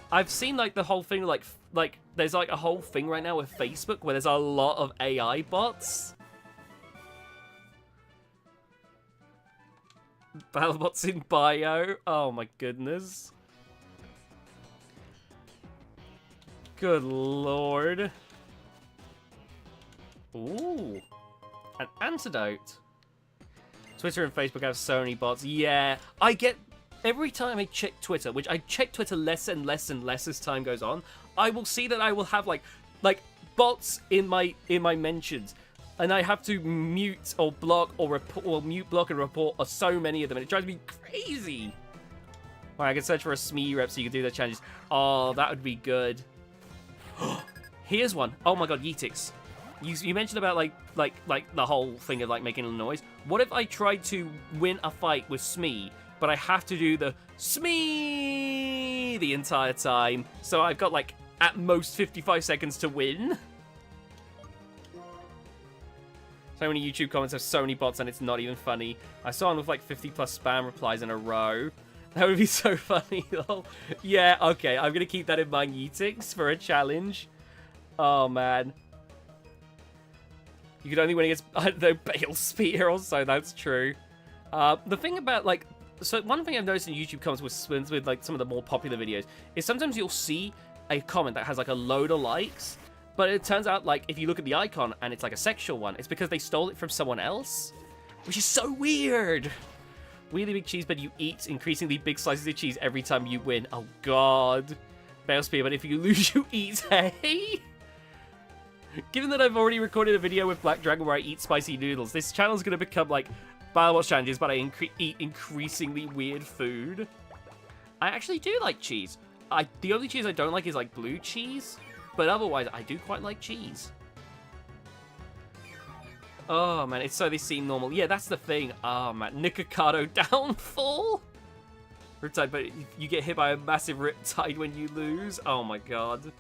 I've seen like the whole thing, like there's like a whole thing right now with Facebook where there's a lot of AI bots. BattleBots in bio. Oh my goodness. Good lord. Ooh. An antidote. Twitter and Facebook have so many bots. Yeah. I get... Every time I check Twitter, which I check Twitter less and less and less as time goes on, I will see that I will have like bots in my mentions. and I have to mute or block or report or mute, block, and report so many of them, and it drives me crazy. Alright, I can search for a SME rep so you can do the challenges. Oh, that would be good. Here's one. Oh my god, Yeetix. You mentioned about like the whole thing of like making a noise. What if I tried to win a fight with Smee, but I have to do the Smee the entire time, so I've got like at most 55 seconds to win. So many YouTube comments have so many bots and it's not even funny. I saw one with like 50 plus spam replies in a row. That would be so funny though. Yeah, okay, I'm gonna keep that in mind, Yeetix, for a challenge. Oh man. You could only win against, I don't know, Bale Spear also, that's true. The thing about, like, so one thing I've noticed in YouTube comments with like, some of the more popular videos is sometimes you'll see a comment that has, like, a load of likes, but it turns out, like, if you look at the icon and it's, like, a sexual one, it's because they stole it from someone else, which is so weird. Really big cheese, but you eat increasingly big slices of cheese every time you win. Oh, God. Bale Spear, but if you lose, you eat hay? Given that I've already recorded a video with Black Dragon where I eat spicy noodles, this channel is going to become like Battle Watch challenges, but I eat increasingly weird food. I actually do like cheese. The only cheese I don't like is like blue cheese, but otherwise I do quite like cheese. Oh man, it's so they seem normal. Yeah, that's the thing. Oh man, Nikocado downfall. Riptide, but you get hit by a massive Riptide when you lose. Oh my god.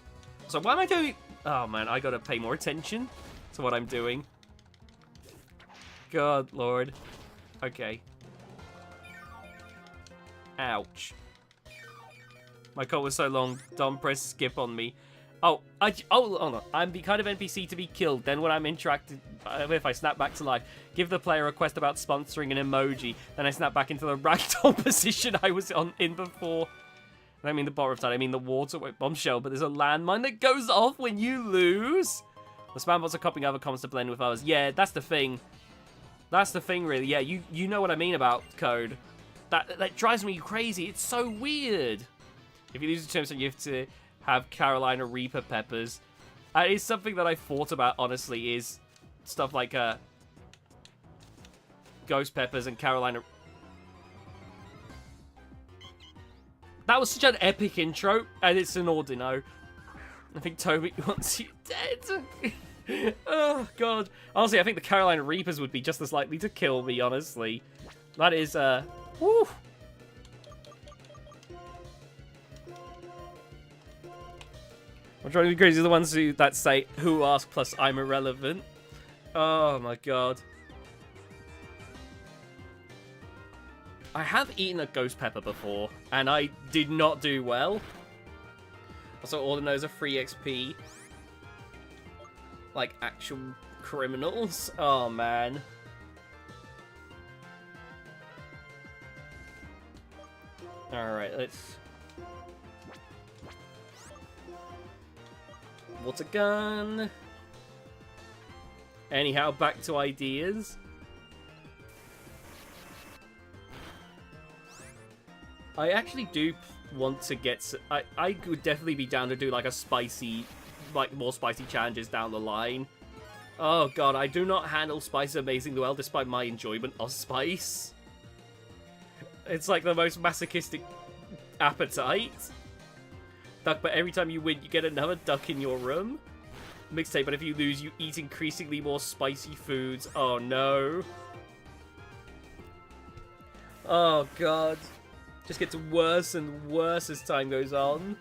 So why am I doing? Oh man, I gotta pay more attention to what I'm doing. God lord. Okay. Ouch. My call was so long, Dom pressed skip on me. Oh, hold on. I'm the kind of NPC to be killed. Then when I'm interacted, if I snap back to life, give the player a request about sponsoring an emoji. Then I snap back into the ragdoll position I was in before. I don't mean the bot riptide, I mean the waterway bombshell, but there's a landmine that goes off when you lose. The spam bots are copying other comments to blend with others. Yeah, that's the thing. That's the thing, really. Yeah, you know what I mean about code. That drives me crazy. It's so weird. If you lose the terms, you have to have Carolina Reaper peppers. It's something that I thought about, honestly, is stuff like ghost peppers and Carolina. That was such an epic intro, and it's an ordino. I think Toby wants you dead. Oh, God. Honestly, I think the Carolina Reapers would be just as likely to kill me, honestly. That is, woo. I'm trying to be crazy. The ones that say, who asked plus I'm irrelevant. Oh, my God. I have eaten a ghost pepper before, and I did not do well. Also, all the knows are free XP. Like actual criminals. Oh, man. Alright, let's... Water gun. Anyhow, back to ideas. I actually do want to get... I would definitely be down to do, like, a spicy... Like, more spicy challenges down the line. Oh, God, I do not handle spice amazingly well, despite my enjoyment of spice. It's, like, the most masochistic appetite. Duck, but every time you win, you get another duck in your room. Mixtape, but if you lose, you eat increasingly more spicy foods. Oh, no. Oh, God. Just gets worse and worse as time goes on.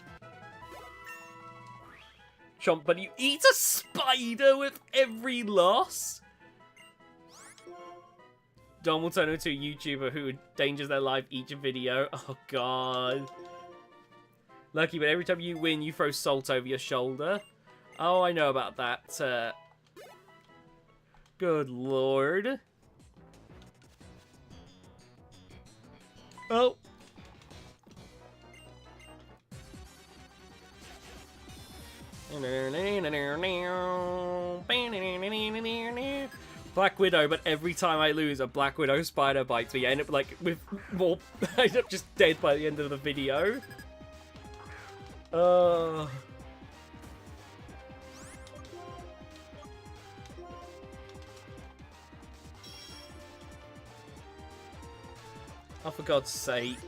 Chomp, but you eat a spider with every loss? Dom will turn into a YouTuber who endangers their life each video. Oh, God. Lucky, but every time you win, you throw salt over your shoulder. Oh, I know about that. Good lord. Oh. Black Widow, but every time I lose, a Black Widow spider bites me. I end up like with more. I end up just dead by the end of the video. Oh, for God's sake.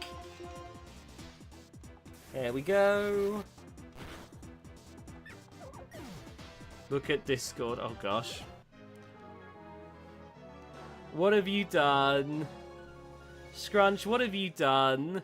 There we go. Look at Discord. Oh, gosh. What have you done? Scrunch, what have you done?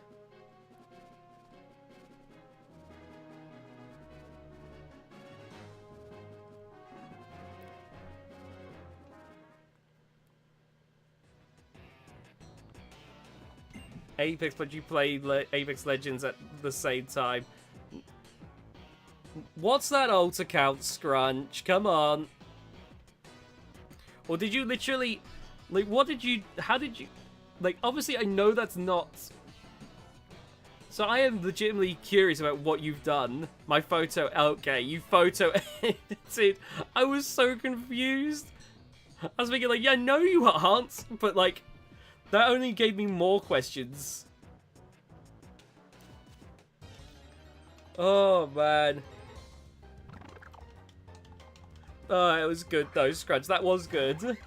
Apex, but you play Apex Legends at the same time. What's that alt account, Scrunch? Come on. Or did you literally... Like, what did you... How did you... Like, obviously, I know that's not... So I am legitimately curious about what you've done. My photo... Okay, you photo edited. I was so confused. I was thinking, like, yeah, no, you aren't. But, like, that only gave me more questions. Oh, man. Oh, it was good, though, Scrunch. That was good.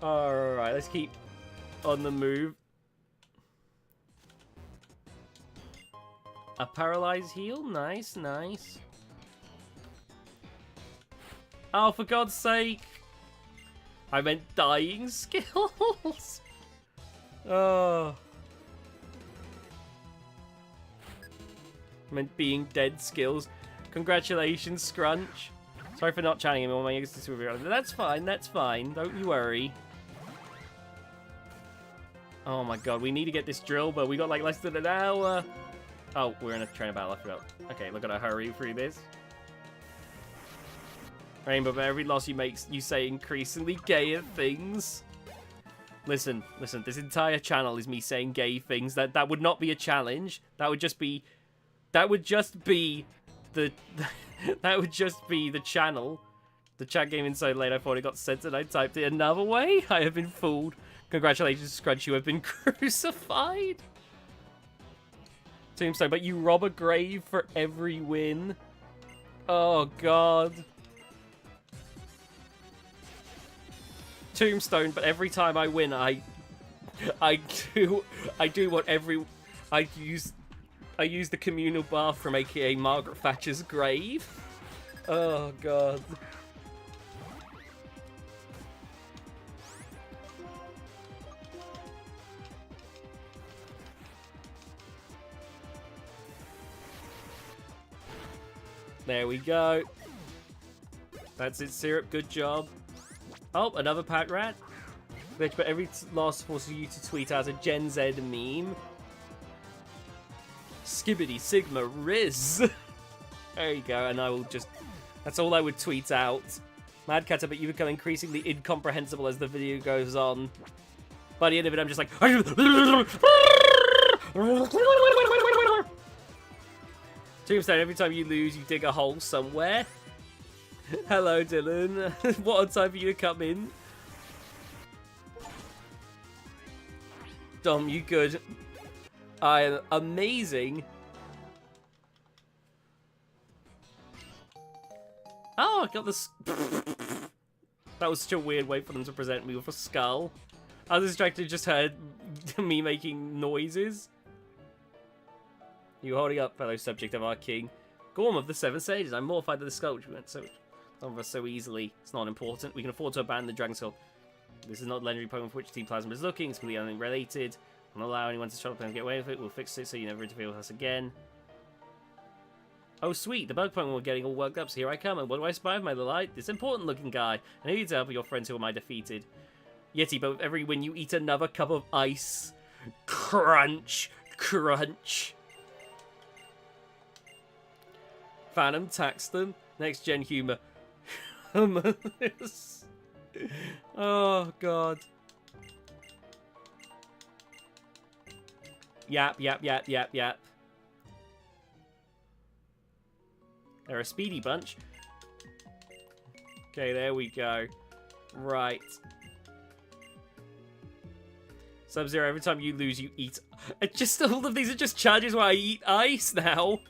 Alright, let's keep on the move. A paralyzed heal? Nice, nice. Oh, for God's sake. I meant dying skills. Oh. I meant being dead skills. Congratulations, Scrunch. Sorry for not chatting him on my existence with you. That's fine, that's fine. Don't you worry. Oh my god, we need to get this Drilbur. We got like less than an hour. Oh, we're in a train of battle, I forgot. Okay, look at our hurry through this. Rainbow, but every loss you make, you say increasingly gayer things. Listen, this entire channel is me saying gay things. That would not be a challenge. That would just be the that would just be the channel. The chat game inside late, I thought it got censored. I typed it another way. I have been fooled. Congratulations, Scrunch, you have been crucified. Tombstone, but you rob a grave for every win. Oh, God. Tombstone, but every time I win, I do what I use the communal bathroom, aka Margaret Thatcher's grave. Oh, God. There we go. That's it, Syrup. Good job. Oh, another pack rat. Glitch, but every loss forces you to tweet out a Gen Z meme. Skibbity Sigma Riz. There you go, and I will just... That's all I would tweet out. Mad Catter, but you become increasingly incomprehensible as the video goes on. By the end of it, I'm just like... Tombstone, every time you lose, you dig a hole somewhere. Hello, Dylan. What a time for you to come in. Dom, you good. I am amazing. Oh, I got this. That was such a weird way for them to present me with a skull. I was distracted, just heard me making noises. You holding up, fellow subject of our king. Gorm of the Seven Sages. I'm mortified that the skull which we went so over so easily. It's not important. We can afford to abandon the Dragon Skull. This is not the legendary Pokemon for which Team Plasma is looking. It's completely unrelated. We'll not allow anyone to shut up and get away with it. We'll fix it so you never interfere with us again. Oh, sweet. The bug Pokemon were getting all worked up, so here I come. And what do I spy with my light? This important looking guy. I need you to help your friends who am I defeated. Yeti, but with every win you eat another cup of ice. Crunch. Crunch. Phantom, Taxton, next gen humor. Oh, God. Yap. They're a speedy bunch. Okay, there we go. Right. Sub-Zero, every time you lose, you eat... Just all of these are just challenges where I eat ice now.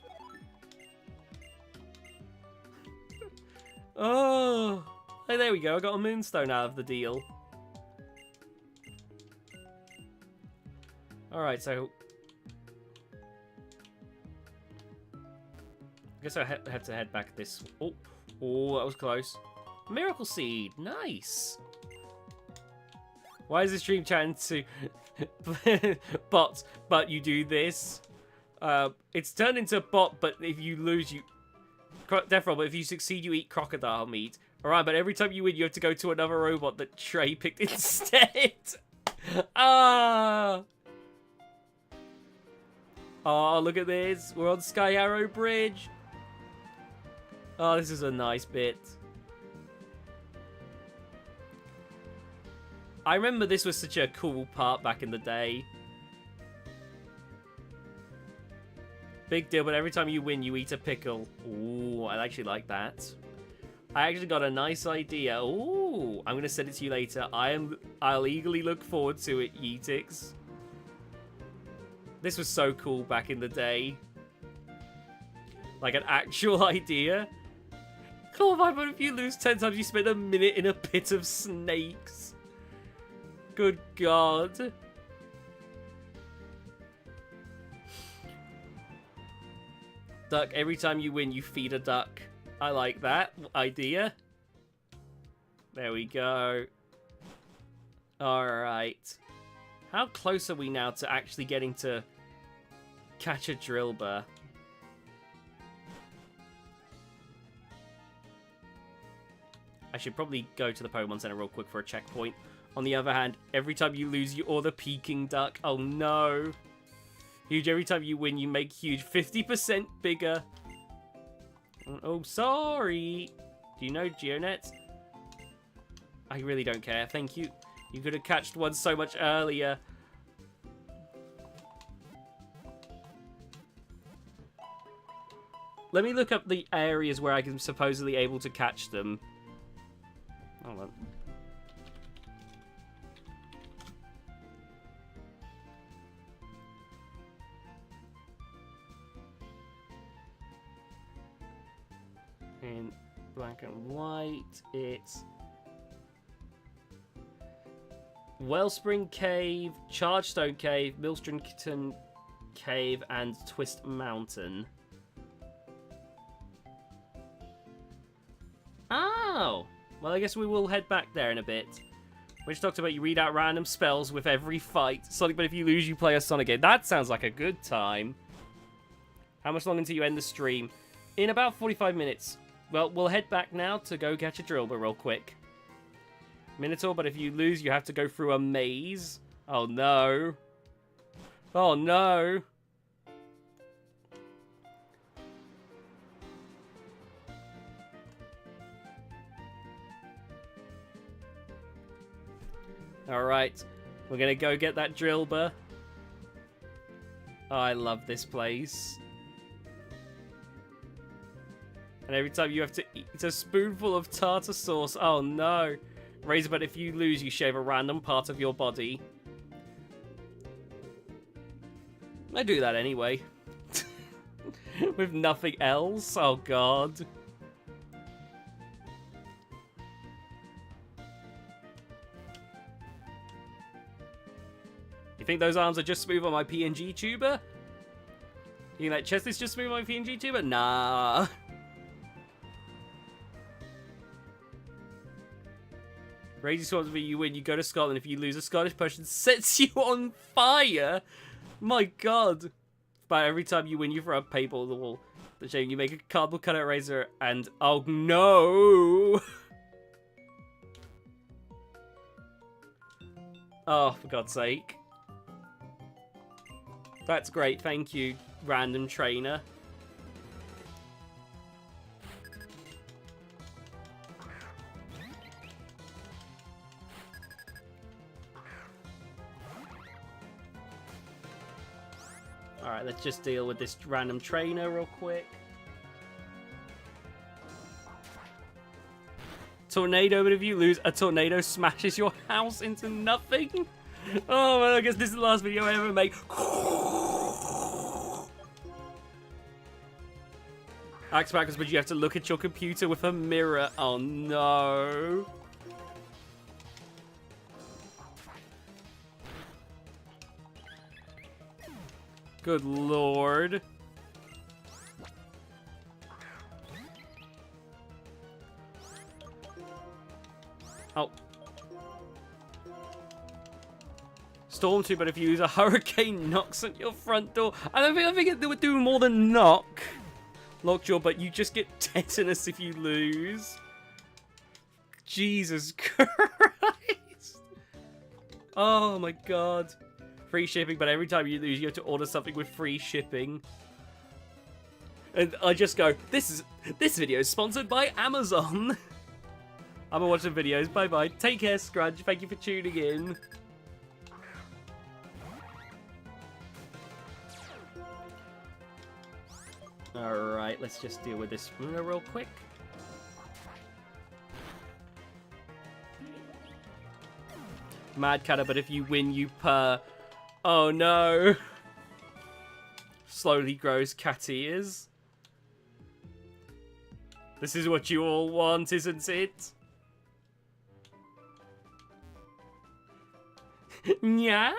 Oh, hey, there we go. I got a Moonstone out of the deal. Alright, so... I guess I have to head back this... Oh, that was close. Miracle Seed, nice. Why is the stream trying to... bot, but you do this? It's turned into a bot, but if you lose, you... Death roll, but if you succeed, you eat crocodile meat. Alright, but every time you win, you have to go to another robot that Trey picked instead. Ah! Oh, look at this. We're on Sky Arrow Bridge. Oh, this is a nice bit. I remember this was such a cool part back in the day. Big deal, but every time you win, you eat a pickle. Ooh, I actually like that. I actually got a nice idea. Ooh, I'm going to send it to you later. I'll eagerly look forward to it, Yeetix. This was so cool back in the day. Like an actual idea. Come on, but if you lose 10 times, you spend a minute in a pit of snakes. Good God. Duck, every time you win, you feed a duck. I like that idea. There we go. Alright. How close are we now to actually getting to catch a Drilbur? I should probably go to the Pokemon Center real quick for a checkpoint. On the other hand, every time you lose, you order Peking Duck. Oh no. Huge, every time you win, you make huge 50% bigger. Oh, sorry. Do you know Geonet? I really don't care. Thank you. You could have catched one so much earlier. Let me look up the areas where I can supposedly able to catch them. Hold on. In black and white, it's Wellspring Cave, Chargestone Cave, Millstrington Cave, and Twist Mountain. Oh! Well, I guess we will head back there in a bit. Which talked about you read out random spells with every fight. Sonic, but if you lose, you play a Sonic game. That sounds like a good time. How much longer until you end the stream? In about 45 minutes. Well, we'll head back now to go catch a Drilbur real quick. Minotaur, but if you lose, you have to go through a maze. Oh, no. Oh, no. Alright, we're gonna go get that Drilbur. Oh, I love this place. And every time you have to eat a spoonful of tartar sauce. Oh no. Razor, but if you lose, you shave a random part of your body. I do that anyway. With nothing else? Oh god. You think those arms are just smooth on my PNG tuber? You think that chest is just smooth on my PNG tuber? Nah. Raging Swords, if you win, you go to Scotland. If you lose, a Scottish person sets you on fire. My god. But every time you win, you throw a paintball at the wall. The shame, you make a cardboard cutout razor and... Oh no! Oh, for God's sake. That's great, thank you, random trainer. Alright, let's just deal with this random trainer real quick. Tornado, but if you lose, a tornado smashes your house into nothing. Oh, well, I guess this is the last video I ever make. Axe backwards, but you have to look at your computer with a mirror. Oh, no. Good lord. Oh. Storm 2, but if you use a hurricane knocks at your front door. I think it would do more than knock. Lockjaw, but you just get tetanus if you lose. Jesus Christ. Oh my god. Free shipping, but every time you lose, you have to order something with free shipping. And I just go, this video is sponsored by Amazon. I'm gonna watch the videos. Bye bye. Take care, Scrunch. Thank you for tuning in. Alright, let's just deal with this real quick. Mad Cutter, but if you win, you purr. Oh no. Slowly grows cat ears. This is what you all want, isn't it? Yeah.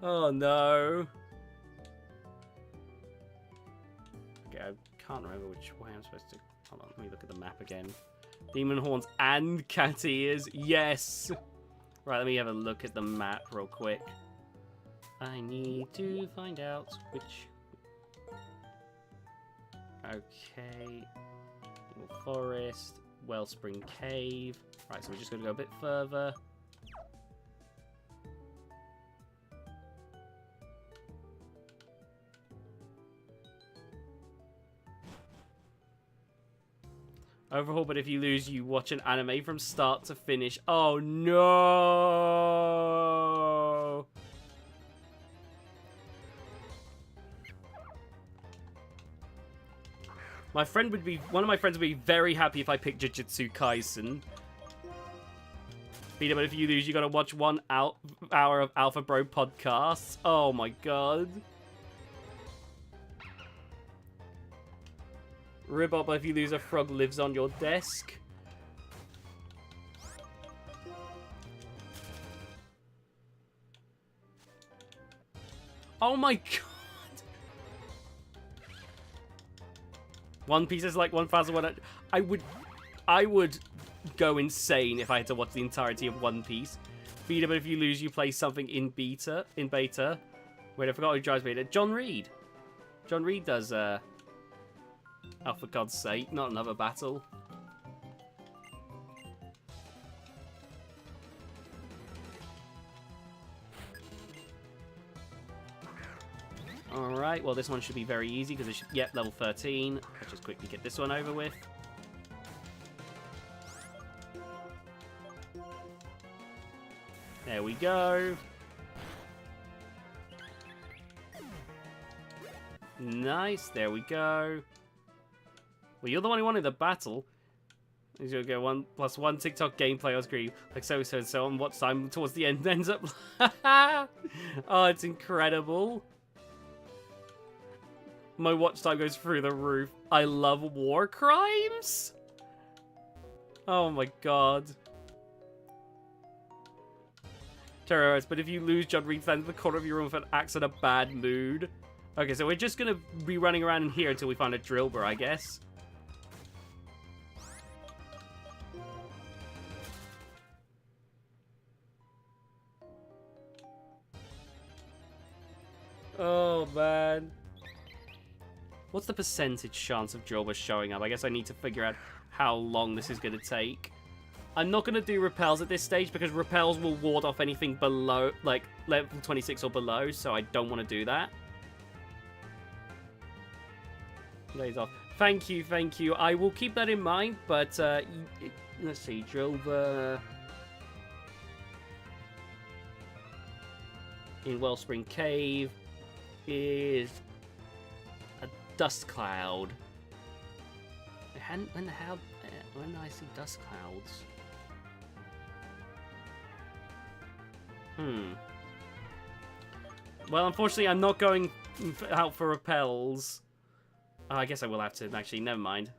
Oh no. Okay, I can't remember which way I'm supposed to. Hold on, let me look at the map again. Demon horns and cat ears. Yes. Right, let me have a look at the map real quick. I need to find out which. Okay. Forest, Wellspring Cave. Right, so we're just going to go a bit further. Overhaul, but if you lose, you watch an anime from start to finish. Oh no! One of my friends would be very happy if I picked Jujutsu Kaisen. Peter, but if you lose, you gotta watch 1 hour of Alpha Bro podcasts. Oh my god. Ribot, but if you lose, a frog lives on your desk. Oh my god. One Piece is like 1,100. I would go insane if I had to watch the entirety of One Piece. Beta, but if you lose, you play something in beta. Wait, I forgot who drives beta. John Reed. John Reed does, oh, for God's sake, not another battle. Alright, well this one should be very easy because it should, yep, level 13. Let's just quickly get this one over with. There we go. Nice, there we go. Well, you're the one who wanted the battle. You'll get 1+1 TikTok gameplay on screen. Like so on watch time towards the end ends up. Oh, it's incredible. My watch time goes through the roof. I love war crimes. Oh my god. Terrorists, but if you lose, John Reed stands in the corner of your room with an axe in a bad mood. Okay, so we're just gonna be running around in here until we find a Drilbur, I guess. Oh man. What's the percentage chance of Drilbur showing up? I guess I need to figure out how long this is going to take. I'm not going to do repels at this stage because repels will ward off anything below, like, level 26 or below, so I don't want to do that. Days off. Thank you, thank you. I will keep that in mind, but, let's see, Drilbur in Wellspring Cave is a dust cloud. When do I see dust clouds? Well, unfortunately, I'm not going out for repels. Oh, I guess I will have to. Actually, never mind.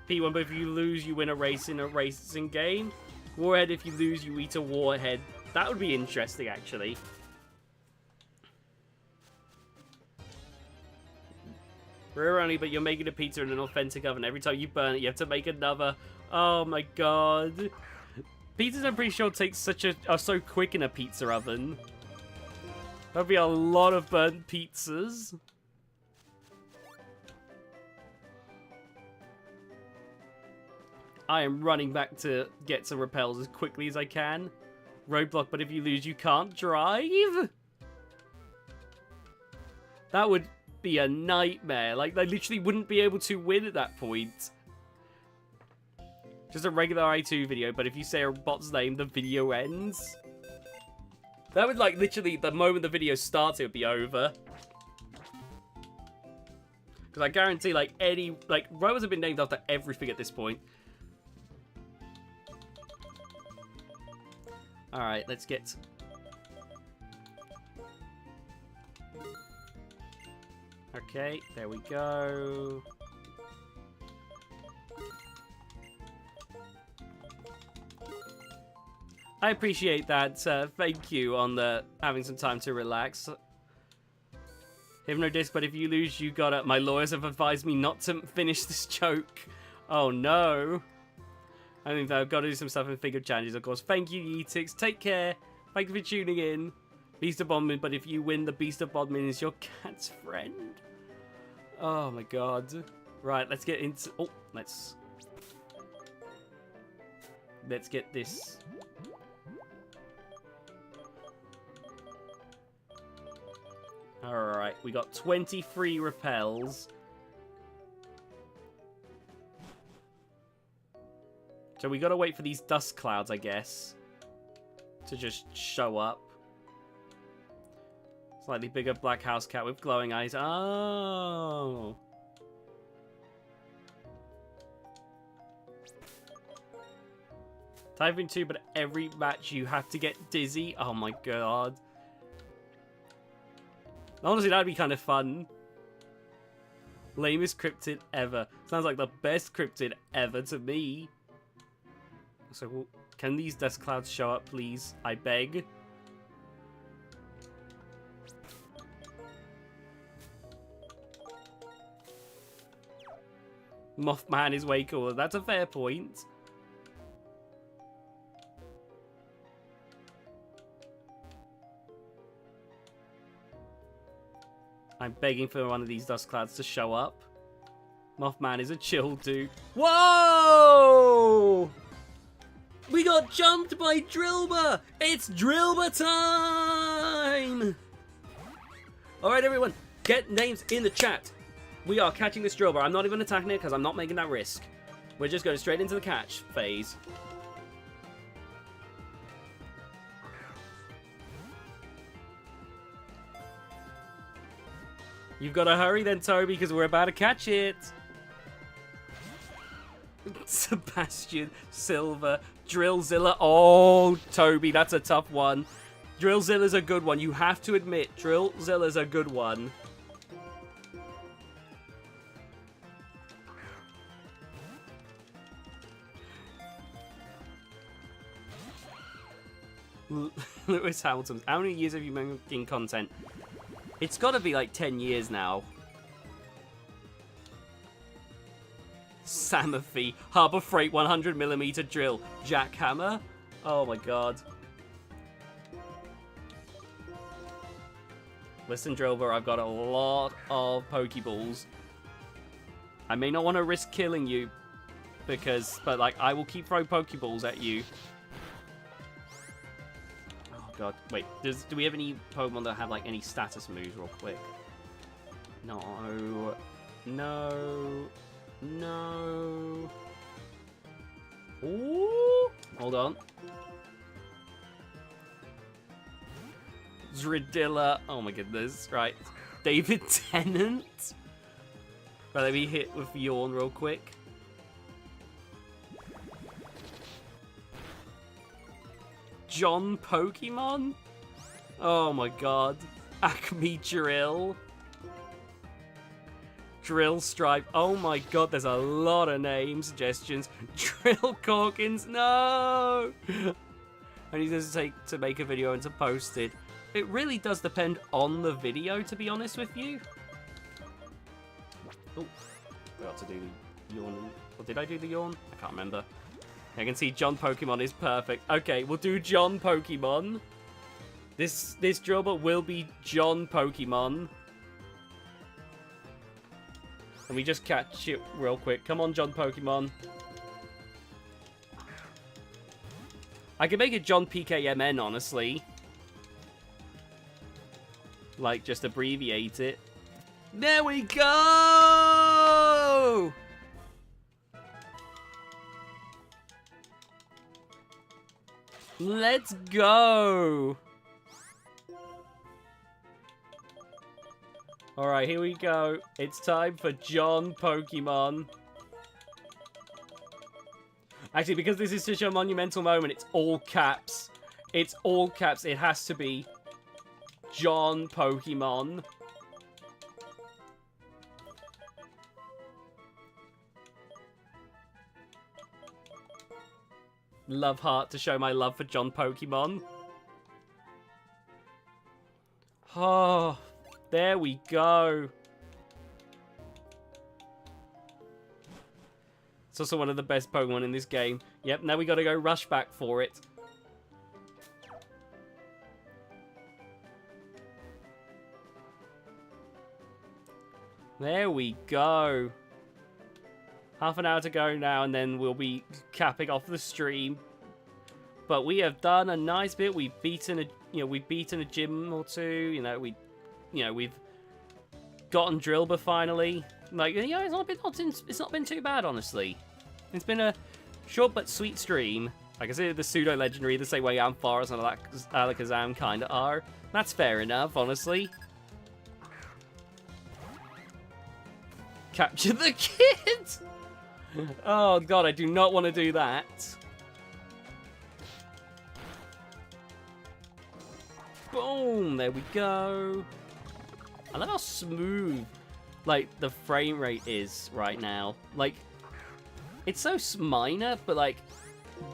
P1, but if you lose, you win a race in a racing game. Warhead, if you lose, you eat a warhead. That would be interesting, actually. Rare only, but you're making a pizza in an authentic oven. Every time you burn it, you have to make another. Oh my god. Pizzas, I'm pretty sure, are so quick in a pizza oven. That'd be a lot of burnt pizzas. I am running back to get some repels as quickly as I can. Roadblock, but if you lose, you can't drive? That would be a nightmare. Like, they literally wouldn't be able to win at that point. Just a regular i2 video, but if you say a bot's name, the video ends. That would, like, literally, the moment the video starts, it would be over. Because I guarantee, like, robots have been named after everything at this point. Alright, let's get... Okay, there we go. I appreciate that. Thank you on the having some time to relax. Hypnodisc, but if you lose, you gotta... My lawyers have advised me not to finish this joke. Oh no. I think I've got to do some stuff in figure challenges, of course. Thank you, Yetix. Take care. Thank you for tuning in. Beast of Bodmin, but if you win, the Beast of Bodmin is your cat's friend. Oh my god. Right, let's get into... Oh, let's get this... Alright, we got 23 repels. So we gotta wait for these dust clouds, I guess, to just show up. Slightly bigger black house cat with glowing eyes. Oh! Typing 2, but every match you have to get dizzy. Oh my god. Honestly, that'd be kind of fun. Lamest cryptid ever. Sounds like the best cryptid ever to me. So, can these dust clouds show up, please? I beg. Mothman is way cooler. That's a fair point. I'm begging for one of these dust clouds to show up. Mothman is a chill dude. Whoa! We got jumped by Drilbur! It's Drilbur time! Alright everyone, get names in the chat. We are catching this Drilbur. I'm not even attacking it because I'm not making that risk. We're just going straight into the catch phase. You've got to hurry then, Toby, because we're about to catch it. Sebastian, Silver, Drillzilla. Oh, Toby, that's a tough one. Drillzilla's a good one. You have to admit, Drillzilla's a good one. Lewis Hamilton, how many years have you been making content? It's got to be like 10 years now. Samothy, Harbor Freight 100mm drill, jackhammer. Oh my god. Listen, Drilbur, I've got a lot of Pokeballs. I may not want to risk killing you, but like, I will keep throwing Pokeballs at you. Oh god, wait, do we have any Pokemon that have like any status moves real quick? No, no, no. Ooh, hold on. Zridilla. Oh my goodness. Right. David Tennant. Right, let me hit with Yawn real quick. John Pokemon? Oh my god. Acme Drill. Drill Stripe. Oh my god, there's a lot of name suggestions. Drill Corkins, no! I need to make a video and to post it. It really does depend on the video, to be honest with you. Oh, forgot to do the yawn. Or did I do the yawn? I can't remember. I can see John Pokemon is perfect. Okay, we'll do John Pokemon. This Drilbur will be John Pokemon. Let me just catch it real quick. Come on, John Pokemon. I could make it John PKMN, honestly. Like, just abbreviate it. There we go! Let's go! Alright, here we go. It's time for John Pokemon. Actually, because this is such a monumental moment, it's all caps. It's all caps. It has to be John Pokemon. Love heart to show my love for John Pokemon. Oh, there we go. It's also one of the best Pokemon in this game. Yep, now we gotta go rush back for it. There we go. Half an hour to go now, and then we'll be capping off the stream. But we have done a nice bit. We've beaten a gym or two. We've gotten Drilbur finally. Like, it's not been too bad, honestly. It's been a short but sweet stream. I consider the pseudo legendary the same way Ampharos and Alakazam kind of are. That's fair enough, honestly. Capture the kid! Oh god, I do not want to do that. Boom! There we go. I love how smooth, like, the frame rate is right now. Like, it's so minor, but, like,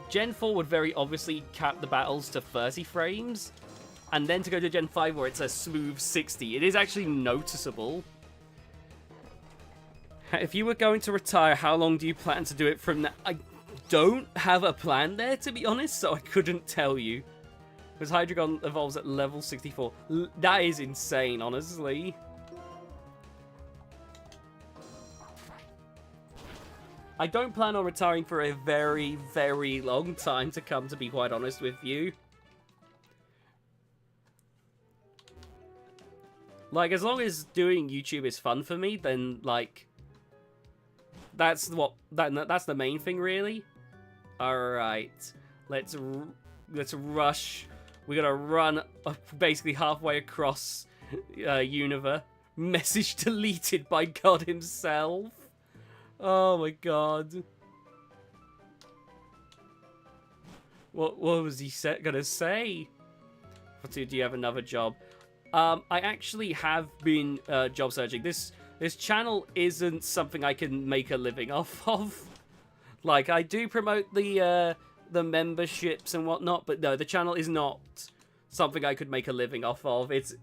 Gen 4 would very obviously cap the battles to 30 frames. And then to go to Gen 5 where it's a smooth 60. It is actually noticeable. If you were going to retire, how long do you plan to do it from now? I don't have a plan there, to be honest, so I couldn't tell you. Because Hydreigon evolves at level 64. That is insane, honestly. I don't plan on retiring for a very, very long time to come, to be quite honest with you. Like, as long as doing YouTube is fun for me, then, like, that's the main thing, really. Alright. Let's rush. We gotta run basically halfway across Unova. Message deleted by God himself. Oh my god. What was he gonna say? Do you have another job? I actually have been job searching. This channel isn't something I can make a living off of. Like, I do promote the memberships and whatnot, but no, the channel is not something I could make a living off of. It's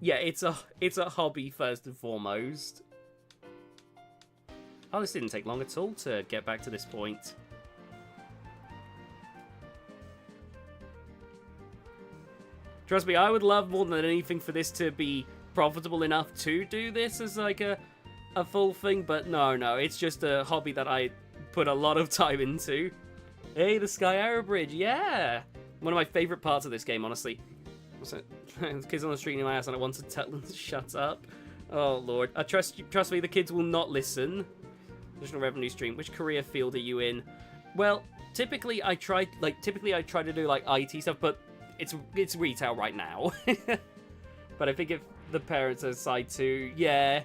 a hobby first and foremost. Oh, this didn't take long at all to get back to this point. Trust me, I would love more than anything for this to be profitable enough to do this as like a full thing, but no, it's just a hobby that I put a lot of time into. Hey, the Sky Arrow Bridge, yeah! One of my favourite parts of this game, honestly. What's it? Kids on the street in my ass and I want to tell them to shut up. Oh, Lord. Trust me, the kids will not listen. Additional revenue stream. Which career field are you in? Well, typically I try to do, like, IT stuff, but it's retail right now. But I think if the parents decide to, yeah,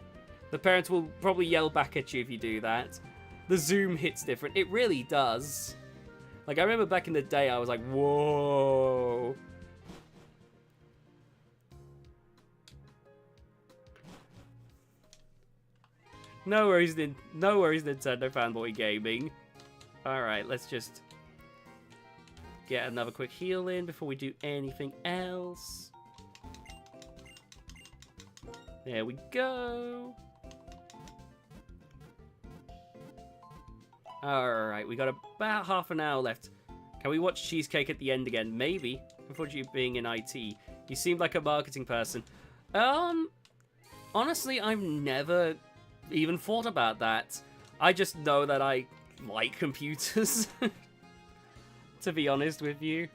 the parents will probably yell back at you if you do that. The zoom hits different. It really does. Like, I remember back in the day, I was like, whoa. No worries, no worries, Nintendo Fanboy Gaming. Alright, let's just get another quick heal in before we do anything else. There we go. Alright, we got about half an hour left. Can we watch Cheesecake at the end again? Maybe. Unfortunately, you being in IT. You seemed like a marketing person. Honestly, I've never even thought about that. I just know that I like computers. To be honest with you.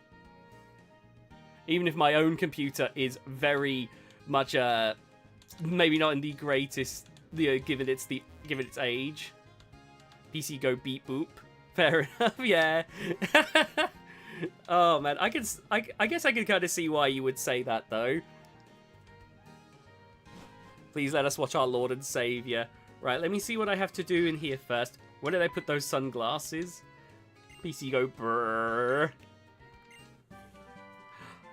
Even if my own computer is very much, maybe not in the greatest, given its age. PC go beep boop. Fair enough, yeah. Oh man, I guess I can kind of see why you would say that though. Please let us watch our Lord and Savior. Right, let me see what I have to do in here first. Where did I put those sunglasses? PC go brrr.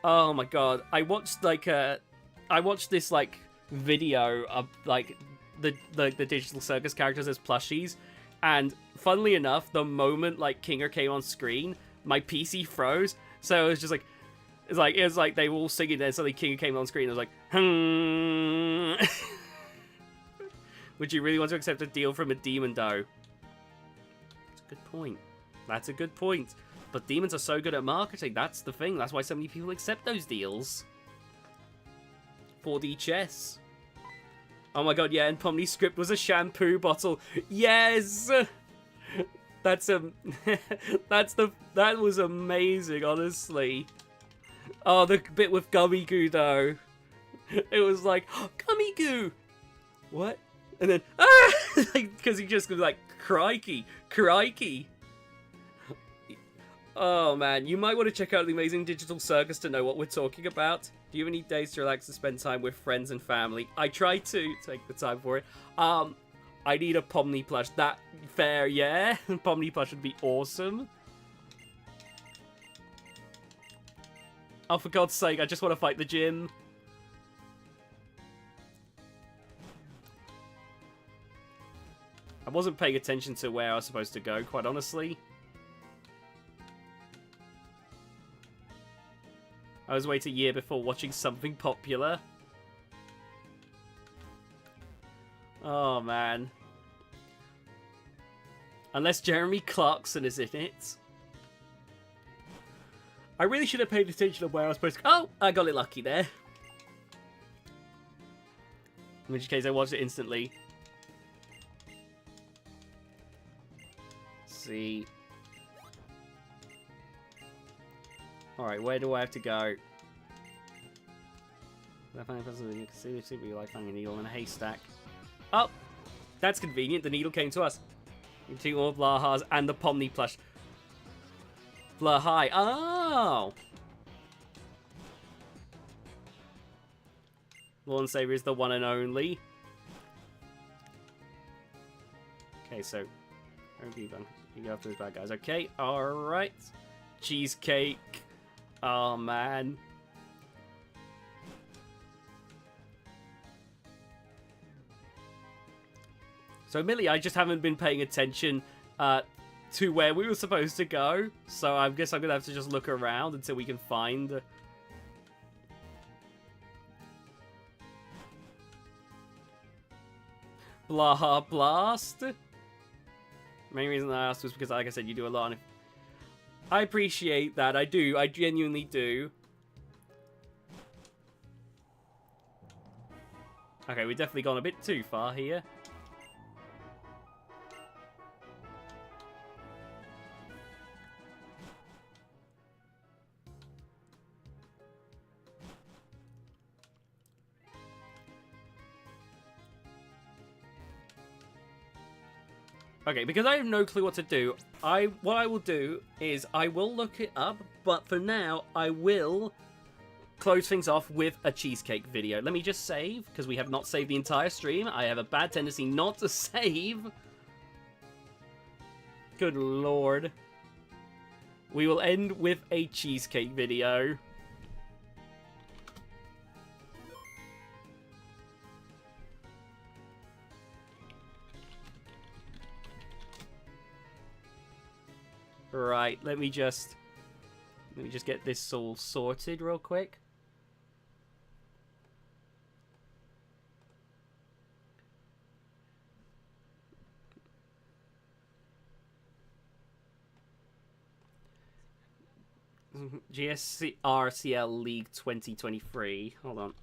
Oh my god, I watched this like video of like the Digital Circus characters as plushies, and funnily enough, the moment like Kinger came on screen, my PC froze. So it was just like it was like they were all singing there, suddenly Kinger came on screen. I was like, Would you really want to accept a deal from a demon dough? That's a good point. That's a good point. But demons are so good at marketing. That's the thing. That's why so many people accept those deals. 4D chess. Oh my god, yeah, and Pomni's script was a shampoo bottle. Yes! That was amazing, honestly. Oh, the bit with Gummy Goo, though. It was like, oh, Gummy Goo! What? And then, ah! Because he just was like, crikey, crikey. Oh man, you might want to check out the Amazing Digital Circus to know what we're talking about. Do you have any days to relax and spend time with friends and family? I try to take the time for it. I need a Pomni plush. That fair, yeah? Pomni plush would be awesome. Oh, for God's sake, I just want to fight the gym. I wasn't paying attention to where I was supposed to go, quite honestly. I was waiting a year before watching something popular. Oh, man. Unless Jeremy Clarkson is in it. I really should have paid attention to where I was supposed to go. Oh, I got it lucky there. In which case, I watched it instantly. Let's see. Alright, where do I have to go? You can see we like finding a needle in a haystack. Oh! That's convenient. The needle came to us. You can take all Blahas and the Pomni plush. Blahai. Oh! Lord and Savior is the one and only. Okay, so you go after those bad guys. Okay, alright. Cheesecake. Oh, man. So, admittedly, I just haven't been paying attention to where we were supposed to go. So, I guess I'm going to have to just look around until we can find... Blaha Blast. The main reason I asked was because, like I said, you do a lot. And I appreciate that. I do. I genuinely do. Okay, we've definitely gone a bit too far here. Okay, because I have no clue what to do, what I will do is I will look it up, but for now, I will close things off with a cheesecake video. Let me just save, because we have not saved the entire stream. I have a bad tendency not to save. Good lord. We will end with a cheesecake video. Right, let me just get this all sorted real quick. GSRCL League 2023. Hold on.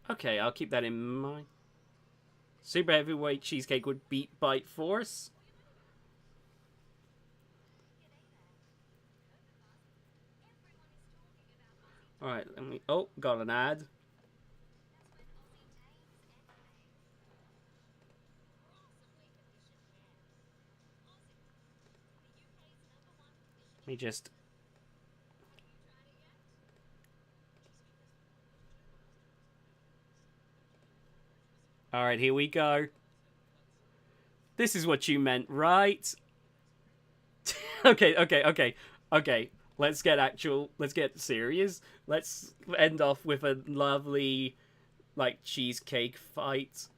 Okay, I'll keep that in mind. Super heavyweight cheesecake would beat Bite Force. Alright, let me... Oh, got an ad. Let me just... Alright, here we go. This is what you meant, right? Okay. Let's get serious. Let's end off with a lovely, like, cheesecake fight.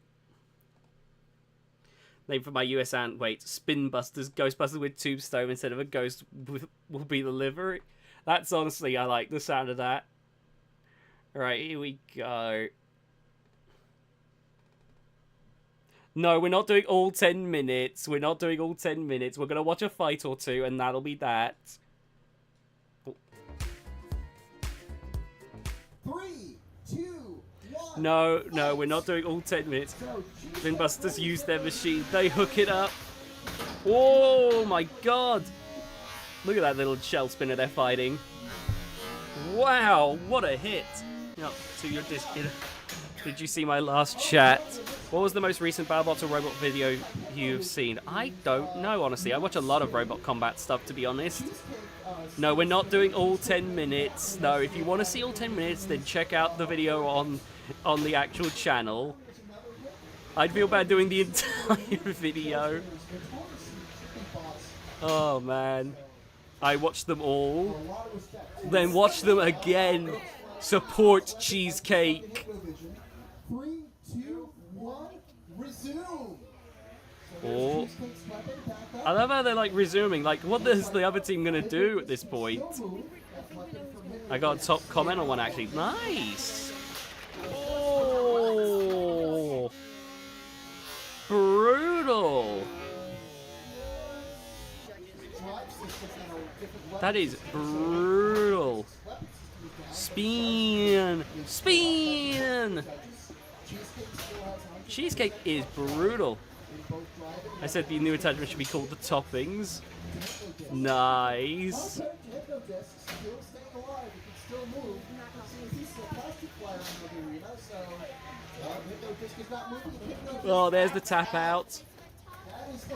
Name for my US aunt. Wait, Spinbusters, Ghostbusters with Tombstone instead of a ghost will be the liver. That's honestly, I like the sound of that. Alright, here we go. No, we're not doing all 10 minutes. We're not doing all 10 minutes. We're going to watch a fight or two, and that'll be that. Oh. 3, 2, 1. No, we're not doing all 10 minutes. Spinbusters use their machine. They hook it up. Oh my god. Look at that little shell spinner they're fighting. Wow, what a hit. No, to your disc. Did you see my last chat? What was the most recent BattleBots or robot video you've seen? I don't know, honestly. I watch a lot of robot combat stuff, to be honest. No, we're not doing all 10 minutes. No, if you want to see all 10 minutes, then check out the video on the actual channel. I'd feel bad doing the entire video. Oh, man. I watched them all. Then watch them again. Support Cheesecake. 3, 2, 1, resume. Oh. I love how they're like resuming. Like, what is the other team gonna do at this point? I got a top comment on one actually. Nice. Oh. Brutal. That is brutal. Spin. Cheesecake is brutal. I said the new attachment should be called the toppings. Nice. Oh, there's the tap out.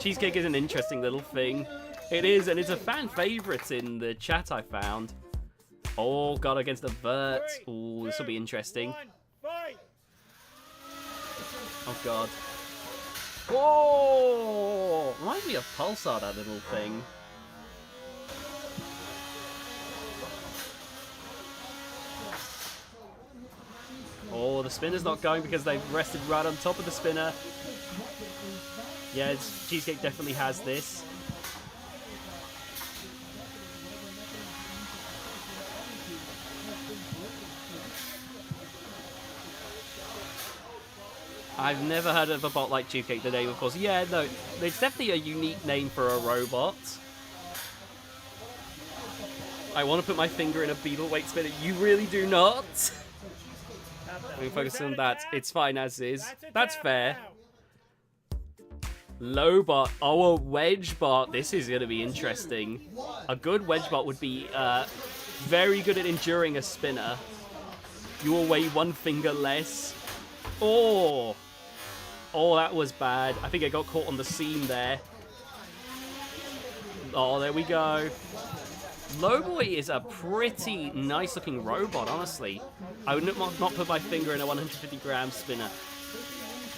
Cheesecake is an interesting little thing. It is, and it's a fan favorite in the chat I found. Oh, God, against the Vert. Oh, this will be interesting. Oh, God. Whoa! Reminds me of Pulsar, that little thing. Oh, the spinner's not going because they've rested right on top of the spinner. Yeah, Cheesecake definitely has this. I've never heard of a bot like Cheesecake, the name, of course. Yeah, no, it's definitely a unique name for a robot. I want to put my finger in a beetle weight spinner. You really do not? Let me focus on that. It's fine as is. That's fair. Low bot. Oh, a wedge bot. This is going to be interesting. A good wedge bot would be very good at enduring a spinner. You will weigh one finger less. Oh. Oh, that was bad. I think I got caught on the seam there. Oh, there we go. Lowboy is a pretty nice looking robot, honestly. I would not put my finger in a 150-gram spinner.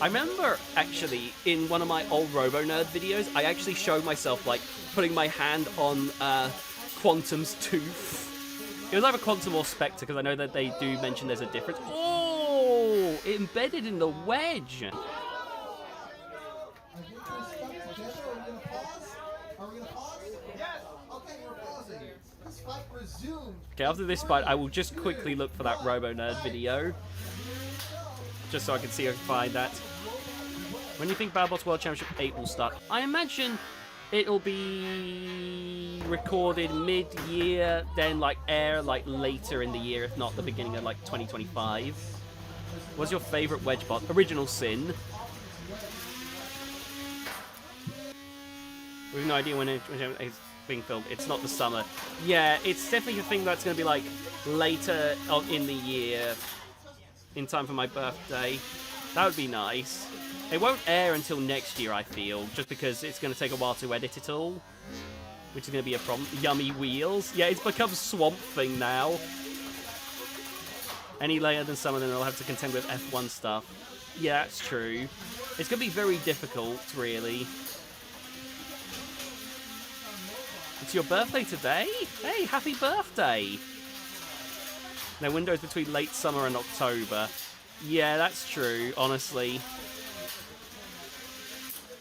I remember, actually, in one of my old Robo-Nerd videos, I actually showed myself, like, putting my hand on Quantum's tooth. It was either Quantum or Spectre, because I know that they do mention there's a difference. Oh! embedded in the wedge. I think they're stuck together. Are we gonna pause? Are we gonna pause? Yes. Okay, we're pausing. This fight resumes. Okay, after this fight, I will just quickly look for that Robo Nerd video. Just so I can see if I can find that. When do you think BattleBots World Championship 8 will start? I imagine it'll be recorded mid-year, then like air like later in the year, if not the beginning of like 2025. What's your favorite wedge bot? Original Sin. We have no idea when it's being filmed. It's not the summer. Yeah, it's definitely a thing that's going to be like later in the year, in time for my birthday. That would be nice. It won't air until next year, I feel, just because it's going to take a while to edit it all, which is going to be a problem. Yummy wheels. Yeah, it's become Swamp Thing now. Any later than some of them, they'll have to contend with F1 stuff. Yeah, that's true. It's going to be very difficult, really. It's your birthday today? Hey, happy birthday! No windows between late summer and October. Yeah, that's true, honestly.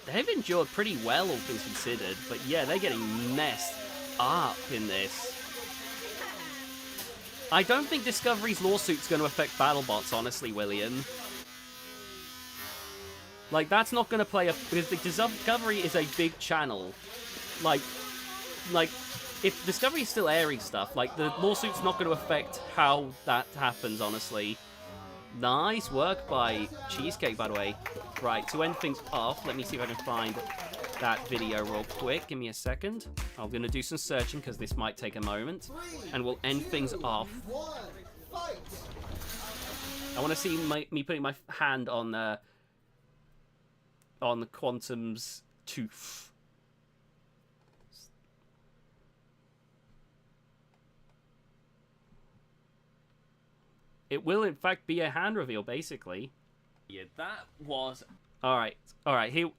They've endured pretty well, all things considered, but yeah, they're getting messed up in this. I don't think Discovery's lawsuit's going to affect BattleBots, honestly, William. Like, that's not going to play a... Because the Discovery is a big channel. Like, if Discovery is still airing stuff, like, the lawsuit's not going to affect how that happens, honestly. Nice work by Cheesecake, by the way. Right, to end things off, let me see if I can find that video real quick. Give me a second. I'm going to do some searching because this might take a moment. And we'll end things off. I want to see me putting my hand on the Quantum's tooth. It will, in fact, be a hand reveal, basically. Yeah, that was... Alright. Here,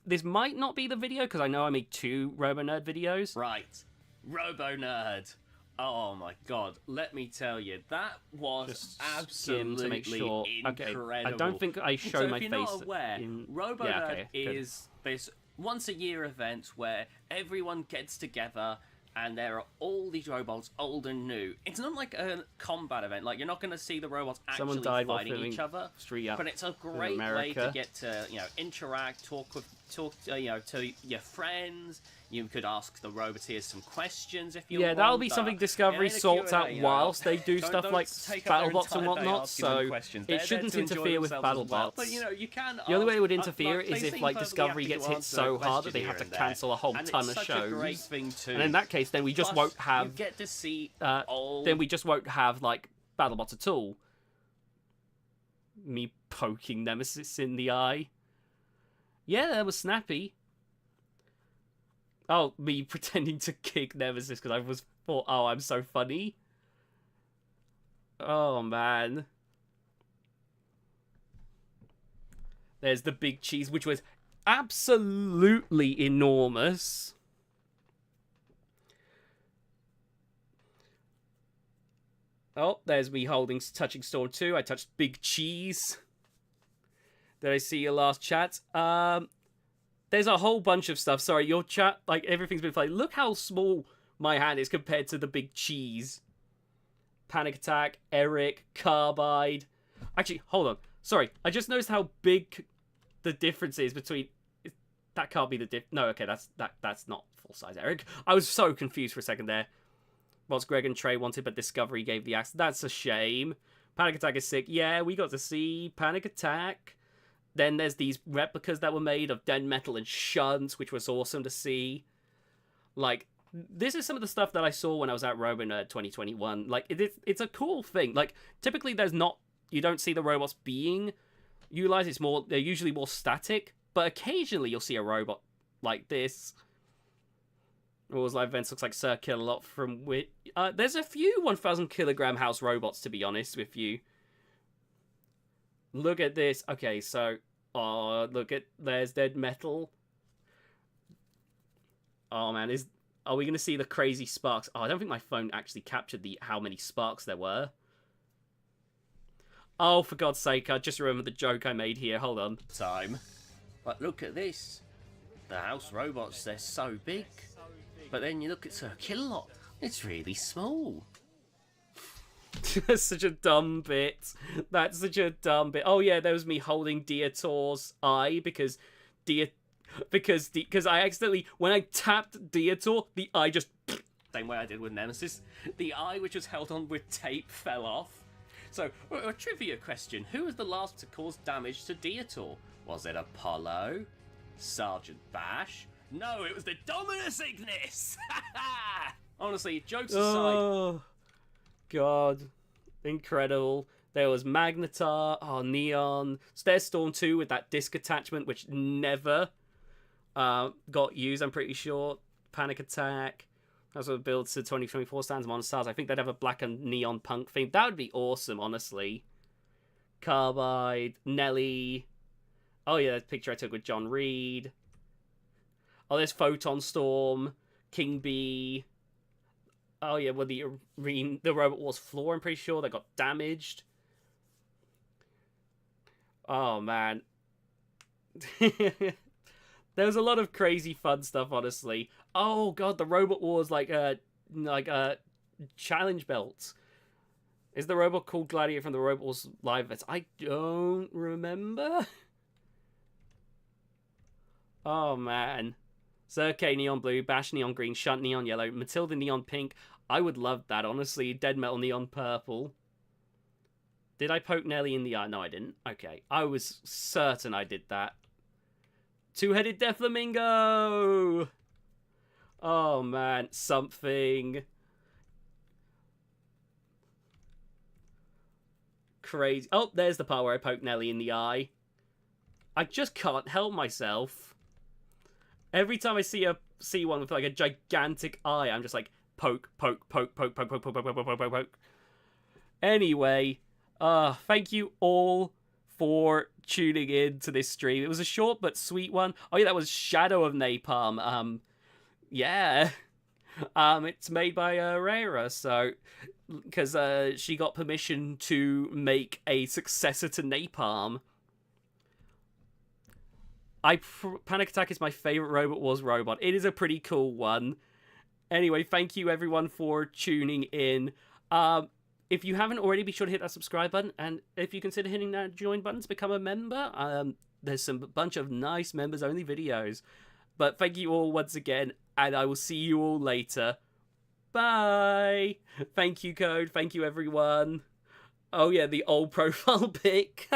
this might not be the video, because I know I made 2 Robo Nerd videos. Right. Robo Nerd. Oh, my God. Let me tell you, that was just absolutely to make sure. Incredible. Okay. I don't think I show my face. So if you're not aware, Robo Nerd is this once-a-year event where everyone gets together... And there are all these robots, old and new. It's not like a combat event. Like, you're not going to see the robots actually fighting each other. But it's a great way to get to, interact, talk to your friends. You could ask the Roboteers some questions if you want. Yeah, that'll be something Discovery sorts out whilst they do stuff like BattleBots and whatnot. So it shouldn't interfere with BattleBots. But you can. The only way it would interfere is if like Discovery gets hit so hard that they have to cancel a whole ton of shows. And in that case, then we just won't have. Get to see. Then we just won't have like BattleBots at all. Me poking Nemesis in the eye. Yeah, that was snappy. Oh, me pretending to kick Nemesis because I thought, oh, I'm so funny. Oh, man. There's the big cheese, which was absolutely enormous. Oh, there's me touching Storm 2. I touched Big Cheese. Did I see your last chat? There's a whole bunch of stuff. Sorry, your chat, like, everything's been played. Look how small my hand is compared to the Big Cheese. Panic Attack, Eric, Carbide. Actually, hold on. Sorry, I just noticed how big the difference is between... That can't be the No, okay, that's not full-size Eric. I was so confused for a second there. What's Greg and Trey wanted, but Discovery gave the axe. That's a shame. Panic Attack is sick. Yeah, we got to see Panic Attack. Then there's these replicas that were made of Dead Metal and Shunt, which was awesome to see. Like, this is some of the stuff that I saw when I was at RoboNerd 2021. Like, it's a cool thing. Like, typically you don't see the robots being utilized. They're usually more static. But occasionally you'll see a robot like this. Rules Live Events looks like Sir Kill-A-Lot from... there's a few 1,000 kilogram house robots, to be honest with you. Look at this. Okay, so... there's Dead Metal. Oh, man. Are we going to see the crazy sparks? Oh, I don't think my phone actually captured how many sparks there were. Oh, for God's sake, I just remembered the joke I made here. Hold on. Time. But look at this. The house robots, they're so big. But then you look at Sir Killalot, it's really small. That's such a dumb bit. That's such a dumb bit. Oh yeah, there was me holding Dietor's eye because I accidentally, when I tapped Dietor, the eye just, same way I did with Nemesis, the eye which was held on with tape fell off. So, a trivia question. Who was the last to cause damage to Dietor? Was it Apollo? Sergeant Bash? No, it was the TheDominusIgnis! Honestly, jokes aside... Oh, God. Incredible. There was Magnetar, Neon, Stairstorm 2 with that disc attachment, which never got used, I'm pretty sure. Panic Attack. That's what builds to 2024 stands on stars. I think they'd have a black and neon punk theme. That would be awesome, honestly. Carbide, Nelly. Oh yeah, that picture I took with John Reed. Oh, there's Photon Storm, King Bee. Oh yeah, well the Robot Wars floor, I'm pretty sure, that got damaged. Oh man. There was a lot of crazy fun stuff, honestly. Oh god, the Robot Wars challenge belts. Is the robot called Gladiator from the Robot Wars live events? I don't remember. Oh man. Zerke neon blue, Bash neon green, Shunt neon yellow, Matilda neon pink. I would love that, honestly. Dead Metal neon purple. Did I poke Nelly in the eye? No, I didn't. Okay. I was certain I did that. Two-headed Death Flamingo! Oh, man. Something. Crazy. Oh, there's the part where I poked Nelly in the eye. I just can't help myself. Every time I see one with like a gigantic eye, I'm just like, poke, poke, poke, poke, poke, poke, poke, poke, poke, poke, poke, poke. Anyway, thank you all for tuning in to this stream. It was a short but sweet one. Oh yeah, that was Shadow of Napalm. Yeah. It's made by Rara, so because she got permission to make a successor to Napalm. Panic Attack is my favorite Robot Wars robot. It is a pretty cool one. Anyway, thank you everyone for tuning in. If you haven't already, be sure to hit that subscribe button, and if you consider hitting that join button to become a member, there's a bunch of nice members-only videos. But thank you all once again, and I will see you all later. Bye! Thank you, Code. Thank you, everyone. Oh yeah, the old profile pic.